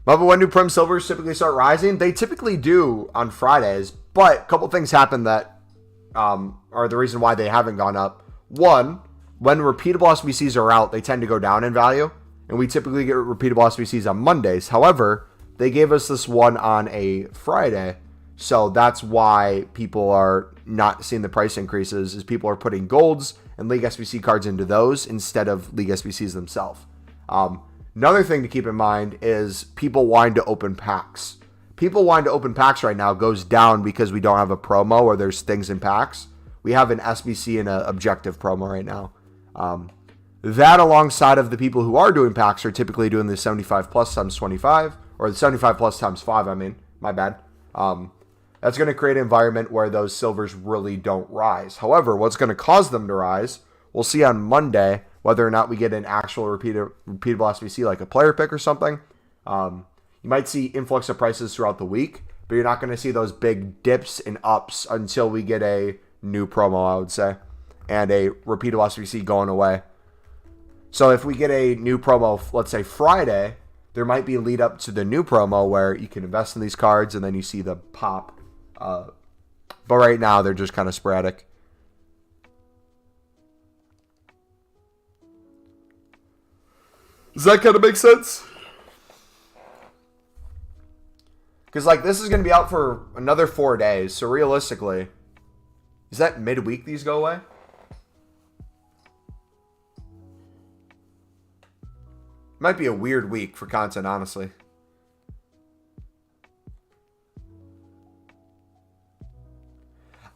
But when do Prim Silvers typically start rising? They typically do on Fridays. But a couple things happen that are the reason why they haven't gone up. One, when repeatable SBCs are out, they tend to go down in value. And we typically get repeatable SBCs on Mondays. However, they gave us this one on a Friday. So that's why people are not seeing the price increases, is people are putting golds and League SBC cards into those instead of League SBCs themselves. Another thing to keep in mind is people wanting to open packs. People wanting to open packs right now goes down because we don't have a promo or there's things in packs. We have an SBC and an objective promo right now. That alongside of the people who are doing packs are typically doing the 75 plus times 25, or the 75 plus times 5, I mean, my bad. That's going to create an environment where those silvers really don't rise. However, what's going to cause them to rise, we'll see on Monday whether or not we get an actual repeatable SBC like a player pick or something. You might see influx of prices throughout the week, but you're not going to see those big dips and ups until we get a new promo, I would say, and a repeatable SBC going away. So if we get a new promo, let's say Friday, there might be a lead up to the new promo where you can invest in these cards and then you see the pop. But right now, they're just kind of sporadic. Does that kind of make sense? Because, like, this is going to be out for another 4 days. So, realistically, is that midweek these go away? Might be a weird week for content, honestly.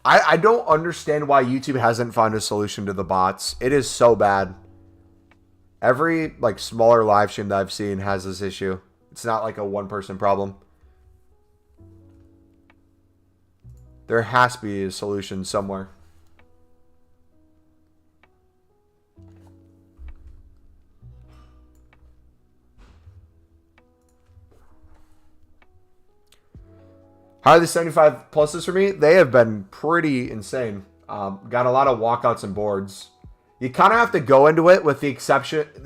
I don't understand why YouTube hasn't found a solution to the bots. It is so bad. Every like smaller live stream that I've seen has this issue. It's not like a one-person problem. There has to be a solution somewhere. How are the 75 pluses for me? They have been pretty insane. Got a lot of walkouts and boards. You kind of have to go into it with the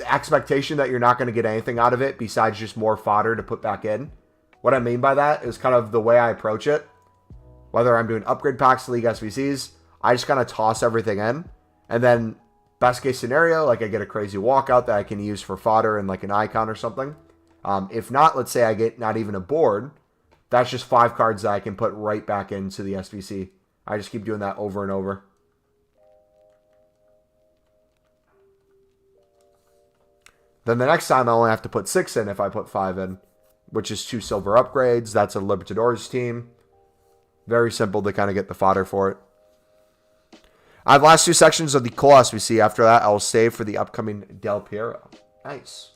expectation that you're not going to get anything out of it besides just more fodder to put back in. What I mean by that is kind of the way I approach it. Whether I'm doing upgrade packs to League SBCs, I just kind of toss everything in. And then best case scenario, like I get a crazy walkout that I can use for fodder and like an icon or something. If not, let's say I get not even a board. That's just 5 cards that I can put right back into the SBC. I just keep doing that over and over. Then the next time I only have to put 6 in if I put 5 in, which is 2 silver upgrades. That's a Libertadores team. Very simple to kind of get the fodder for it. I have last 2 sections of the Cole SBC. After that, I will save for the upcoming Del Piero. Nice.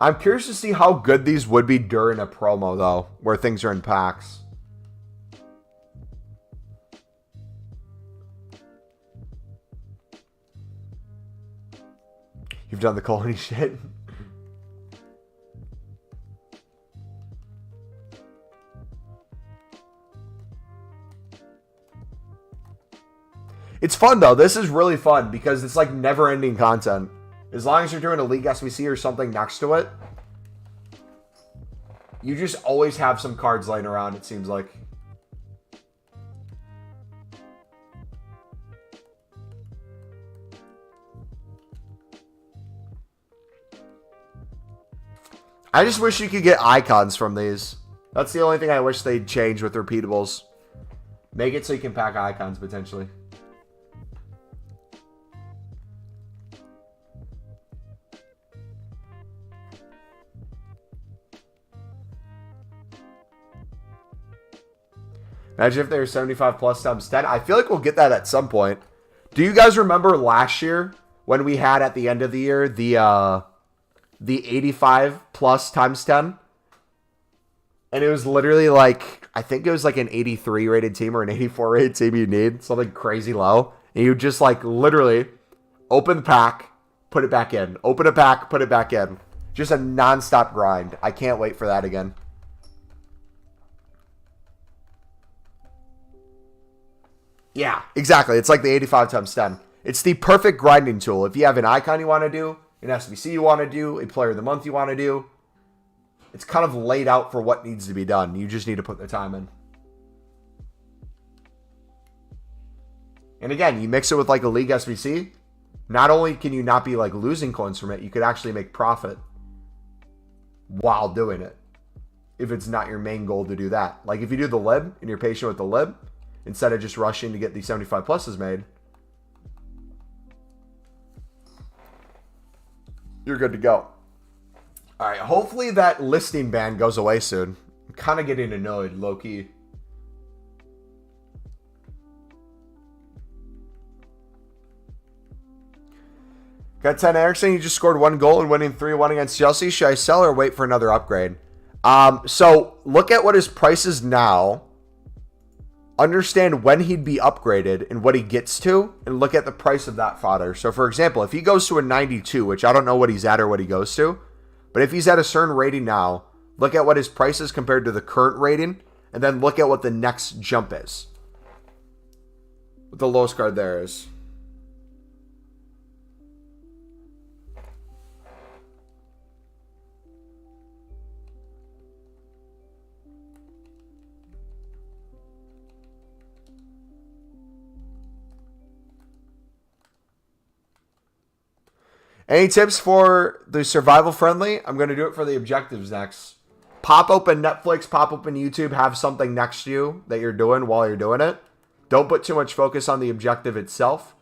I'm curious to see how good these would be during a promo, though, where things are in packs. You've done the colony shit. It's fun, though. This is really fun because it's like never-ending content. As long as you're doing a League SBC or something next to it, you just always have some cards laying around, it seems like. I just wish you could get icons from these. That's the only thing I wish they'd change with repeatables. Make it so you can pack icons, potentially. Imagine if they were 75 plus times 10. I feel like we'll get that at some point. Do you guys remember last year when we had at the end of the year the 85 plus times 10. And it was literally like, I think it was like an 83 rated team or an 84 rated team you need. Something crazy low. And you just like literally open the pack, put it back in. Open a pack, put it back in. Just a nonstop grind. I can't wait for that again. Yeah, exactly. It's like the 85 times 10. It's the perfect grinding tool. If you have an icon you want to do, an SBC you want to do, a player of the month you want to do, it's kind of laid out for what needs to be done. You just need to put the time in. And again, you mix it with like a league SBC. Not only can you not be like losing coins from it, you could actually make profit while doing it. If it's not your main goal to do that. Like if you do the lib and you're patient with the lib, instead of just rushing to get the 75 pluses made, you're good to go. All right, hopefully that listing ban goes away soon. I'm kind of getting annoyed, low-key. Got 10 Erickson, you just scored 1 goal and winning 3-1 against Chelsea. Should I sell or wait for another upgrade? So look at what his price is now. Understand when he'd be upgraded and what he gets to, and look at the price of that fodder. So for example, if he goes to a 92, which I don't know what he's at or what he goes to, but if he's at a certain rating now, look at what his price is compared to the current rating, and then look at what the next jump is. What the lowest card there is. Any tips for the survival friendly? I'm going to do it for the objectives next. Pop open Netflix, pop open YouTube, have something next to you that you're doing while you're doing it. Don't put too much focus on the objective itself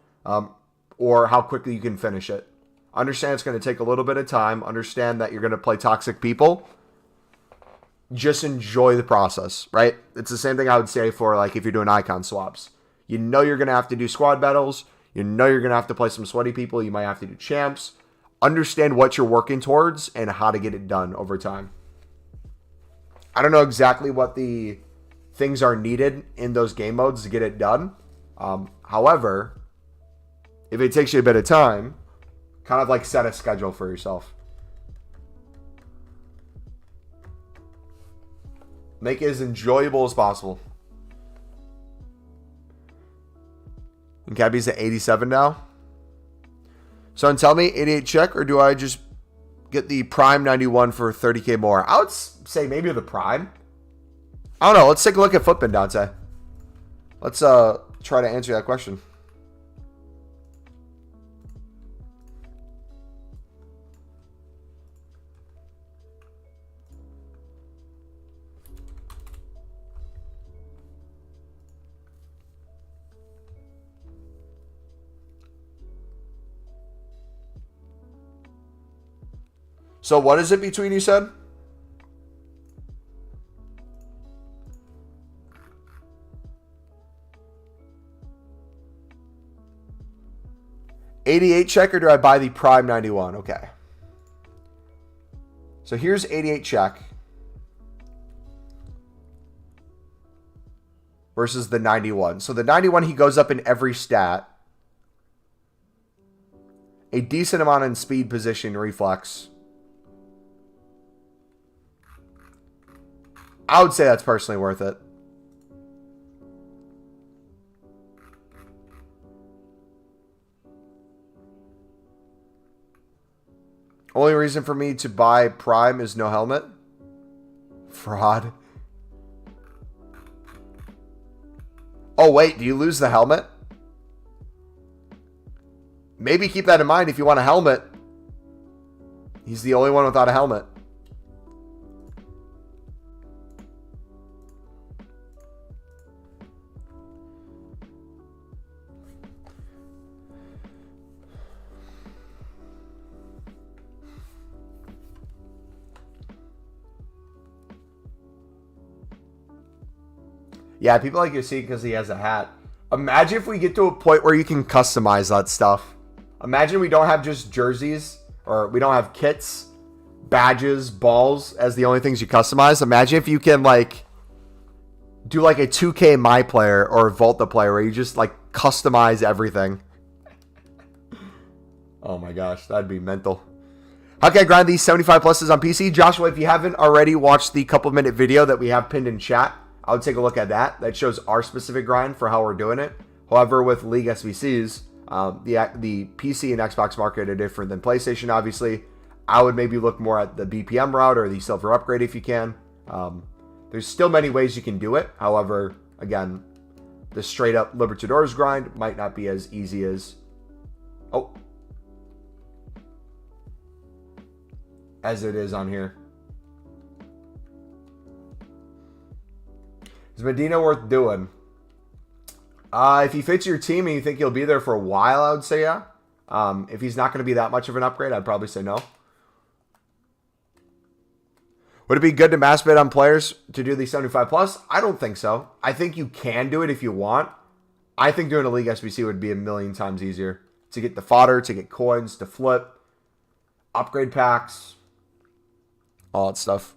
or how quickly you can finish it. Understand it's going to take a little bit of time. Understand that you're going to play toxic people. Just enjoy the process, right? It's the same thing I would say for like if you're doing icon swaps. You know you're going to have to do squad battles. You know you're going to have to play some sweaty people. You might have to do champs. Understand what you're working towards and how to get it done over time. I don't know exactly what the things are needed in those game modes to get it done. However, if it takes you a bit of time, kind of like set a schedule for yourself. Make it as enjoyable as possible. And Cabby's at 87 now. So tell me, 88 check, or do I just get the Prime 91 for 30k more? I would say maybe the Prime. I don't know. Let's take a look at Footbin, Dante. Let's try to answer that question. So what is it between, you said? $88 check, or do I buy the Prime 91? Okay. So here's 88 check versus the 91. So the 91, he goes up in every stat. A decent amount in speed, position, reflex. I would say that's personally worth it. Only reason for me to buy Prime is no helmet. Fraud. Oh, wait. Do you lose the helmet? Maybe keep that in mind if you want a helmet. He's the only one without a helmet. Yeah, people like to see because he has a hat. Imagine if we get to a point where you can customize that stuff. Imagine we don't have just jerseys, or we don't have kits, badges, balls as the only things you customize. Imagine if you can, like, do like a 2K My Player or Vault the Player where you just, like, customize everything. Oh my gosh, that'd be mental. How can I grind these 75 pluses on PC? Joshua, if you haven't already watched the couple-minute video that we have pinned in chat, I would take a look at that. That shows our specific grind for how we're doing it. However, with League SBCs, the PC and Xbox market are different than PlayStation, obviously. I would maybe look more at the BPM route or the silver upgrade if you can. There's still many ways you can do it. However, again, the straight-up Libertadores grind might not be as easy as... Oh. As it is on here. Is Medina worth doing? If he fits your team and you think he'll be there for a while, I would say yeah. If he's not going to be that much of an upgrade, I'd probably say no. Would it be good to mass bid on players to do the 75 plus? I don't think so. I think you can do it if you want. I think doing a League SBC would be a million times easier. To get the fodder, to get coins, to flip, upgrade packs, all that stuff.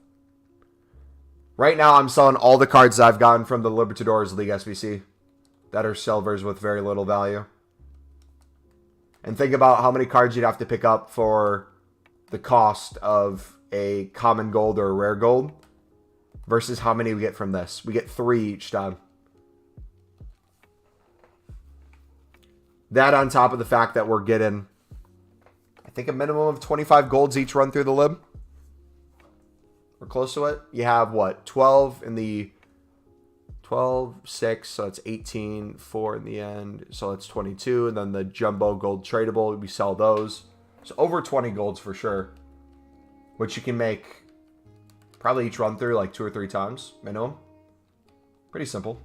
Right now, I'm selling all the cards I've gotten from the Libertadores League SBC that are silvers with very little value. And think about how many cards you'd have to pick up for the cost of a common gold or a rare gold versus how many we get from this. We get 3 each time. That on top of the fact that we're getting, I think, a minimum of 25 golds each run through the lib. We're close to it. You have, what, 12 in the 12, 6, so it's 18, 4 in the end, so it's 22, and then the jumbo gold tradable, we sell those. So over 20 golds for sure, which you can make probably each run through like 2 or 3 times minimum. Pretty simple.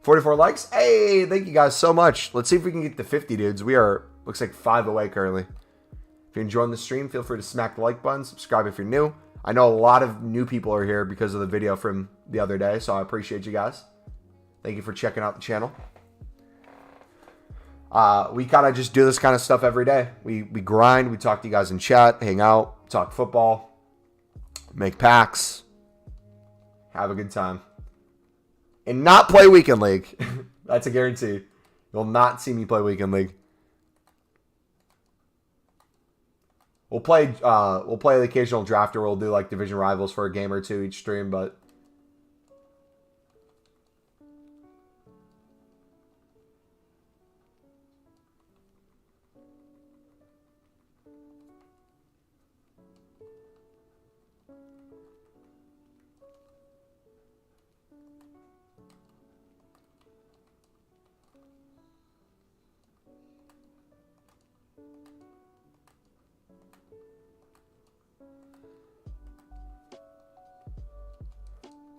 44 likes. Hey, thank you guys so much. Let's see if we can get to 50 dudes. We are, looks like 5 away currently. If you're enjoying the stream, feel free to smack the like button, subscribe if you're new. I know a lot of new people are here because of the video from the other day, so I appreciate you guys. Thank you for checking out the channel. We kind of just do this kind of stuff every day. We grind, we talk to you guys in chat, hang out, talk football, make packs, have a good time. And not play Weekend League. That's a guarantee. You'll not see me play Weekend League. We'll play the occasional draft, or we'll do like division rivals for a game or 2 each stream, but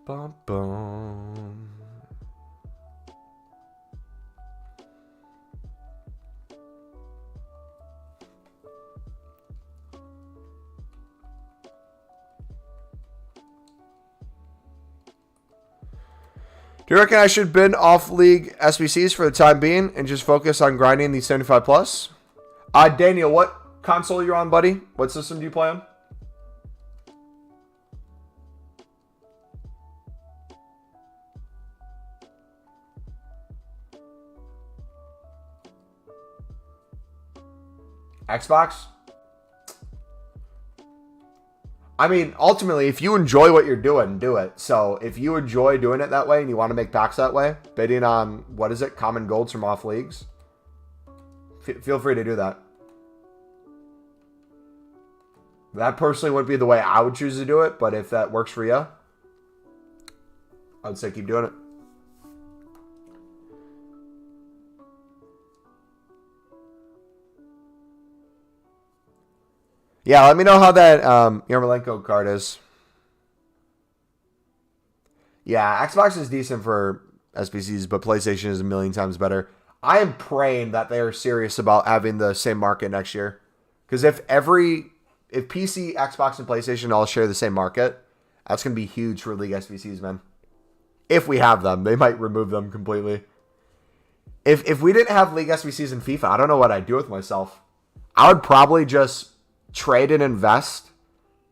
bum, bum. Do you reckon I should bin off League SBCs for the time being and just focus on grinding these 75 plus? Daniel, what console are you on, buddy? What system do you play on? Xbox? I mean, ultimately, if you enjoy what you're doing, do it. So if you enjoy doing it that way and you want to make packs that way, bidding on, what is it, common golds from off leagues, feel free to do that. That personally wouldn't be the way I would choose to do it, but if that works for you, I would say keep doing it. Yeah, let me know how that Yarmolenko card is. Yeah, Xbox is decent for SBCs, but PlayStation is a million times better. I am praying that they are serious about having the same market next year. Because if PC, Xbox, and PlayStation all share the same market, that's going to be huge for League SBCs, man. If we have them. They might remove them completely. If we didn't have League SBCs in FIFA, I don't know what I'd do with myself. I would probably just trade and invest,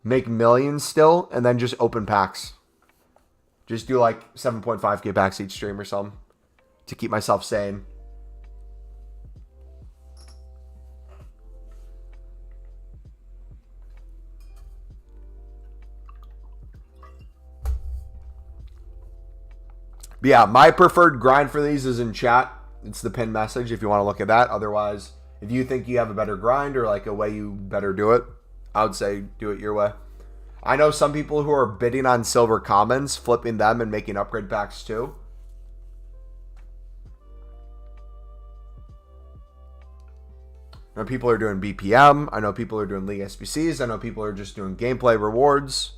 make millions still, and then just open packs. Just do like 7.5k packs each stream or something to keep myself sane. But yeah, my preferred grind for these is in chat. It's the pinned message if you want to look at that. Otherwise, if you think you have a better grind or like a way you better do it, I would say do it your way. I know some people who are bidding on silver commons, flipping them and making upgrade packs too. I know people are doing BPM. I know people are doing League SBCs. I know people are just doing gameplay rewards.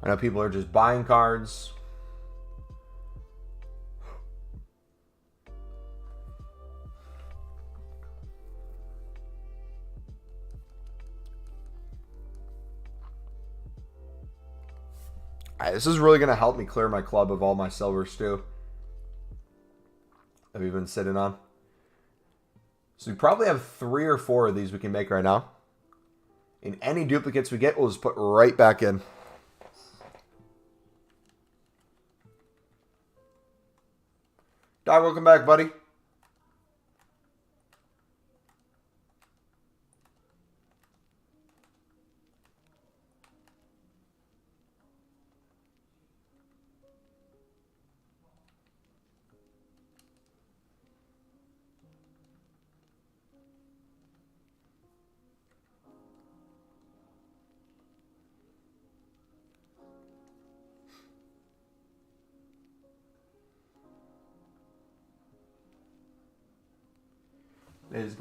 I know people are just buying cards. This is really going to help me clear my club of all my silvers too that we've been sitting on. So we probably have 3 or 4 of these we can make right now. And any duplicates we get, we'll just put right back in. Dog, welcome back, buddy.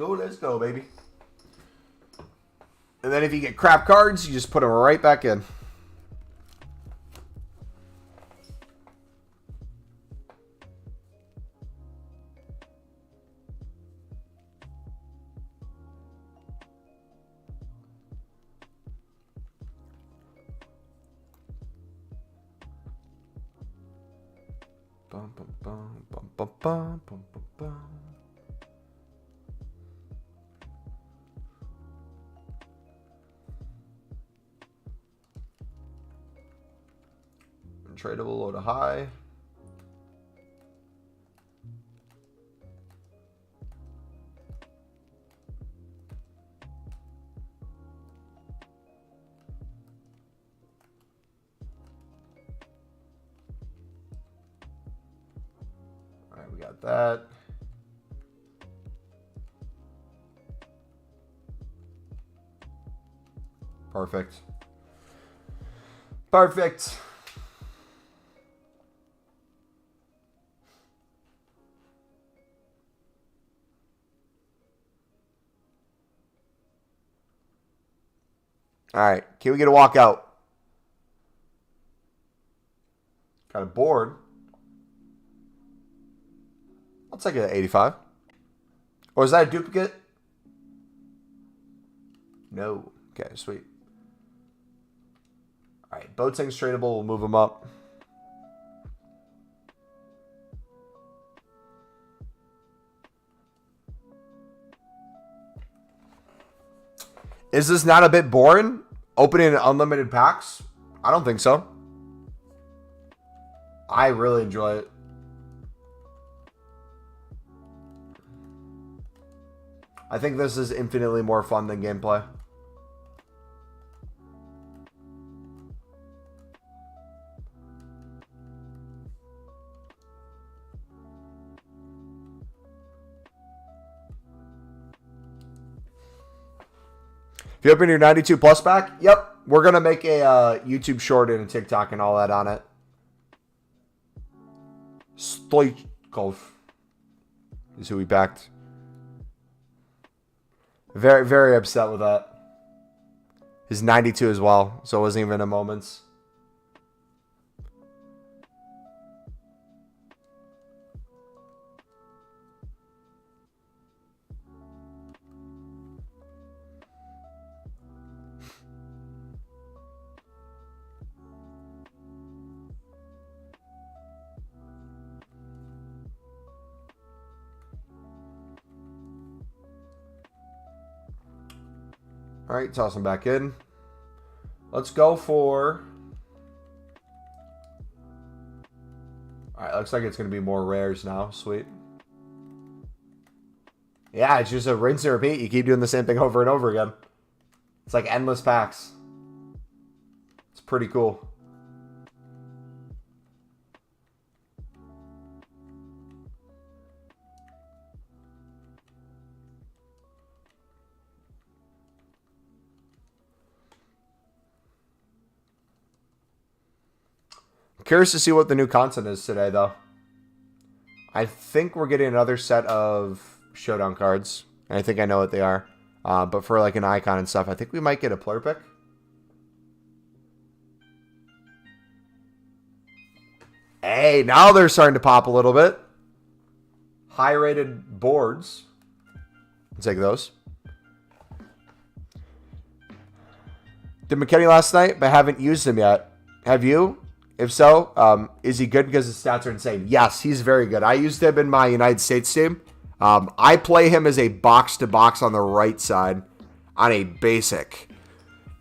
Let's go, baby. And then if you get crap cards, you just put them right back in. Bum, bum, bum, bum, bum, bum, bum, bum, bum. Tradable low to high. All right, we got that. Perfect. Perfect. All right, can we get a walkout? Got a board. I'll take it at 85. Or is that a duplicate? No. Okay, sweet. All right, Boateng's tradable. We'll move him up. Is this not a bit boring? Opening unlimited packs? I don't think so. I really enjoy it. I think this is infinitely more fun than gameplay. If you open your 92 plus pack, yep, we're going to make a YouTube short and a TikTok and all that on it. Stoichkov is who we backed. Very, very upset with that. His 92 as well, so it wasn't even a moment's. All right, toss him back in. Let's go for... All right, looks like it's going to be more rares now. Sweet. Yeah, it's just a rinse and repeat. You keep doing the same thing over and over again. It's like endless packs. It's pretty cool. Curious to see what the new content is today, though. I think we're getting another set of showdown cards. And I think I know what they are. But for like an icon and stuff, I think we might get a player pick. Hey, now they're starting to pop a little bit. High-rated boards. I'll take those. Did McKenny last night, but haven't used him yet. Have you? If so, is he good because his stats are insane? Yes, he's very good. I used him in my United States team. I play him as a box-to-box on the right side on a basic.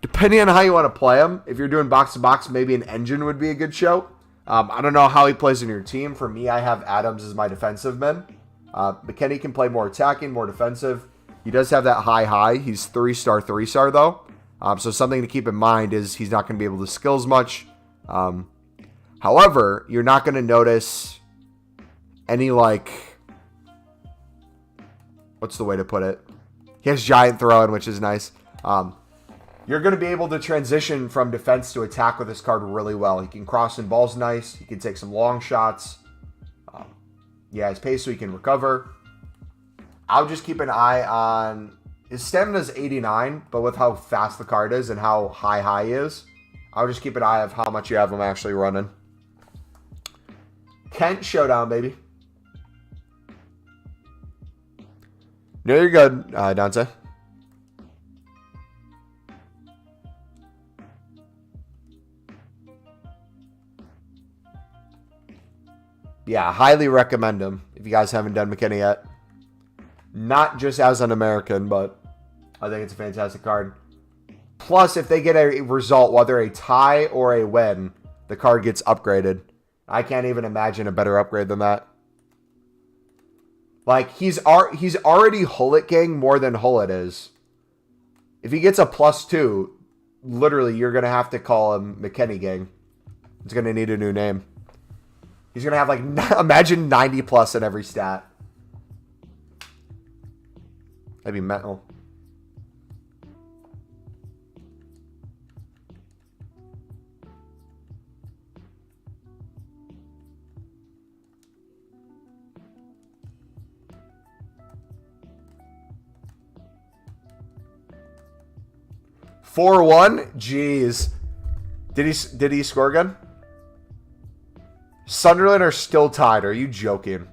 Depending on how you want to play him, if you're doing box-to-box, maybe an engine would be a good show. I don't know how he plays in your team. For me, I have Adams as my defensive man. McKenny can play more attacking, more defensive. He does have that high. He's 3-star, 3-star, though. So something to keep in mind is he's not going to be able to skills much. However, you're not going to notice any, like... What's the way to put it? He has giant throwing, which is nice. You're going to be able to transition from defense to attack with this card really well. He can cross in balls nice. He can take some long shots. Yeah, his pace so he can recover. I'll just keep an eye on... His stamina is 89, but with how fast the card is and how high he is, I'll just keep an eye of how much you have him actually running. Kent showdown, baby. No, you're good, Dante. Yeah, highly recommend him if you guys haven't done McKenny yet. Not just as an American, but I think it's a fantastic card. Plus, if they get a result, whether a tie or a win, the card gets upgraded. I can't even imagine a better upgrade than that. Like, he's already Hullet Gang more than Hullet is. If he gets a +2, literally, you're going to have to call him McKenny Gang. He's going to need a new name. He's going to have, like, imagine 90+ in every stat. That'd be mental. (4-1) Jeez. Did he score again? Sunderland are still tied. Are you joking?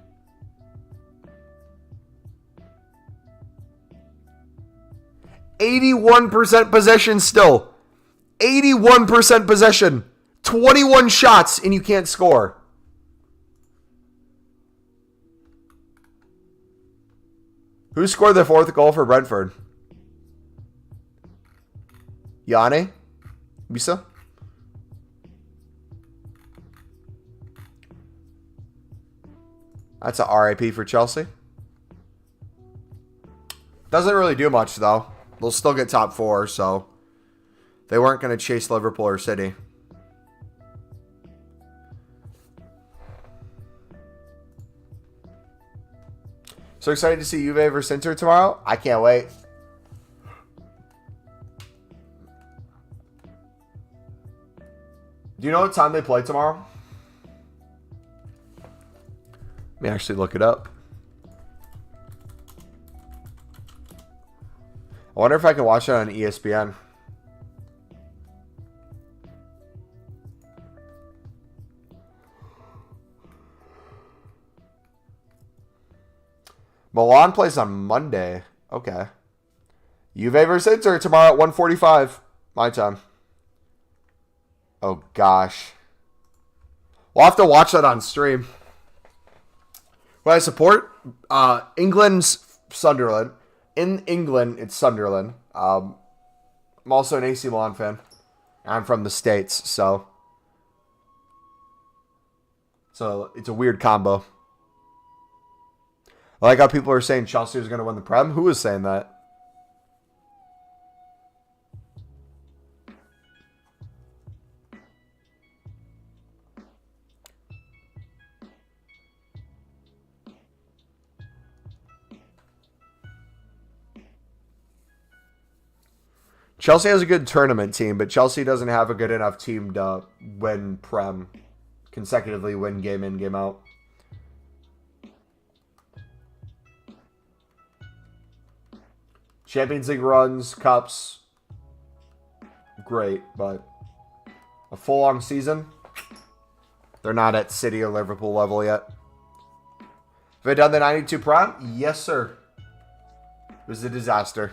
(81% possession still. 81% possession. 21 shots and you can't score. Who scored the 4th goal for Brentford? Yane? Bisa? That's a RIP for Chelsea. Doesn't really do much, though. They'll still get top 4, so they weren't going to chase Liverpool or City. So excited to see Juve versus Inter tomorrow. I can't wait. Do you know what time they play tomorrow? Let me actually look it up. I wonder if I can watch it on ESPN. Milan plays on Monday. Okay. Juve versus Inter tomorrow at 1:45 my time. Oh, gosh. We'll have to watch that on stream. What I support? England's Sunderland. In England, it's Sunderland. I'm also an AC Milan fan. I'm from the States, so it's a weird combo. I like how people are saying Chelsea is going to win the Prem. Who was saying that? Chelsea has a good tournament team, but Chelsea doesn't have a good enough team to win Prem, consecutively win game in, game out. Champions League runs, cups, great, but a full-on season, they're not at City or Liverpool level yet. Have I done the 92 Prem? Yes, sir. It was a disaster.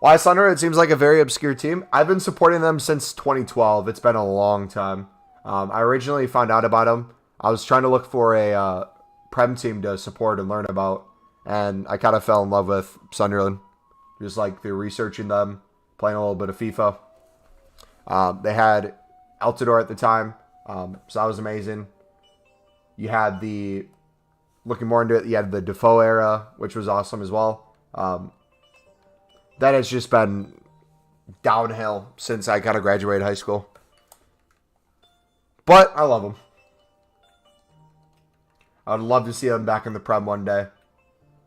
Why Thunder? It seems like a very obscure team. I've been supporting them since 2012. It's been a long time. I originally found out about them. I was trying to look for a Prem team to support and learn about, and I kind of fell in love with Sunderland. Just like through researching them, playing a little bit of FIFA. They had Altidore at the time, so that was amazing. You had looking more into it, you had the Defoe era, which was awesome as well. That has just been downhill since I kind of graduated high school. But I love them. I would love to see them back in the Prem one day.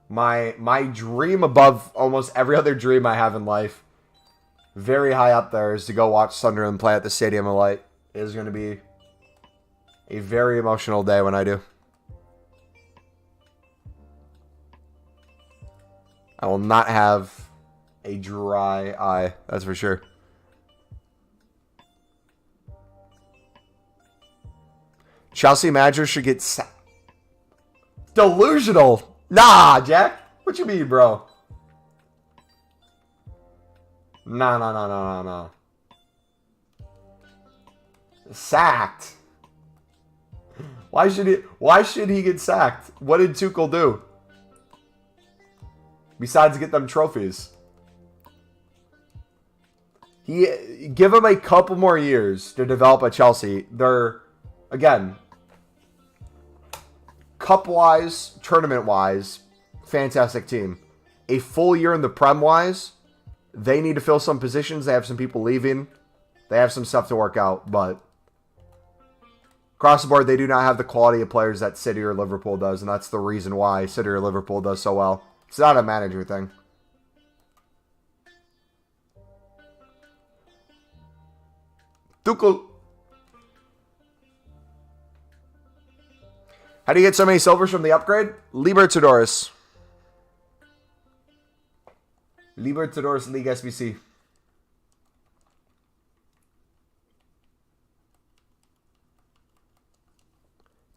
My dream above almost every other dream I have in life, very high up there, is to go watch Sunderland play at the Stadium of Light. It is going to be a very emotional day when I do. I will not have a dry eye, that's for sure. Chelsea manager should get delusional. Nah, Jack. What you mean, bro? Nah. Sacked. Why should he get sacked? What did Tuchel do? Besides get them trophies. Give him a couple more years to develop at Chelsea. They're, again, cup-wise, tournament-wise, fantastic team. A full year in the Prem-wise, they need to fill some positions. They have some people leaving. They have some stuff to work out, but across the board, they do not have the quality of players that City or Liverpool does, and that's the reason why City or Liverpool does so well. It's not a manager thing. Tuchel. How do you get so many silvers from the upgrade? Libertadores. Libertadores League SBC.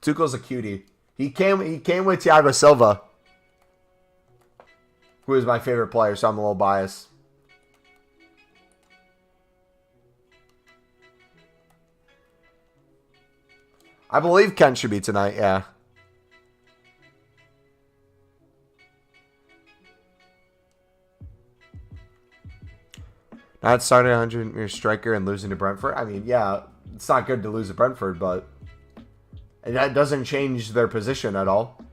Tuchel's a cutie. He came with Thiago Silva, who is my favorite player, so I'm a little biased. I believe Kent should be tonight, yeah. Not starting a 100-meter striker and losing to Brentford. I mean, yeah, it's not good to lose to Brentford, but that doesn't change their position at all.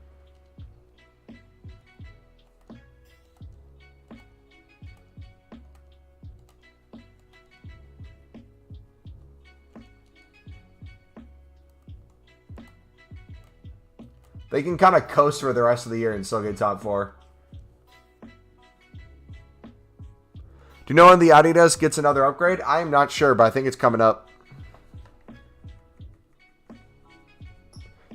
They can kind of coast for the rest of the year and still get top 4. Do you know when the Adidas gets another upgrade? I am not sure, but I think it's coming up.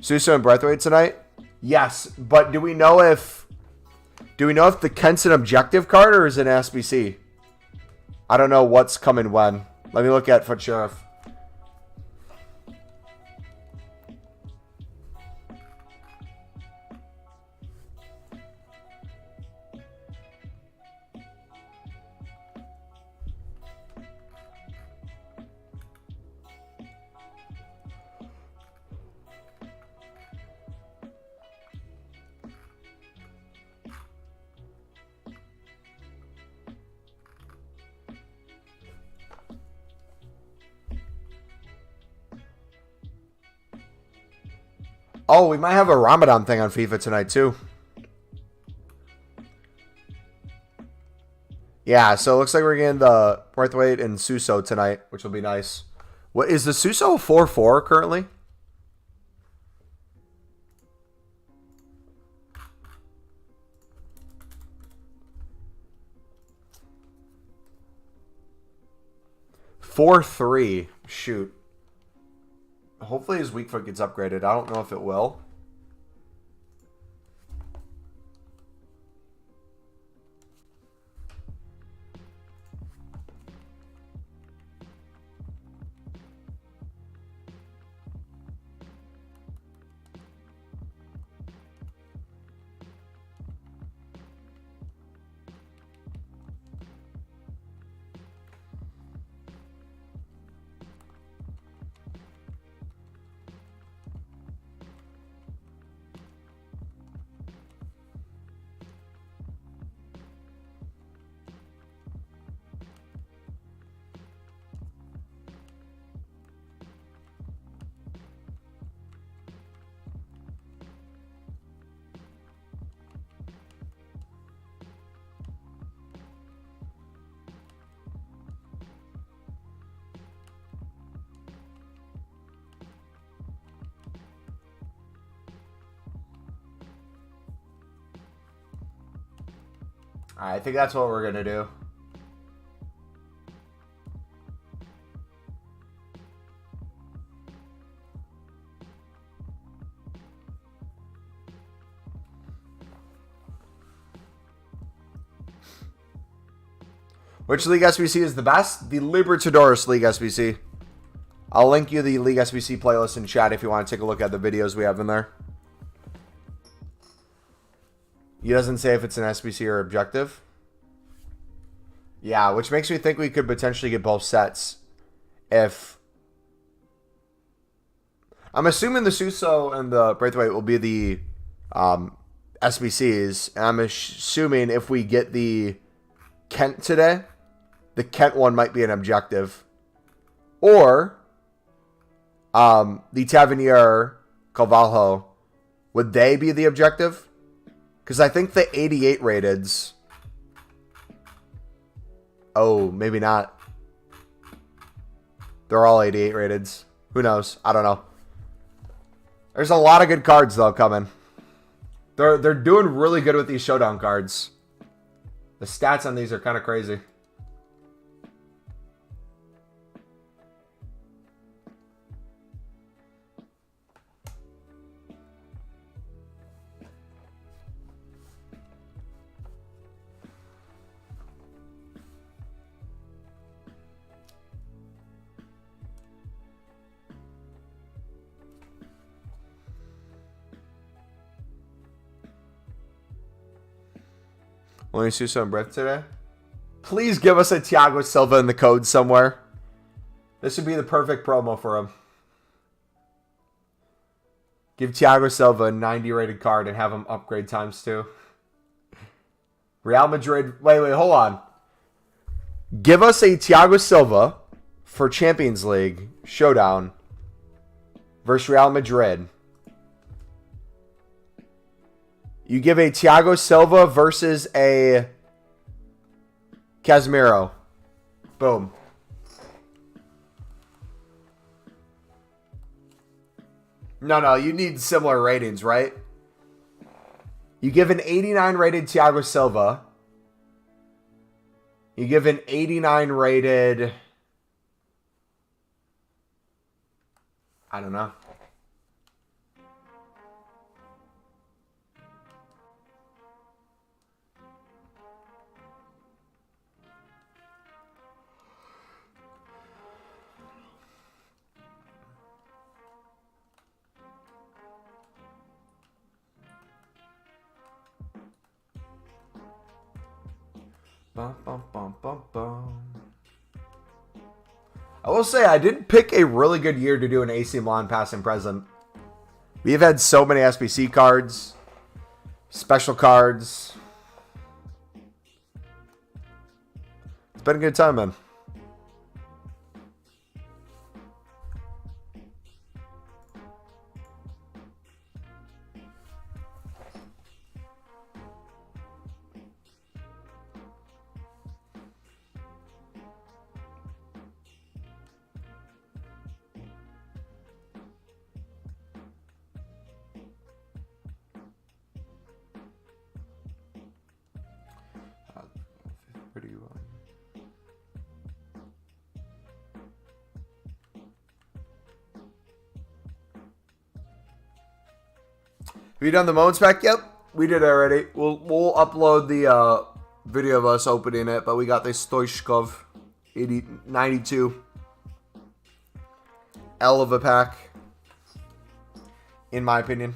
Suso and Breathwaite tonight? Yes, but do we know if the Kent's an objective card or is it an SBC? I don't know what's coming when. Let me look at Foot Sheriff. Oh, we might have a Ramadan thing on FIFA tonight, too. Yeah, so it looks like we're getting the Braithwaite and Suso tonight, which will be nice. What is the Suso 4-4 currently? (4-3). Shoot. Hopefully his weak foot gets upgraded. I don't know if it will. I think that's what we're going to do. Which League SBC is the best? The Libertadores League SBC. I'll link you the League SBC playlist in chat if you want to take a look at the videos we have in there. He doesn't say if it's an SBC or objective. Yeah, which makes me think we could potentially get both sets. If... I'm assuming the Suso and the Braithwaite will be the SBCs. And I'm assuming if we get the Kent today, the Kent one might be an objective. Or the Tavernier Carvalho, would they be the objective? Because I think the 88 rateds... Oh, maybe not. They're all 88 rateds. Who knows? I don't know. There's a lot of good cards, though, coming. They're doing really good with these showdown cards. The stats on these are kind of crazy. Only Suso and Breath today. Please give us a Thiago Silva in the code somewhere. This would be the perfect promo for him. Give Thiago Silva a 90 rated card and have him upgrade ×2. Real Madrid. Wait, hold on. Give us a Thiago Silva for Champions League showdown versus Real Madrid. You give a Thiago Silva versus a Casemiro. Boom. No, you need similar ratings, right? You give an 89 rated Thiago Silva. You give an 89 rated... I don't know. Bum, bum, bum, bum, bum. I will say I did pick a really good year to do an AC Milan past and present. We've had so many SBC cards, special cards. It's been a good time, man. pretty well. Have you done the Moan spec? Yep, we did already. We'll upload the video of us opening it, but we got this Stoichkov 92 L of a pack, in my opinion.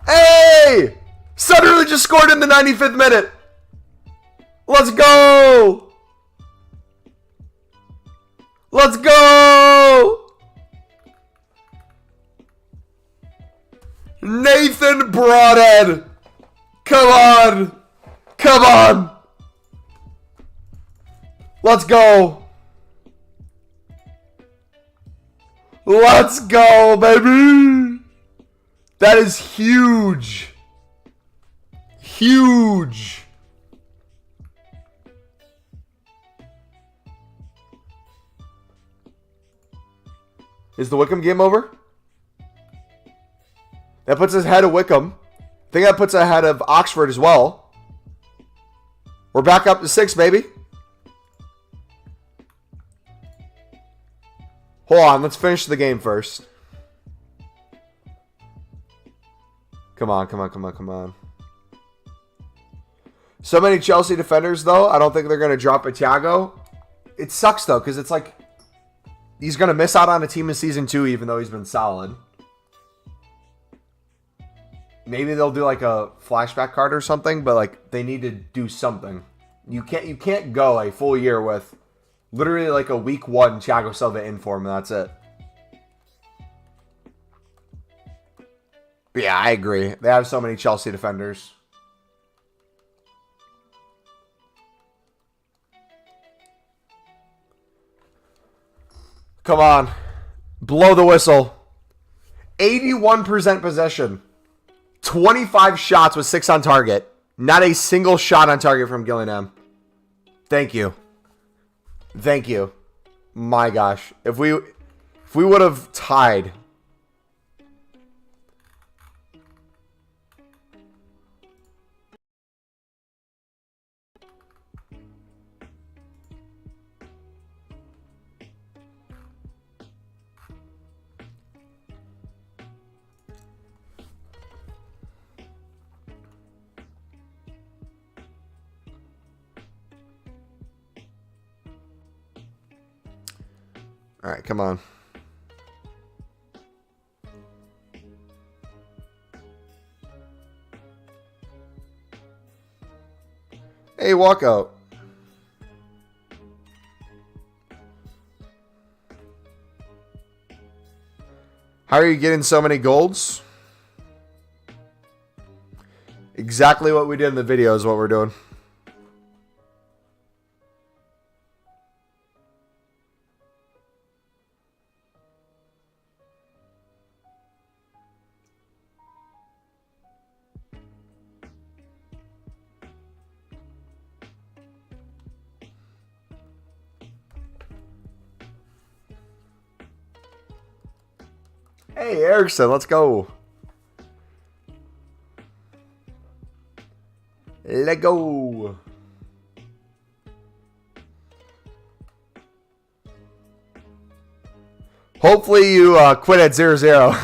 Hey! Sutherland just scored in the 95th minute. Let's go! Let's go! Nathan Broadhead. Come on. Come on. Let's go. Let's go, baby. That is huge. Huge. Is the Wickham game over? That puts us ahead of Wickham. I think that puts us ahead of Oxford as well. We're back up to 6, baby. Hold on, let's finish the game first. Come on, come on, come on, come on. So many Chelsea defenders, though. I don't think they're going to drop a Thiago. It sucks, though, because it's like he's going to miss out on a team in Season 2, even though he's been solid. Maybe they'll do like a flashback card or something, but like they need to do something. You can't go a full year with literally like a week 1 Thiago Silva in form, and that's it. But yeah, I agree. They have so many Chelsea defenders. Come on. Blow the whistle. 81% possession. 25 shots with 6 on target. Not a single shot on target from Gillingham. Thank you. Thank you. My gosh. If we would have tied. All right, come on. Hey, walkout. How are you getting so many golds? Exactly what we did in the video is what we're doing. Hey, Erickson, let's go. Let go. Hopefully you quit at 0-0.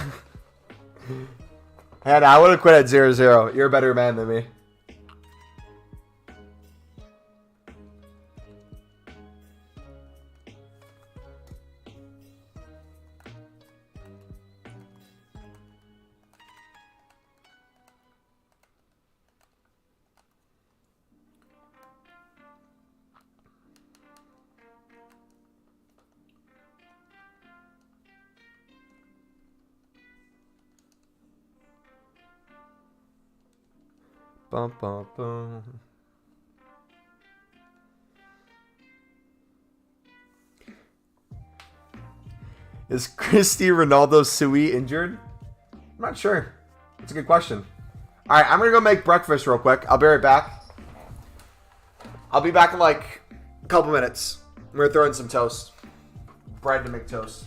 And I would have quit at 0-0. You're a better man than me. bum, bum, bum. Is Cristiano Ronaldo Sui injured? I'm not sure. That's a good question. All right, I'm going to go make breakfast real quick. I'll be right back. I'll be back in like a couple minutes. I'm going to throw in some toast. Bread to make toast.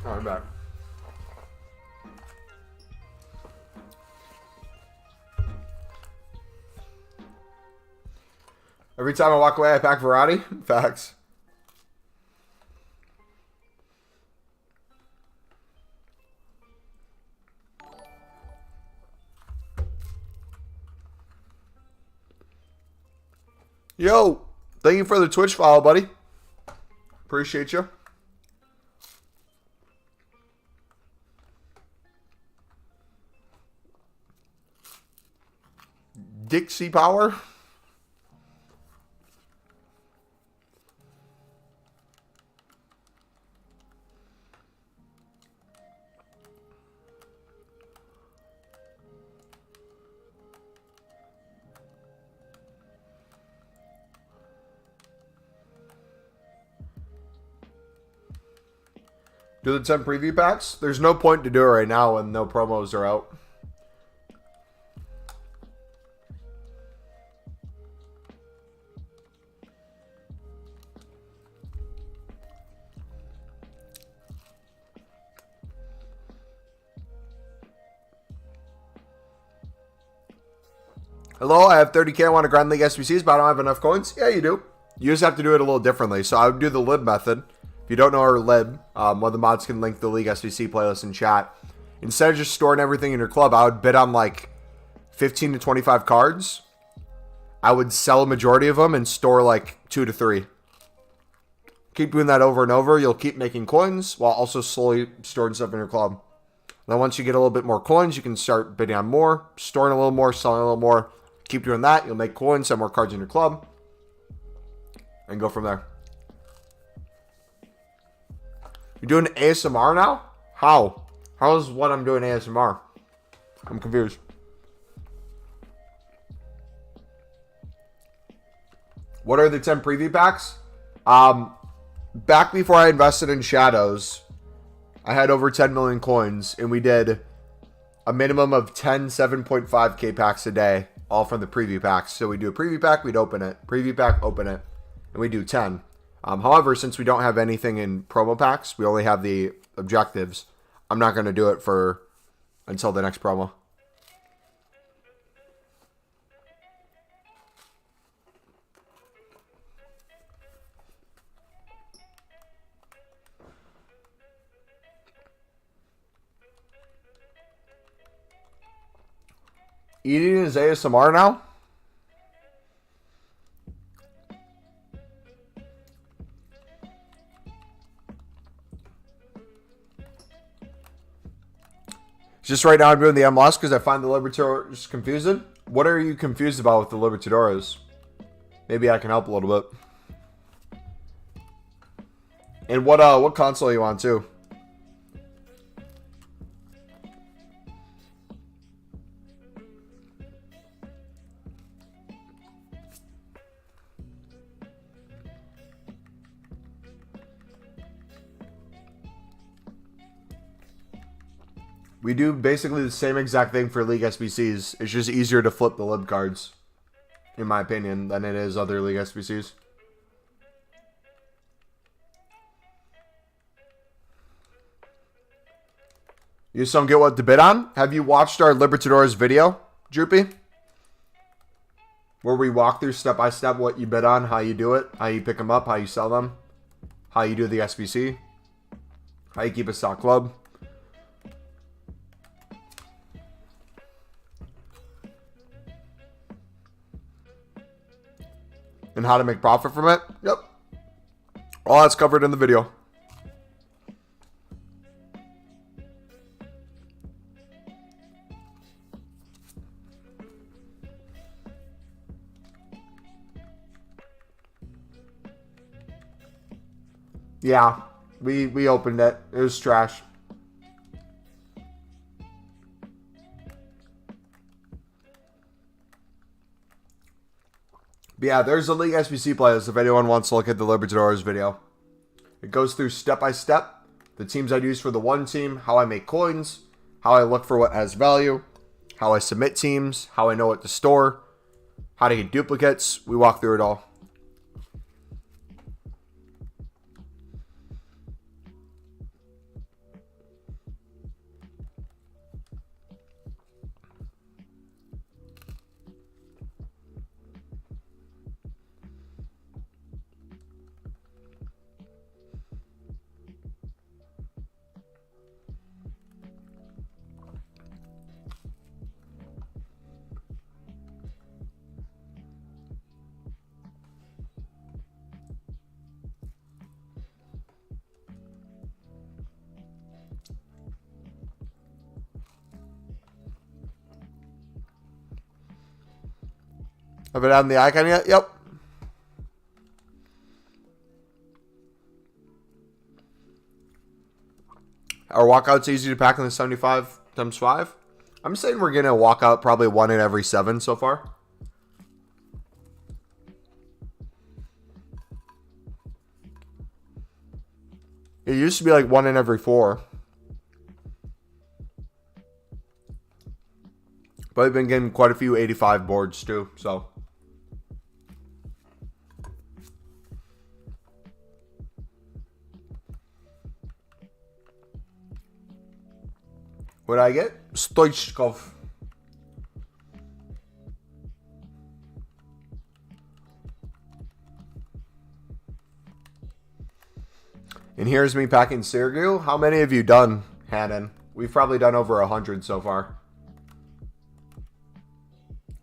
Oh, I'm back. Every time I walk away, I pack variety. Facts. Yo, thank you for the Twitch follow, buddy. Appreciate you. Dixie Power. Do the 10 preview packs? There's no point to do it right now when no promos are out. Hello, I have 30k. I want to grind League SBCs, but I don't have enough coins. Yeah, you do. You just have to do it a little differently. So I would do the lib method. If you don't know our lib, one of the mods can link the League SBC playlist in chat. Instead of just storing everything in your club, I would bid on like 15 to 25 cards. I would sell a majority of them and store like 2 to 3. Keep doing that over and over. You'll keep making coins while also slowly storing stuff in your club. Then once you get a little bit more coins, you can start bidding on more, storing a little more, selling a little more. Keep doing that. You'll make coins, sell more cards in your club, and go from there. You're doing ASMR now? How? How is what I'm doing ASMR? I'm confused. What are the 10 preview packs? Back before I invested in Shadows, I had over 10 million coins, and we did a minimum of 10 7.5k packs a day, all from the preview packs. So we do a preview pack, we'd open it. Preview pack, open it. And we do 10. However, since we don't have anything in promo packs, we only have the objectives. I'm not going to do it until the next promo. Eating is ASMR now? Just right now I'm doing the MLS because I find the Libertadores confusing. What are you confused about with the Libertadores? Maybe I can help a little bit. And what console are you on too? We do basically the same exact thing for League SBCs. It's just easier to flip the lib cards, in my opinion, than it is other League SBCs. You just don't get what to bid on? Have you watched our Libertadores video, Droopy? Where we walk through step by step what you bid on, how you do it, how you pick them up, how you sell them, how you do the SBC, how you keep a stock club. And how to make profit from it? Yep. All that's covered in the video. Yeah, we opened it. It was trash. But yeah, there's a League SBC playlist if anyone wants to look at the Libertadores video. It goes through step by step, the teams I'd use for the one team, how I make coins, how I look for what has value, how I submit teams, how I know what to store, how to get duplicates. We walk through it all. Have it on the icon yet? Yep. Are walkouts easy to pack in the 75 times 5? I'm saying we're going to walk out probably 1 in every 7 so far. It used to be like 1 in every 4. But I've been getting quite a few 85 boards too, so. What did I get? Stoichkov. And here's me packing Sergio. How many have you done, Hannon? We've probably done over 100 so far.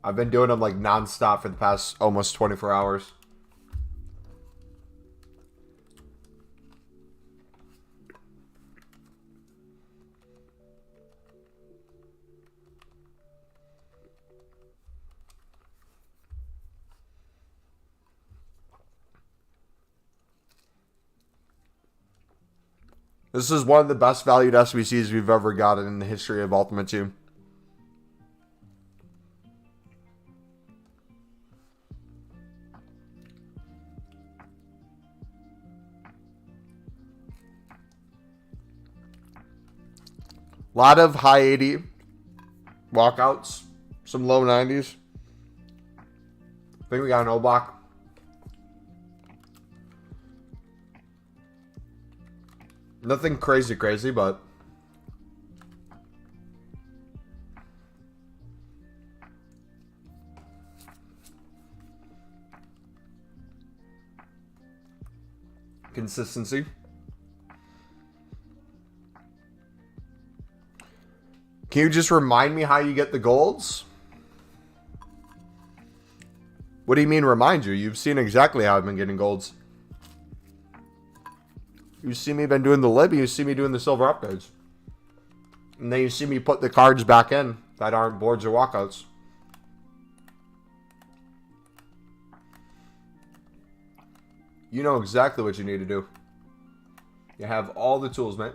I've been doing them like non-stop for the past almost 24 hours. This is one of the best valued SBCs we've ever gotten in the history of Ultimate Team. A lot of high 80 walkouts, some low 90s. I think we got an O-block. Nothing crazy, but consistency. Can you just remind me how you get the golds? What do you mean remind you? You've seen exactly how I've been getting golds. You see me been doing the lib, you see me doing the silver upgrades. And then you see me put the cards back in that aren't boards or walkouts. You know exactly what you need to do. You have all the tools, mate.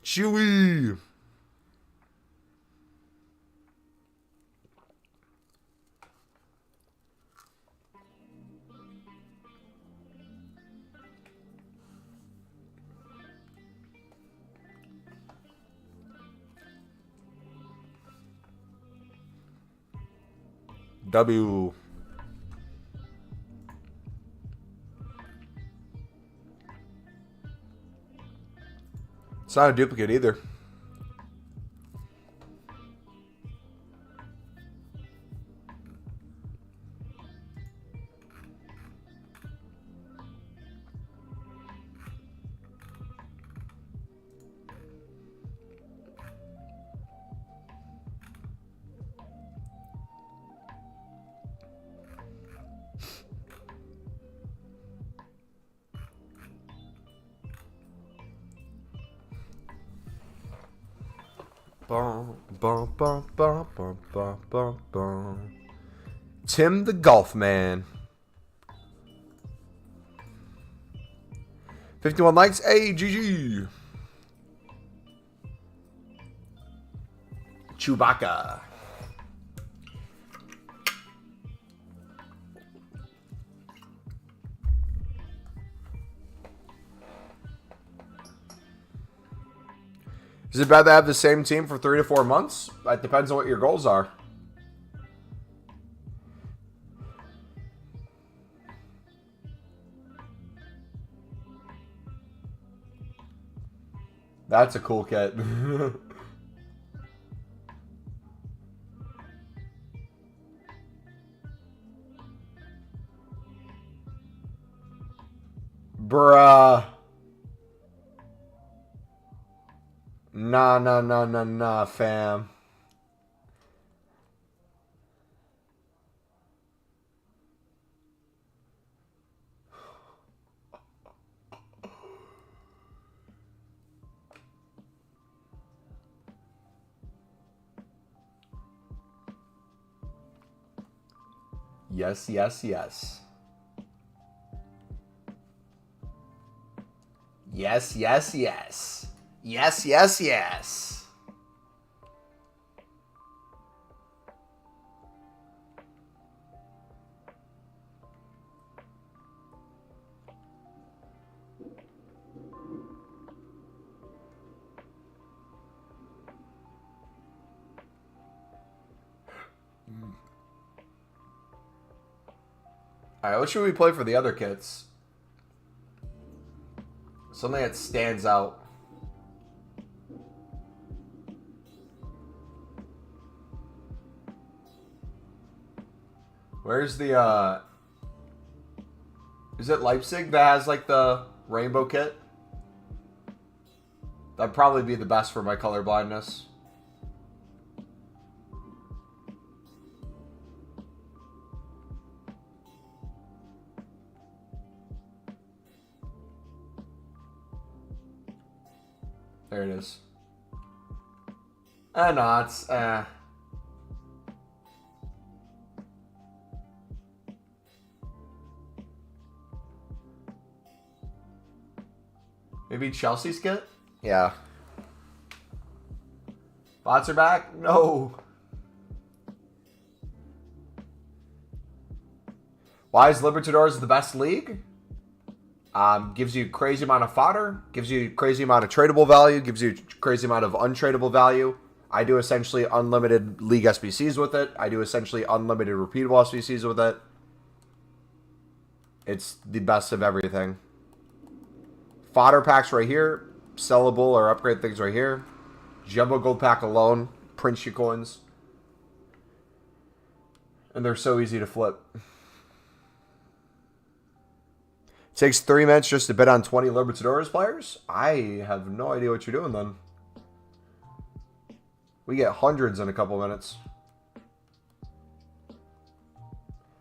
Chewy. W. It's not a duplicate either. Tim the Golf Man. 51 likes. Hey, GG. Chewbacca. Is it bad to have the same team for 3 to 4 months? That depends on what your goals are. That's a cool kit. Bruh. Nah, fam. Yes. Yes, yes, yes. Yes, yes, yes. Alright, what should we play for the other kits? Something that stands out. Where's the, is it Leipzig that has, like, the rainbow kit? That'd probably be the best for my color blindness. There it is. No, it's, Maybe Chelsea's kit? Yeah. Bots are back? No. Why is Libertadores the best league? Gives you crazy amount of fodder, gives you crazy amount of tradable value, gives you crazy amount of untradable value. I do essentially unlimited league SBCs with it. I do essentially unlimited repeatable SBCs with it. It's the best of everything. Fodder packs right here. Sellable or upgrade things right here. Jumbo gold pack alone. Print your coins. And they're so easy to flip. Takes 3 minutes just to bid on 20 Libertadores players? I have no idea what you're doing then. We get hundreds in a couple minutes.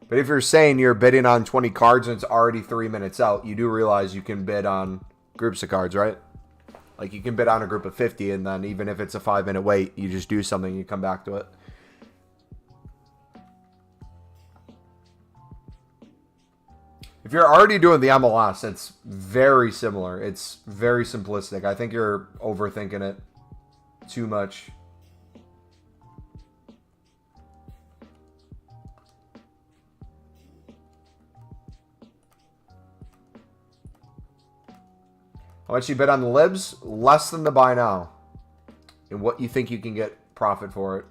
But if you're saying you're bidding on 20 cards and it's already 3 minutes out, you do realize you can bid on groups of cards, right? Like you can bid on a group of 50 and then even if it's a 5-minute wait, you just do something, you come back to it. If you're already doing the MLS, it's very similar. It's very simplistic. I think you're overthinking it too much. How much you bid on the libs? Less than the buy now. And what you think you can get profit for it.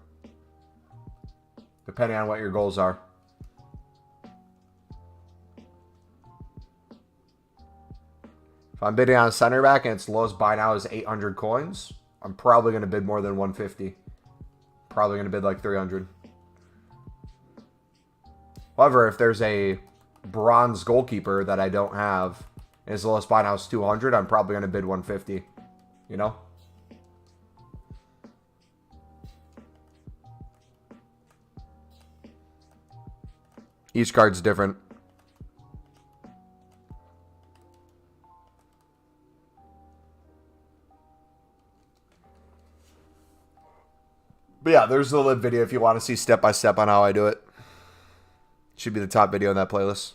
Depending on what your goals are. If I'm bidding on a center back and its lowest buy now is 800 coins, I'm probably going to bid more than 150. Probably going to bid like 300. However, if there's a bronze goalkeeper that I don't have, and his lowest buy now is 200, I'm probably going to bid 150. You know? Each card's different. But yeah, there's the lib video if you want to see step by step on how I do it. Should be the top video in that playlist.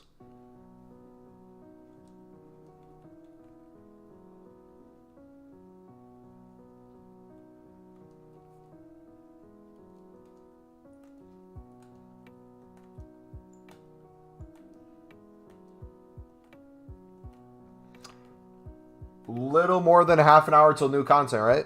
Little more than half an hour till new content, right?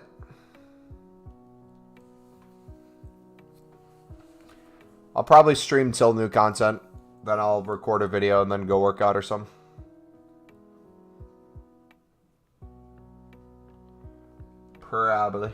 I'll probably stream till new content. Then I'll record a video and then go work out or something. Probably.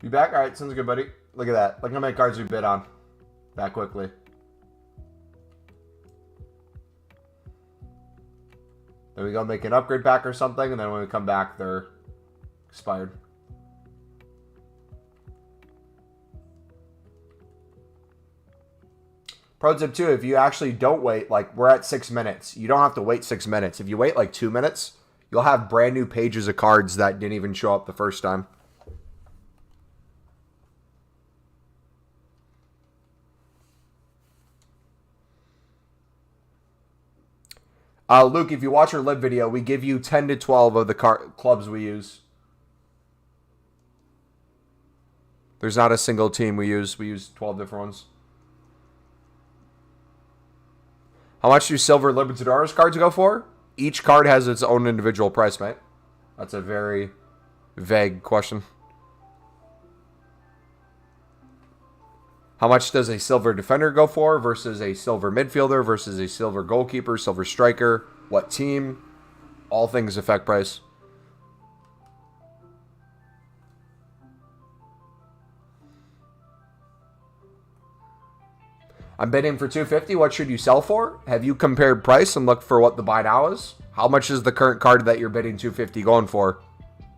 You back? All right, sounds good, buddy. Look at that. Look how many cards we bid on that quickly. Then we go make an upgrade pack or something, and then when we come back, they're expired. Pro tip 2, if you actually don't wait, like we're at 6 minutes, you don't have to wait 6 minutes. If you wait like 2 minutes, you'll have brand new pages of cards that didn't even show up the first time. Luke, if you watch our lib video, we give you 10 to 12 of the clubs we use. There's not a single team we use. We use 12 different ones. How much do Silver Libertadores cards go for? Each card has its own individual price, mate. That's a very vague question. How much does a silver defender go for versus a silver midfielder versus a silver goalkeeper, silver striker? What team? All things affect price. I'm bidding for 250. What should you sell for? Have you compared price and looked for what the buy now is? How much is the current card that you're bidding 250 going for?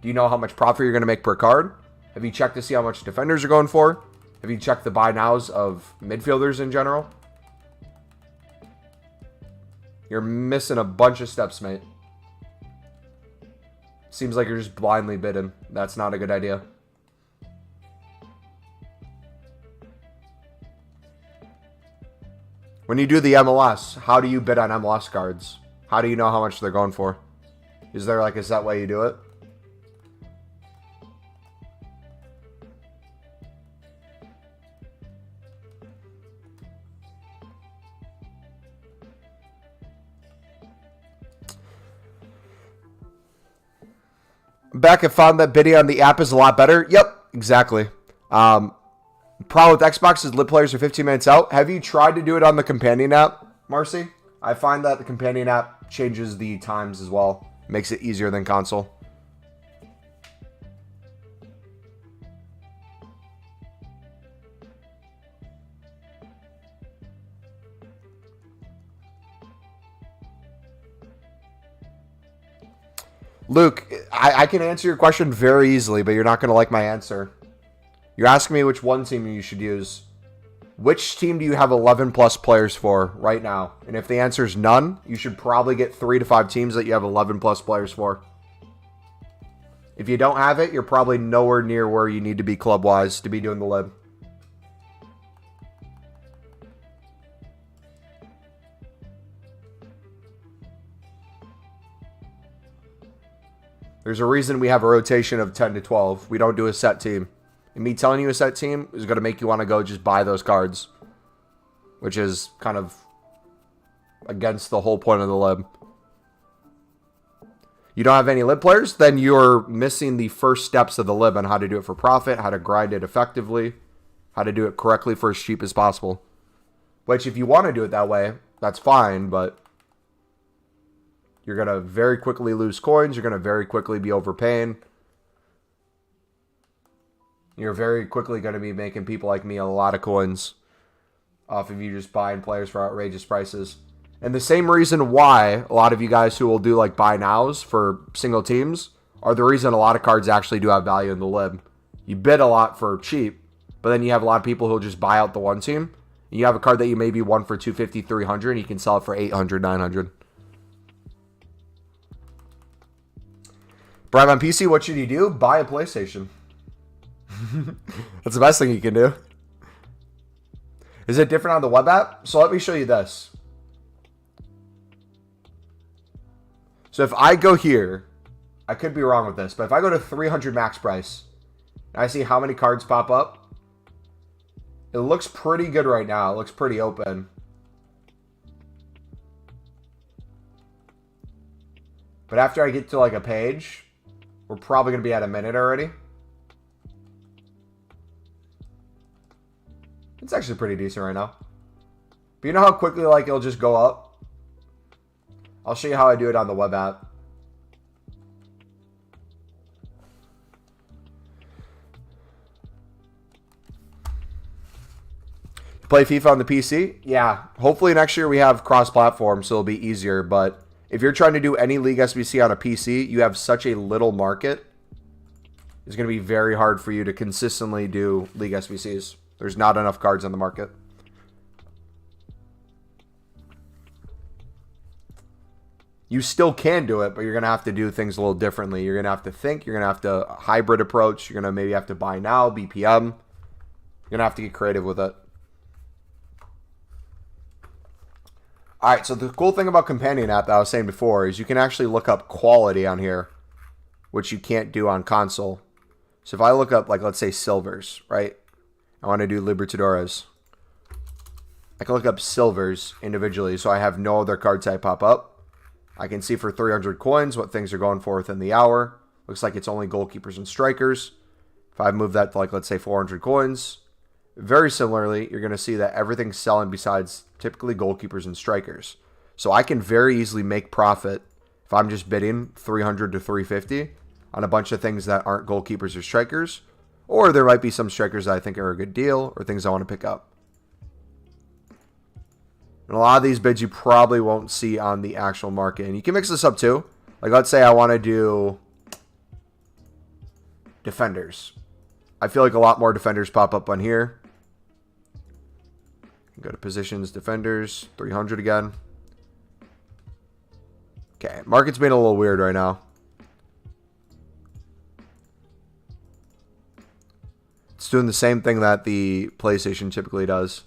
Do you know how much profit you're going to make per card? Have you checked to see how much defenders are going for? Have you checked the buy nows of midfielders in general? You're missing a bunch of steps, mate. Seems like you're just blindly bidding. That's not a good idea. When you do the MLS, how do you bid on MLS cards? How do you know how much they're going for? Is there like a set way you do it? Back, I found that bidding on the app is a lot better. Yep, exactly. Problem with Xbox is lib players are 15 minutes out. Have you tried to do it on the companion app, Marcy? I find that the companion app changes the times as well. Makes it easier than console. Luke, I can answer your question very easily, but you're not going to like my answer. You're asking me which one team you should use. Which team do you have 11 plus players for right now? And if the answer is none, you should probably get 3 to 5 teams that you have 11 plus players for. If you don't have it, you're probably nowhere near where you need to be club-wise to be doing the lib. There's a reason we have a rotation of 10 to 12. We don't do a set team. And me telling you a set team is going to make you want to go just buy those cards. Which is kind of against the whole point of the lib. You don't have any lib players? Then you're missing the first steps of the lib on how to do it for profit, how to grind it effectively, how to do it correctly for as cheap as possible. Which if you want to do it that way, that's fine, but you're going to very quickly lose coins. You're going to very quickly be overpaying. You're very quickly going to be making people like me a lot of coins off of you just buying players for outrageous prices. And the same reason why a lot of you guys who will do like buy nows for single teams are the reason a lot of cards actually do have value in the lib. You bid a lot for cheap, but then you have a lot of people who'll just buy out the one team. And you have a card that you maybe won for 250, 300, and you can sell it for 800, 900. Brian on PC, what should you do? Buy a PlayStation. That's the best thing you can do. Is it different on the web app? So let me show you this. So if I go here, I could be wrong with this, but if I go to 300 max price, and I see how many cards pop up, it looks pretty good right now. It looks pretty open. But after I get to like a page, we're probably going to be at a minute already. It's actually pretty decent right now. But you know how quickly like it'll just go up? I'll show you how I do it on the web app. play FIFA on the PC? Yeah. Hopefully next year we have cross-platform, so it'll be easier. But if you're trying to do any League SBC on a PC, you have such a little market. It's going to be very hard for you to consistently do League SBCs. There's not enough cards on the market. You still can do it, but you're going to have to do things a little differently. You're going to have to think. You're going to have to hybrid approach. You're going to maybe have to buy now, BPM. You're going to have to get creative with it. All right, so the cool thing about Companion app that I was saying before is you can actually look up quality on here, which you can't do on console. So if I look up, like, let's say silvers, right? I want to do Libertadores. I can look up silvers individually, so I have no other card type pop up. I can see for 300 coins what things are going for within the hour. Looks like it's only goalkeepers and strikers. If I move that to, like, let's say 400 coins, very similarly, you're going to see that everything's selling besides typically goalkeepers and strikers. So I can very easily make profit if I'm just bidding 300 to 350 on a bunch of things that aren't goalkeepers or strikers. Or there might be some strikers that I think are a good deal or things I want to pick up. And a lot of these bids you probably won't see on the actual market. And you can mix this up too. Like, let's say I want to do defenders. I feel like a lot more defenders pop up on here. Go to positions, defenders, 300 again. Okay, market's being a little weird right now. It's doing the same thing that the PlayStation typically does.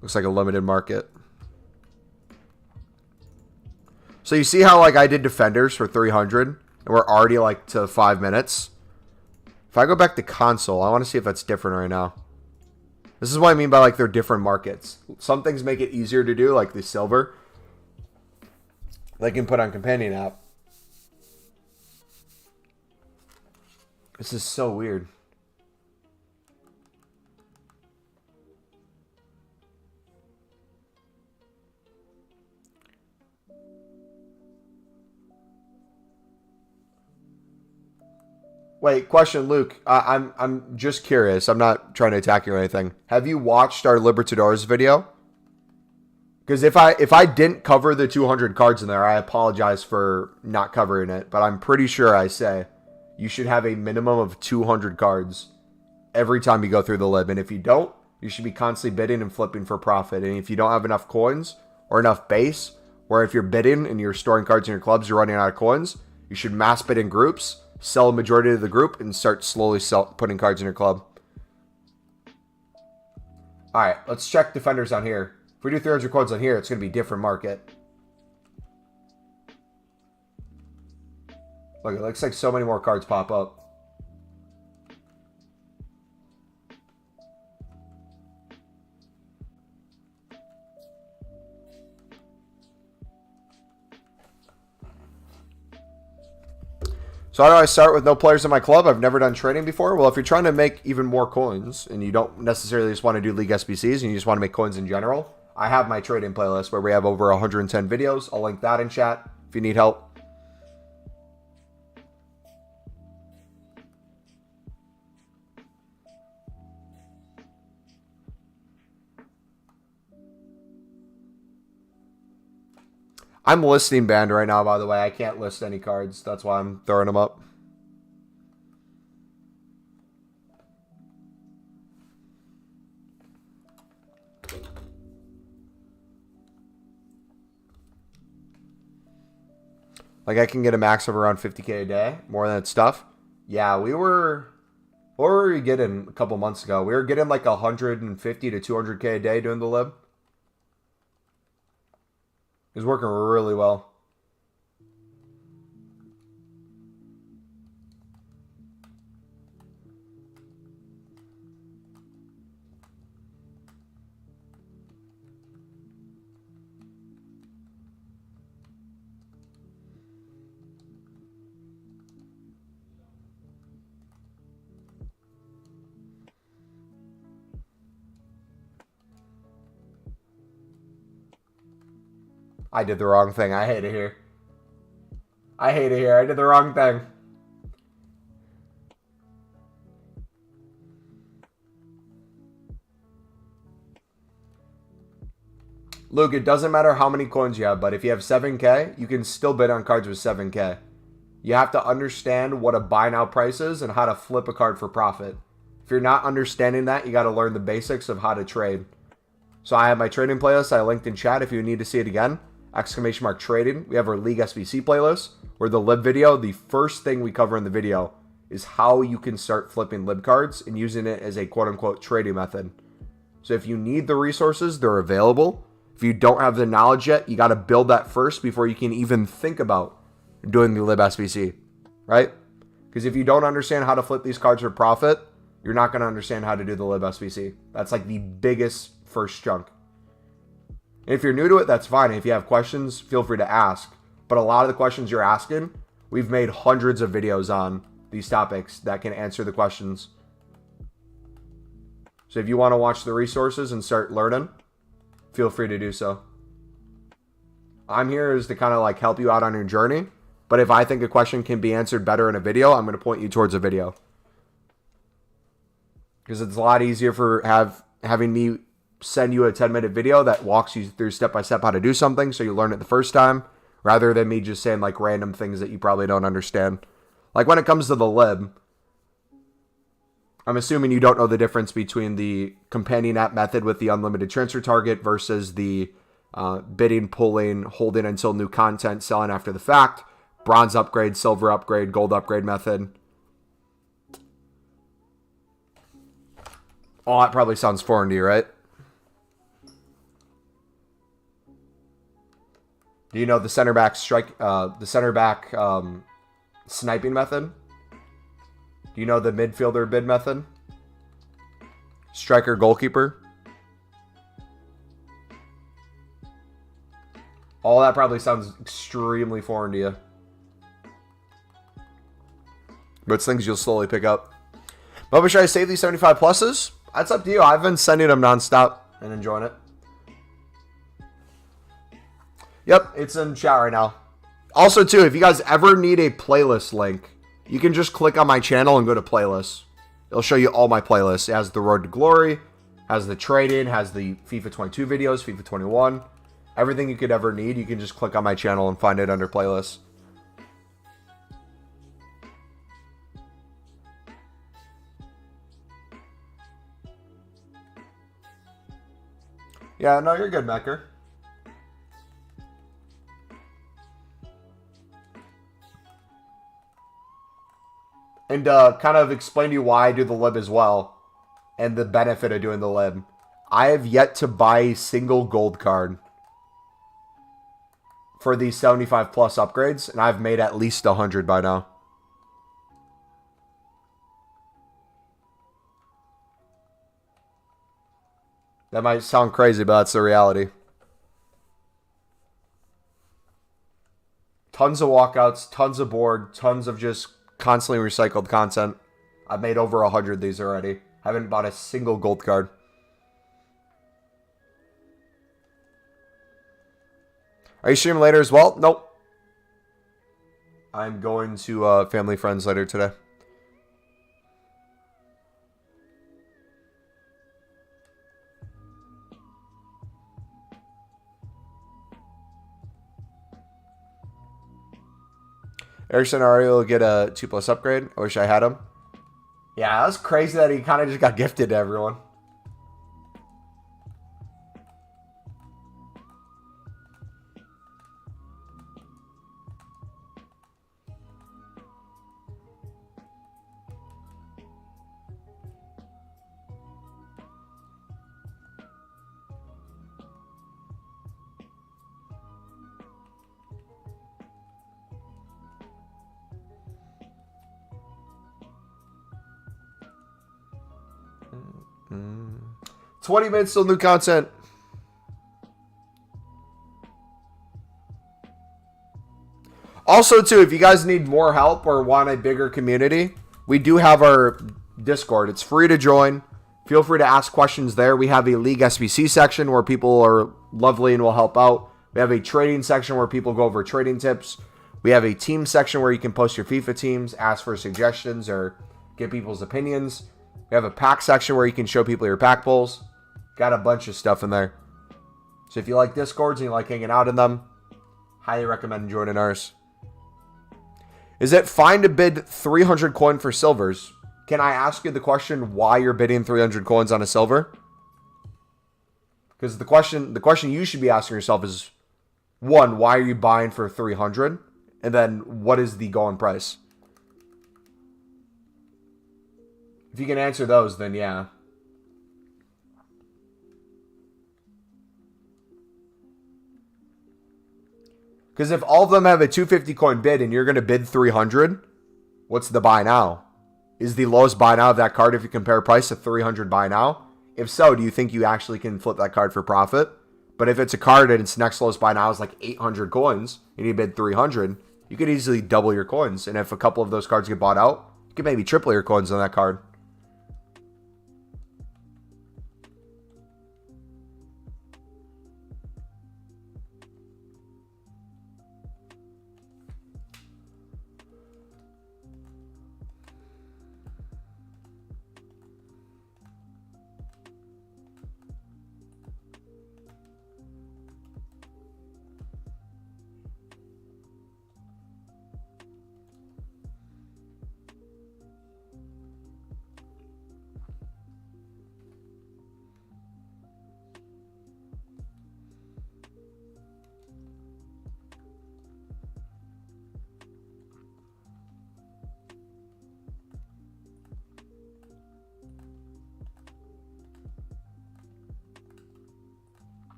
Looks like a limited market. So you see how, like, I did defenders for 300 and we're already like to 5 minutes. If I go back to console, I want to see if that's different right now. This is what I mean by, like, they're different markets. Some things make it easier to do, like the silver. They can put on Companion app. This is so weird. Wait, question, Luke. I'm just curious. I'm not trying to attack you or anything. Have you watched our Libertadores video? Because if I didn't cover the 200 cards in there, I apologize for not covering it. But I'm pretty sure I say you should have a minimum of 200 cards every time you go through the lib. And if you don't, you should be constantly bidding and flipping for profit. And if you don't have enough coins or enough base, or if you're bidding and you're storing cards in your clubs, you're running out of coins, you should mass bid in groups. Sell a majority of the group and start slowly putting cards in your club. All right, let's check defenders on here. If we do 300 coins on here, it's going to be a different market. Look, it looks like so many more cards pop up. So how do I start with no players in my club? I've never done trading before. Well, if you're trying to make even more coins and you don't necessarily just want to do League SBCs and you just want to make coins in general, I have my trading playlist where we have over 110 videos. I'll link that in chat if you need help. I'm listing banned right now, by the way. I can't list any cards. That's why I'm throwing them up. Like, I can get a max of around 50K a day. More than that stuff. Yeah, we were... What were we getting a couple months ago? We were getting like 150 to 200K a day doing the lib. It was working really well. I did the wrong thing. I hate it here. I hate it here. I did the wrong thing. Luke, it doesn't matter how many coins you have, but if you have 7K, you can still bid on cards with 7K. You have to understand what a buy now price is and how to flip a card for profit. If you're not understanding that, you got to learn the basics of how to trade. So I have my trading playlist I linked in chat if you need to see it again. !trading. We have our League SBC playlist where the lib video, the first thing we cover in the video is how you can start flipping lib cards and using it as a quote-unquote trading method. So if you need the resources, they're available. If you don't have the knowledge yet, you got to build that first before you can even think about doing the lib SBC, right? Because if you don't understand how to flip these cards for profit, you're not going to understand how to do the lib SBC. That's like the biggest first chunk. If you're new to it, that's fine. If you have questions, feel free to ask. But a lot of the questions you're asking, we've made hundreds of videos on these topics that can answer the questions. So if you want to watch the resources and start learning, feel free to do so. I'm here is to kind of like help you out on your journey. But if I think a question can be answered better in a video, I'm going to point you towards a video. Because it's a lot easier for having me send you a 10-minute video that walks you through step-by-step how to do something so you learn it the first time, rather than me just saying like random things that you probably don't understand. Like when it comes to the lib, I'm assuming you don't know the difference between the companion app method with the unlimited transfer target versus the bidding, pulling, holding until new content, selling after the fact, bronze upgrade, silver upgrade, gold upgrade method. Oh, that probably sounds foreign to you, right? Do you know the center back sniping method? Do you know the midfielder bid method? Striker goalkeeper? All that probably sounds extremely foreign to you. But it's things you'll slowly pick up. But should I save these 75 pluses? That's up to you. I've been sending them nonstop and enjoying it. Yep, it's in chat right now. Also, too, if you guys ever need a playlist link, you can just click on my channel and go to playlists. It'll show you all my playlists. It has the Road to Glory, has the trade-in, has the FIFA 22 videos, FIFA 21. Everything you could ever need, you can just click on my channel and find it under playlists. Yeah, no, you're good, Mecker. And kind of explain to you why I do the lib as well, and the benefit of doing the lib. I have yet to buy a single gold card for these 75 plus upgrades, and I've made at least 100 by now. That might sound crazy, but that's the reality. Tons of walkouts, tons of board, tons of just constantly recycled content. I've made over 100 of these already. Haven't bought a single gold card. Are you streaming later as well? Nope. I'm going to family friends later today. Erickson already will get a 2+ upgrade. I wish I had him. Yeah, that's crazy that he kind of just got gifted to everyone. Mm. 20 minutes till new content. Also, too, if you guys need more help or want a bigger community, we do have our Discord. It's free to join. Feel free to ask questions there. We have a League SBC section where people are lovely and will help out. We have a trading section where people go over trading tips. We have a team section where you can post your FIFA teams, ask for suggestions, or get people's opinions. We have a pack section where you can show people your pack pulls. Got a bunch of stuff in there. So if you like Discords and you like hanging out in them, highly recommend joining ours. Is it fine to bid 300 coin for silvers? Can I ask you the question why you're bidding 300 coins on a silver? Because the question you should be asking yourself is, one, why are you buying for 300? And then, what is the going price? If you can answer those, then yeah. Because if all of them have a 250 coin bid and you're going to bid 300, what's the buy now? Is the lowest buy now of that card if you compare price to 300 buy now? If so, do you think you actually can flip that card for profit? But if it's a card and its next lowest buy now is like 800 coins and you bid 300, you could easily double your coins. And if a couple of those cards get bought out, you could maybe triple your coins on that card.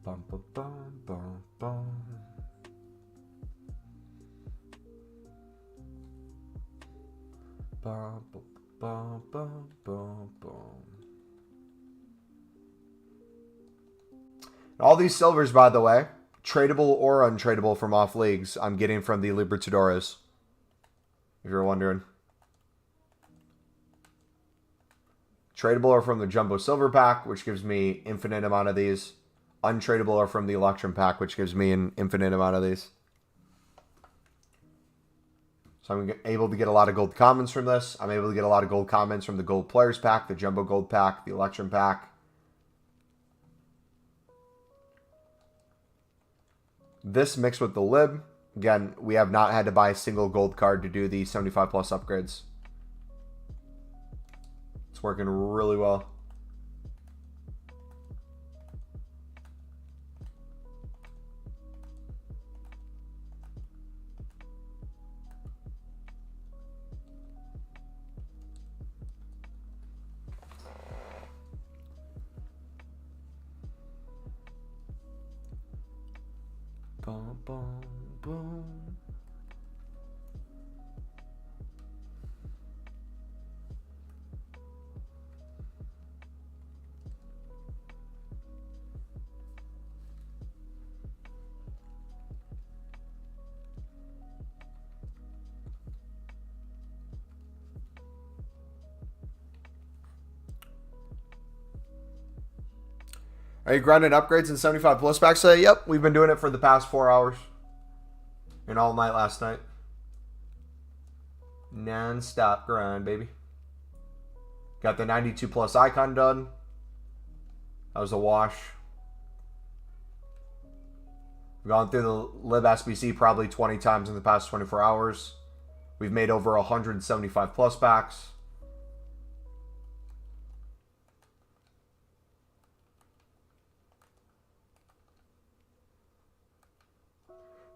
Bum, bum, bum, bum, bum. Bum, bum, bum, bum, bum, bum. All these silvers, by the way, tradable or untradeable from off leagues, I'm getting from the Libertadores, if you're wondering. Tradable are from the Jumbo Silver Pack, which gives me infinite amount of these. Untradeable are from the Electrum Pack, which gives me an infinite amount of these. So I'm able to get a lot of gold commons from this. I'm able to get a lot of gold commons from the Gold Players Pack, the Jumbo Gold Pack, the Electrum Pack. This mixed with the Lib. Again, we have not had to buy a single gold card to do the 75 plus upgrades. It's working really well. Boom, boom, boom. Are you grinding upgrades in 75 plus packs? Yep, we've been doing it for the past 4 hours. And all night last night. Non-stop grind, baby. Got the 92 plus icon done. That was a wash. We've gone through the Lib SBC probably 20 times in the past 24 hours. We've made over 175 plus packs.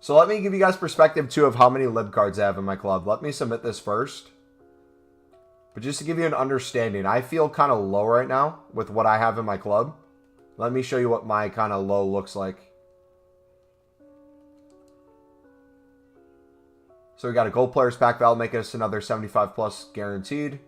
So let me give you guys perspective, too, of how many Lib cards I have in my club. Let me submit this first. But just to give you an understanding, I feel kind of low right now with what I have in my club. Let me show you what my kind of low looks like. So we got a Gold Players Pack. That'll make us another 75 plus guaranteed.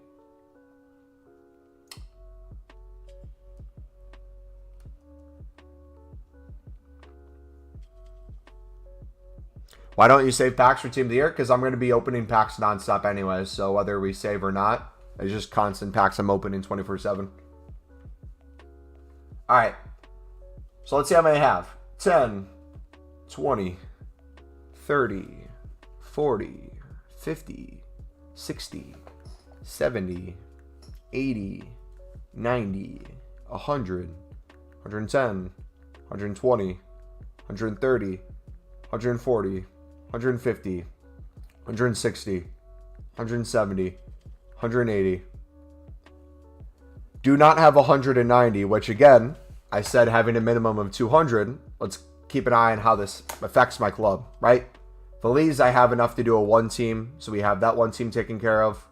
Why don't you save packs for Team of the Year? Because I'm going to be opening packs nonstop anyways. So whether we save or not, it's just constant packs I'm opening 24/7. All right. So let's see how many I have. 10, 20, 30, 40, 50, 60, 70, 80, 90, 100, 110, 120, 130, 140, 150, 160, 170, 180. Do not have 190, which again, I said having a minimum of 200. Let's keep an eye on how this affects my club, right? Belize, I have enough to do a one team, so we have that one team taken care of.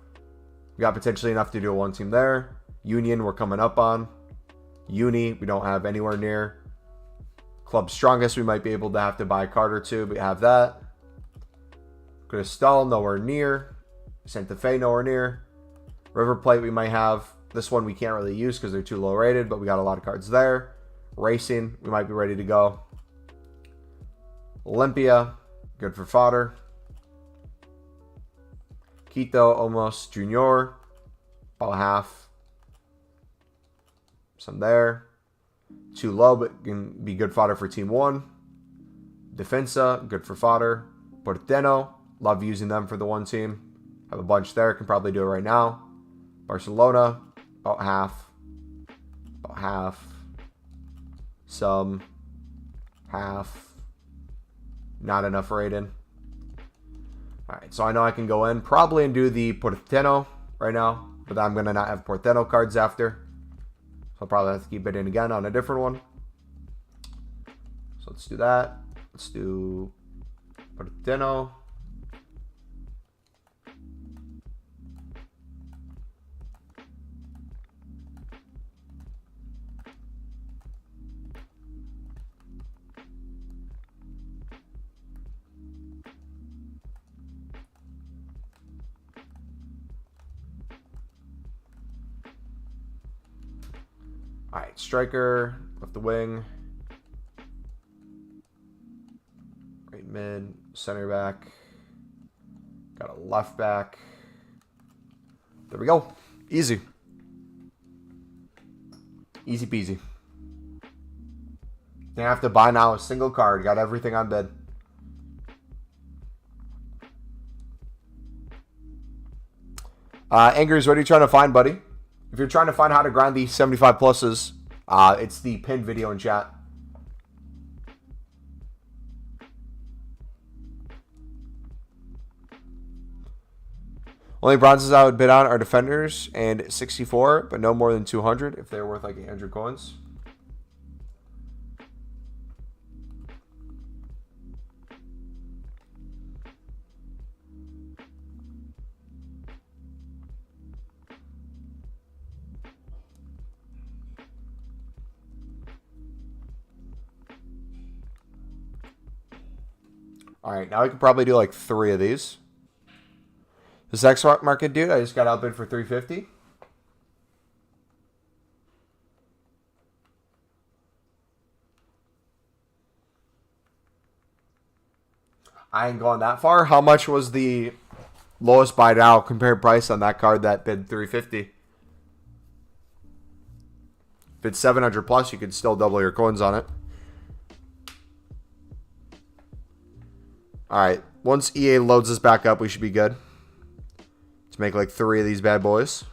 We got potentially enough to do a one team there. Union, we're coming up on. Uni, we don't have anywhere near. Club Strongest, we might be able to have to buy a card or two, but we have that. Cristal, nowhere near. Santa Fe, nowhere near. River Plate, we might have. This one we can't really use because they're too low rated, but we got a lot of cards there. Racing, we might be ready to go. Olympia, good for fodder. Quito, almost junior. About half. Some there. Too low, but can be good fodder for Team 1. Defensa, good for fodder. Porteno, love using them for the one team. Have a bunch there, can probably do it right now. Barcelona, about half. About half. Some. Half. Not enough rated. Alright, so I know I can go in probably and do the Porteno right now, but I'm going to not have Porteno cards after. So I'll probably have to keep it in again on a different one. So let's do that. Let's do Porteno. All right, striker, left the wing, right mid, center back, got a left back. There we go. Easy. Easy peasy. Didn't have to buy now a single card. Got everything on bid. Angers, what are you trying to find, buddy? If you're trying to find how to grind the 75 pluses, it's the pinned video in chat. Only bronzes I would bid on are defenders and 64, but no more than 200 if they're worth like 800 coins. All right, now we can probably do like 3 of these. This X market dude, I just got outbid for 350. I ain't going that far. How much was the lowest buy now compared price on that card that bid 350? If it's 700 plus, you could still double your coins on it. All right, once EA loads this back up, we should be good. Let's make like 3 of these bad boys.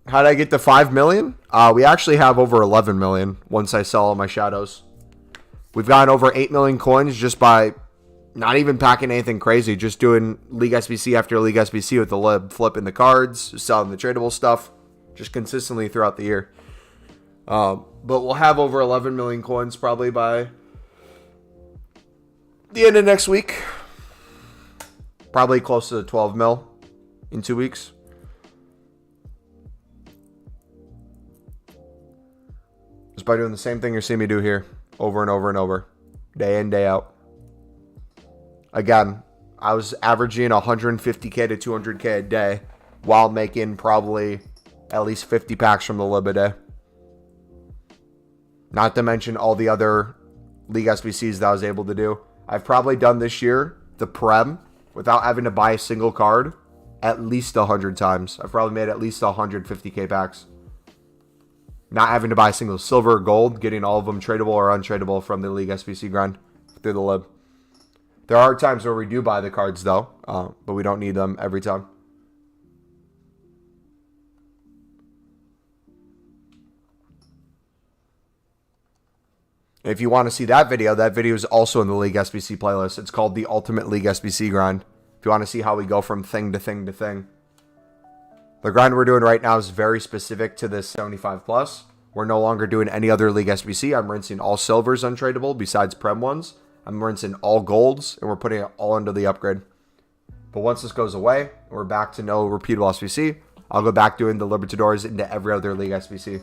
How did I get to 5 million? We actually have over 11 million once I sell all my shadows. We've gotten over 8 million coins just by not even packing anything crazy, just doing League SBC after League SBC with the lib, flipping the cards, selling the tradable stuff, just consistently throughout the year. But we'll have over 11 million coins probably by the end of next week. Probably close to 12 mil in 2 weeks. Just by doing the same thing you're seeing me do here over and over and over, day in, day out. Again, I was averaging 150K to 200K a day while making probably at least 50 packs from the lib a day. Not to mention all the other League SBCs that I was able to do. I've probably done this year the Prem without having to buy a single card at least 100 times. I've probably made at least 150K packs. not having to buy a single silver or gold, getting all of them tradable or untradeable from the League SBC grind through the lib. There are times where we do buy the cards, though, but we don't need them every time. If you want to see that video is also in the League SBC playlist. It's called the Ultimate League SBC Grind. If you want to see how we go from thing to thing to thing. The grind we're doing right now is very specific to this 75 plus. We're no longer doing any other League SBC. I'm rinsing all silvers untradeable besides Prem ones. I'm rinsing all golds, and we're putting it all into the upgrade. But once this goes away, we're back to no repeatable SBC. I'll go back doing the Libertadores into every other League SBC.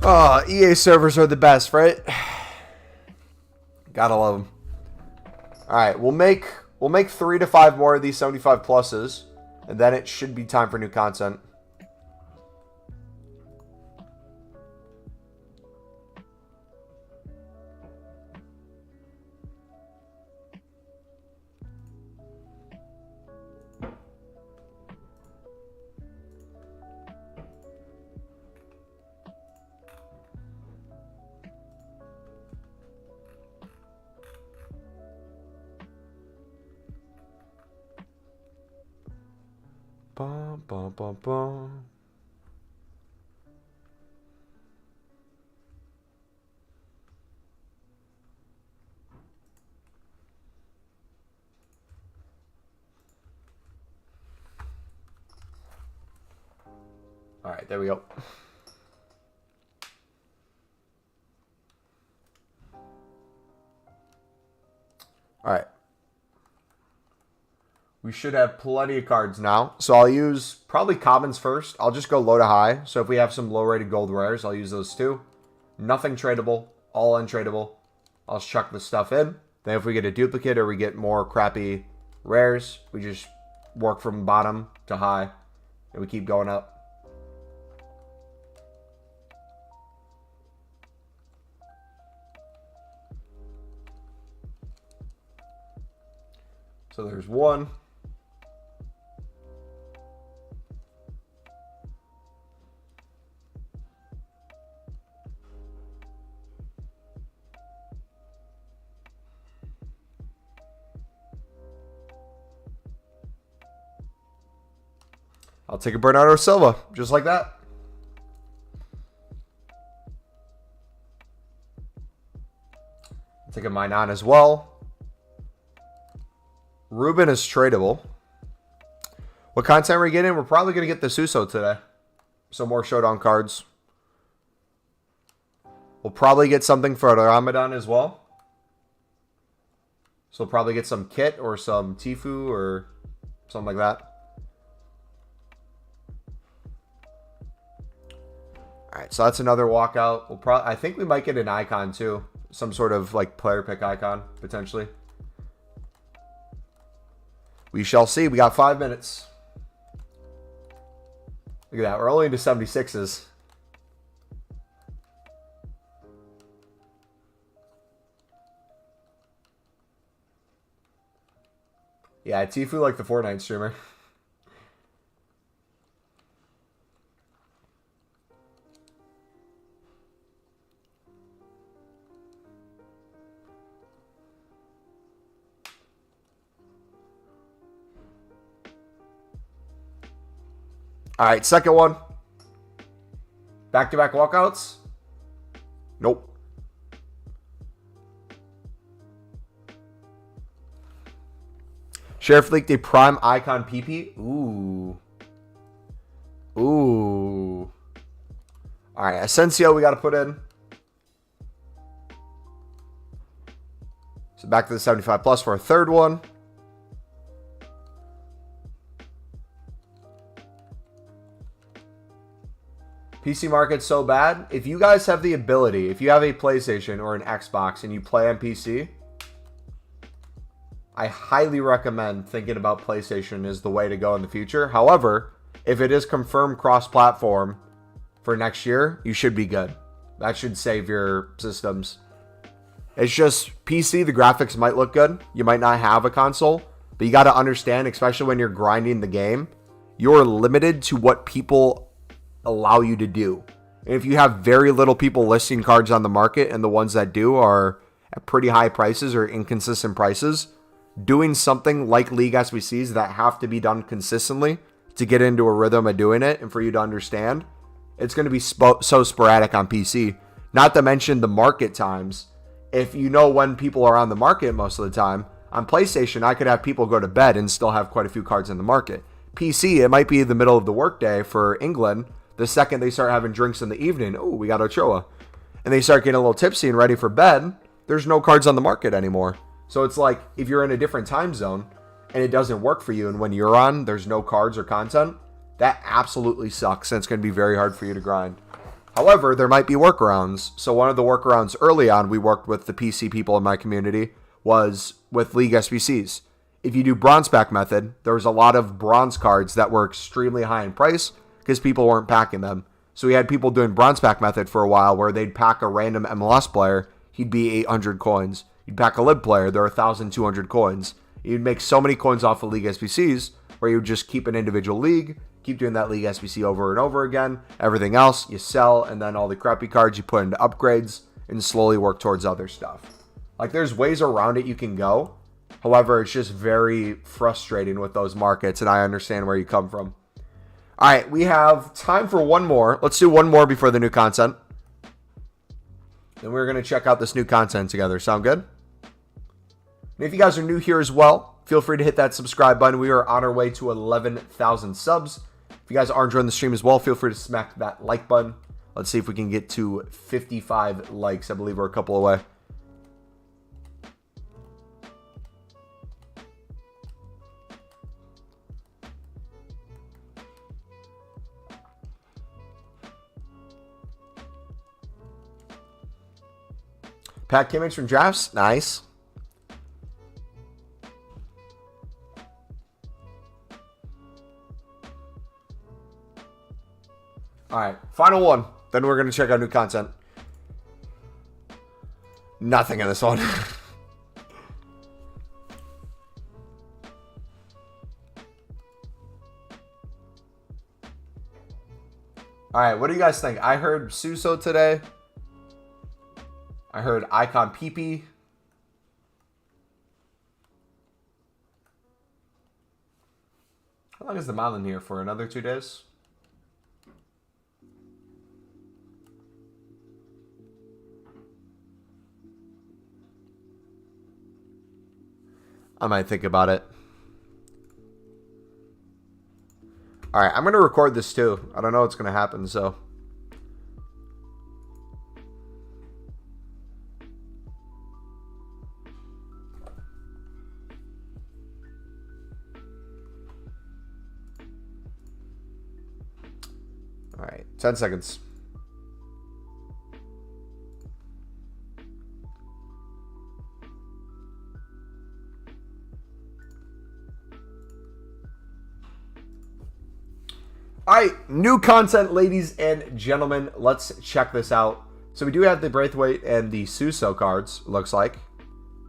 Oh, EA servers are the best, right? Gotta love them. All right, we'll make 3 to 5 more of these 75 pluses, and then it should be time for new content. Bum, bum, bum, bum. All right, there we go. All right. We should have plenty of cards now. So I'll use probably commons first. I'll just go low to high. So if we have some low rated gold rares, I'll use those too. Nothing tradable, all untradeable. I'll chuck the stuff in. Then if we get a duplicate or we get more crappy rares, we just work from bottom to high. And we keep going up. So there's one. I'll take a Bernardo Silva, just like that. I'll take a Mainan as well. Ruben is tradable. What content are we getting? We're probably going to get the Suso today. Some more showdown cards. We'll probably get something for the Ramadan as well. So we'll probably get some Kit or some Tifu or something like that. All right, so that's another walkout. We'll I think we might get an icon too. Some sort of like player pick icon, potentially. We shall see. We got 5 minutes. Look at that. We're only into 76s. Yeah, Tifu like the Fortnite streamer. All right, second one. Back-to-back walkouts? Nope. Sheriff leaked a prime icon PP. Ooh. Ooh. All right, Asensio we got to put in. So back to the 75 plus for a third one. PC market's so bad. If you guys have the ability, if you have a PlayStation or an Xbox and you play on PC, I highly recommend thinking about PlayStation as the way to go in the future. However, if it is confirmed cross-platform for next year, you should be good. That should save your systems. It's just PC, the graphics might look good. You might not have a console, but you got to understand, especially when you're grinding the game, you're limited to what people allow you to do. And if you have very little people listing cards on the market and the ones that do are at pretty high prices or inconsistent prices, doing something like League SBCs that have to be done consistently to get into a rhythm of doing it and for you to understand, it's going to be so sporadic on PC. Not to mention the market times. If you know when people are on the market most of the time, on PlayStation, I could have people go to bed and still have quite a few cards in the market. PC, it might be the middle of the workday for England. The second they start having drinks in the evening, oh, we got Ochoa. And they start getting a little tipsy and ready for bed, there's no cards on the market anymore. So it's like if you're in a different time zone and it doesn't work for you, and when you're on, there's no cards or content, that absolutely sucks, and it's going to be very hard for you to grind. However, there might be workarounds. So one of the workarounds early on we worked with the PC people in my community was with League SBCs. If you do bronze pack method, there was a lot of bronze cards that were extremely high in price because people weren't packing them. So we had people doing bronze pack method for a while where they'd pack a random MLS player, he'd be 800 coins. You'd pack a lib player, they're 1,200 coins. You'd make so many coins off of League SBCs where you would just keep an individual league, keep doing that League SBC over and over again. Everything else you sell, and then all the crappy cards you put into upgrades and slowly work towards other stuff. Like, there's ways around it you can go. However, it's just very frustrating with those markets, and I understand where you come from. All right, we have time for one more. Let's do one more before the new content. Then we're going to check out this new content together. Sound good? And if you guys are new here as well, feel free to hit that subscribe button. We are on our way to 11,000 subs. If you guys are enjoying the stream as well, feel free to smack that like button. Let's see if we can get to 55 likes. I believe we're a couple away. Pat Kimmich from drafts. Nice. All right, final one. Then we're going to check out new content. Nothing in this one. All right, what do you guys think? I heard Suso today. I heard Icon PP. How long is the mountain here for? Another 2 days? I might think about it. All right, I'm going to record this too. I don't know what's going to happen, so. All right, 10 seconds. All right, new content, ladies and gentlemen. Let's check this out. So we do have the Braithwaite and the Suso cards, it looks like.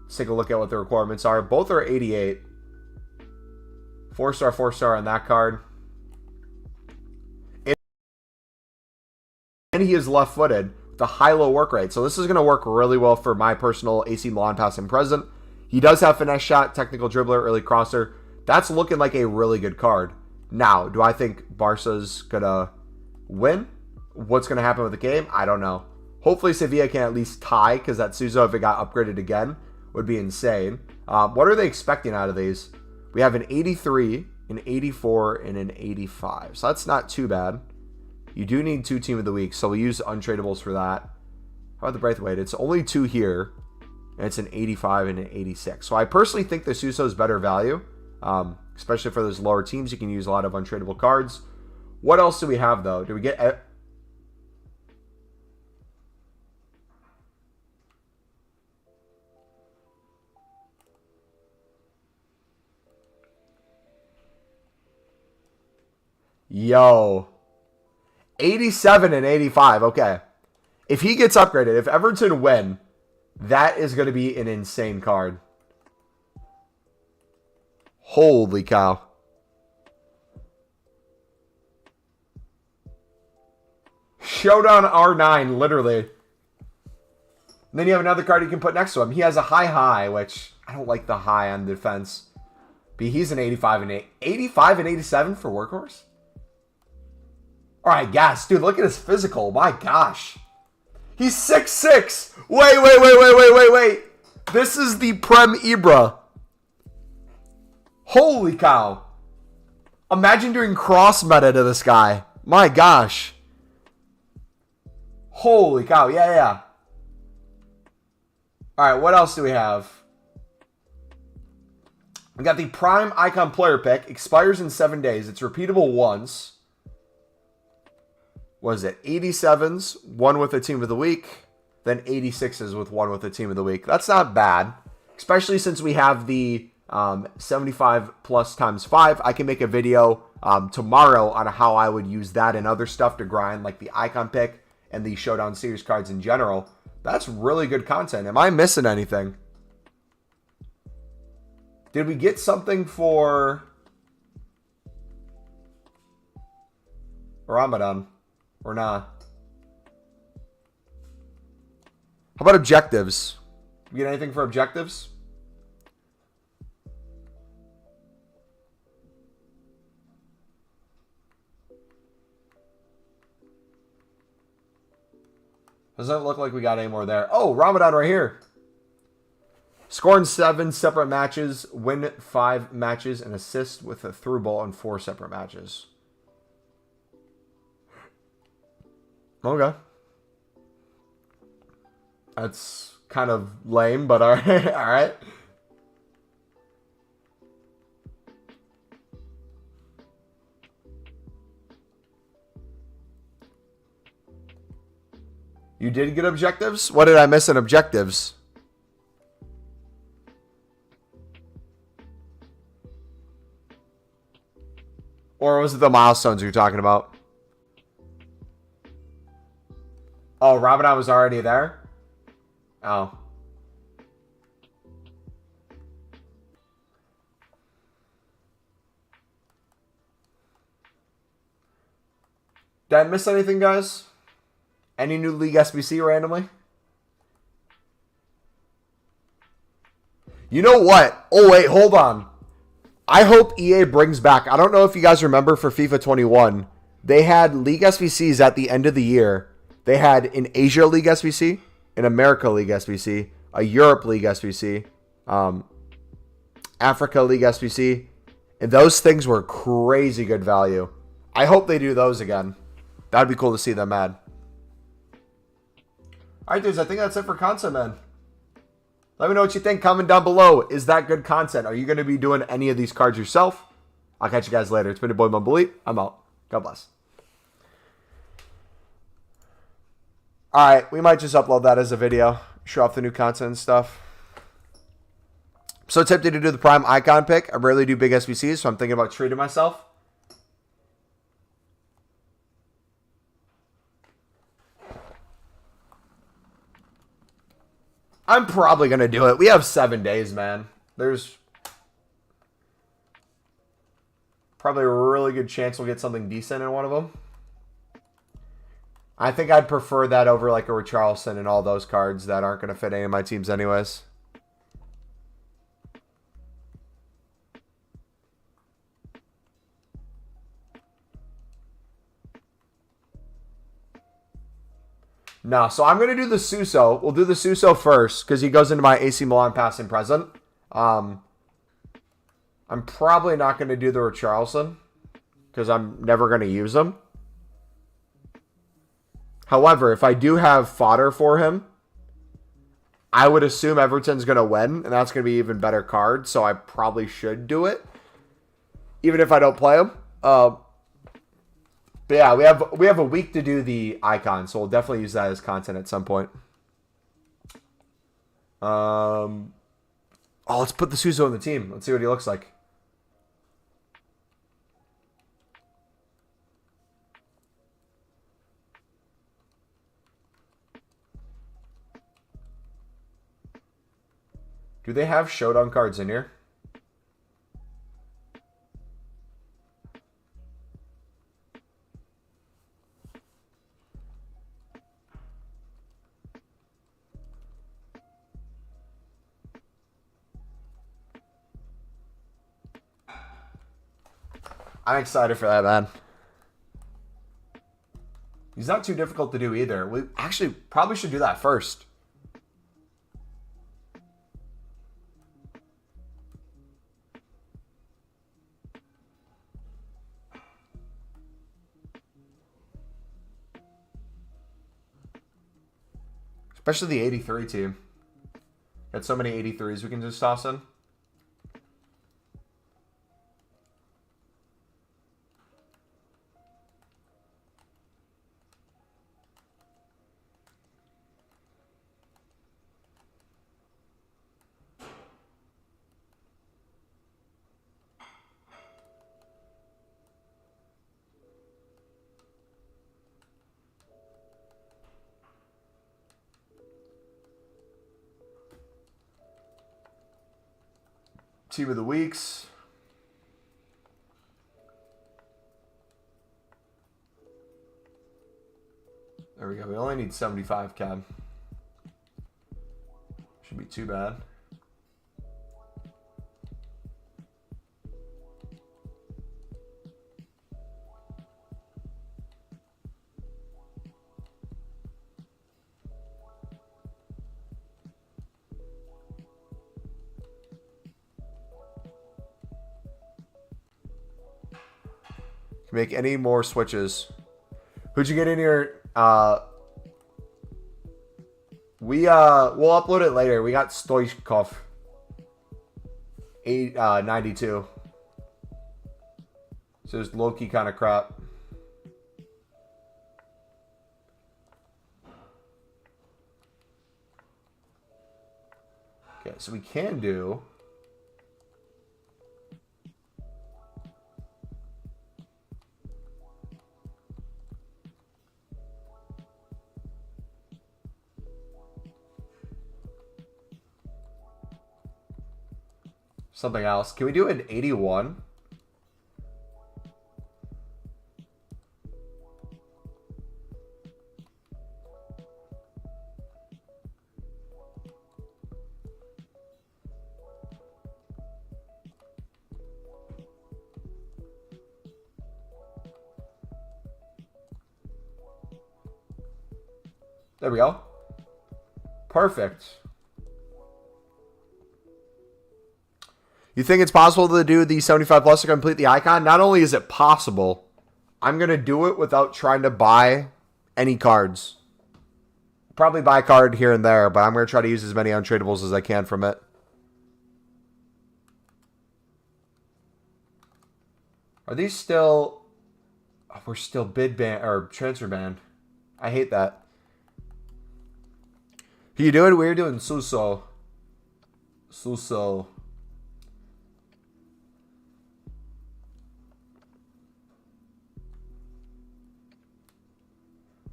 Let's take a look at what the requirements are. Both are 88. 4-star, 4-star on that card. And he is left-footed with a high-low work rate. So this is going to work really well for my personal AC Milan past and present. He does have finesse shot, technical dribbler, early crosser. That's looking like a really good card. Now, do I think Barca's going to win? What's going to happen with the game? I don't know. Hopefully Sevilla can at least tie, because that Suso, if it got upgraded again, would be insane. What are they expecting out of these? We have an 83, an 84, and an 85. So that's not too bad. You do need 2 Team of the Week, so we'll use untradables for that. How about the Braithwaite? It's only 2 here. and it's an 85 and an 86. So I personally think the Suso is better value, especially for those lower teams. You can use a lot of untradeable cards. What else do we have, though? Do we get... Yo. 87 and 85. Okay. If he gets upgraded, if Everton win, that is going to be an insane card. Holy cow. Showdown R9, literally. And then you have another card you can put next to him. He has a high, which I don't like the high on defense. But he's an 85 and 87 for Workhorse? All right, gas. Dude, look at his physical. My gosh. He's 6'6". Wait. This is the Prem Ibra. Holy cow. Imagine doing cross meta to this guy. My gosh. Holy cow. Yeah. All right, what else do we have? We got the Prime Icon Player Pick. Expires in 7 days. It's repeatable once. What is it? 87s, one with the Team of the Week. Then 86s with one with the Team of the Week. That's not bad. Especially since we have the 75 plus times 5. I can make a video tomorrow on how I would use that and other stuff to grind, like the Icon Pick and the Showdown Series cards in general. That's really good content. Am I missing anything? Did we get something for Ramadan or not? How about objectives? We get anything for objectives? Doesn't look like we got any more there. Oh, Ramadan right here. Score in 7 separate matches, win 5 matches, and assist with a through ball in 4 separate matches. Okay. That's kind of lame, but all right. All right. You did get objectives? What did I miss in objectives? Or was it the milestones you're talking about? Oh, Ramadan was already there? Oh. Did I miss anything, guys? Any new League SBC randomly? You know what? Oh, wait, hold on. I hope EA brings back... I don't know if you guys remember for FIFA 21. They had League SBCs at the end of the year. They had an Asia League SBC, an America League SBC, a Europe League SBC, Africa League SBC. And those things were crazy good value. I hope they do those again. That'd be cool to see them add. Alright, dudes, I think that's it for content, man. Let me know what you think. Comment down below. Is that good content? Are you going to be doing any of these cards yourself? I'll catch you guys later. It's been your boy, MumboElite. I'm out. God bless. Alright, we might just upload that as a video. Show off the new content and stuff. I'm so tempted to do the Prime Icon pick. I rarely do big SBCs, so I'm thinking about treating myself. I'm probably going to do it. We have 7 days, man. There's probably a really good chance we'll get something decent in one of them. I think I'd prefer that over like a Richarlison and all those cards that aren't going to fit any of my teams anyways. No, so I'm going to do the Suso. We'll do the Suso first because he goes into my AC Milan past and present. I'm probably not going to do the Richarlison because I'm never going to use him. However, if I do have fodder for him, I would assume Everton's going to win, and that's going to be an even better card, so I probably should do it, even if I don't play them. But yeah, we have a week to do the icon, so we'll definitely use that as content at some point. Oh, let's put the Suso in the team. Let's see what he looks like. Do they have showdown cards in here? I'm excited for that, man. He's not too difficult to do either. We actually probably should do that first. Especially the 83 team. Got so many 83s we can just toss in. Team of the weeks. There we go. We only need 75 cab. Shouldn't be too bad. Make any more switches. Who'd you get in here? We'll upload it later. We got Stoichkov. 92. So it's low-key kind of crap. Okay, so we can do... something else. Can we do an 81? There we go. Perfect. You think it's possible to do the 75 plus to complete the icon? Not only is it possible, I'm going to do it without trying to buy any cards. Probably buy a card here and there, but I'm going to try to use as many untradables as I can from it. Are these still... Oh, we're still bid ban or transfer banned. I hate that. Who you doing? We're doing Suso. Suso.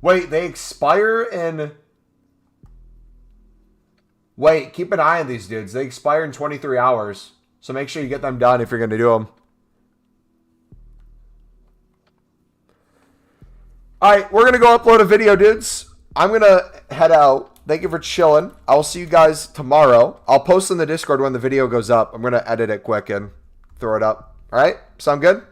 Wait, they expire in... Wait, keep an eye on these dudes. They expire in 23 hours. So make sure you get them done if you're going to do them. Alright, we're going to go upload a video, dudes. I'm going to head out. Thank you for chilling. I'll see you guys tomorrow. I'll post in the Discord when the video goes up. I'm going to edit it quick and throw it up. Alright? Sound good?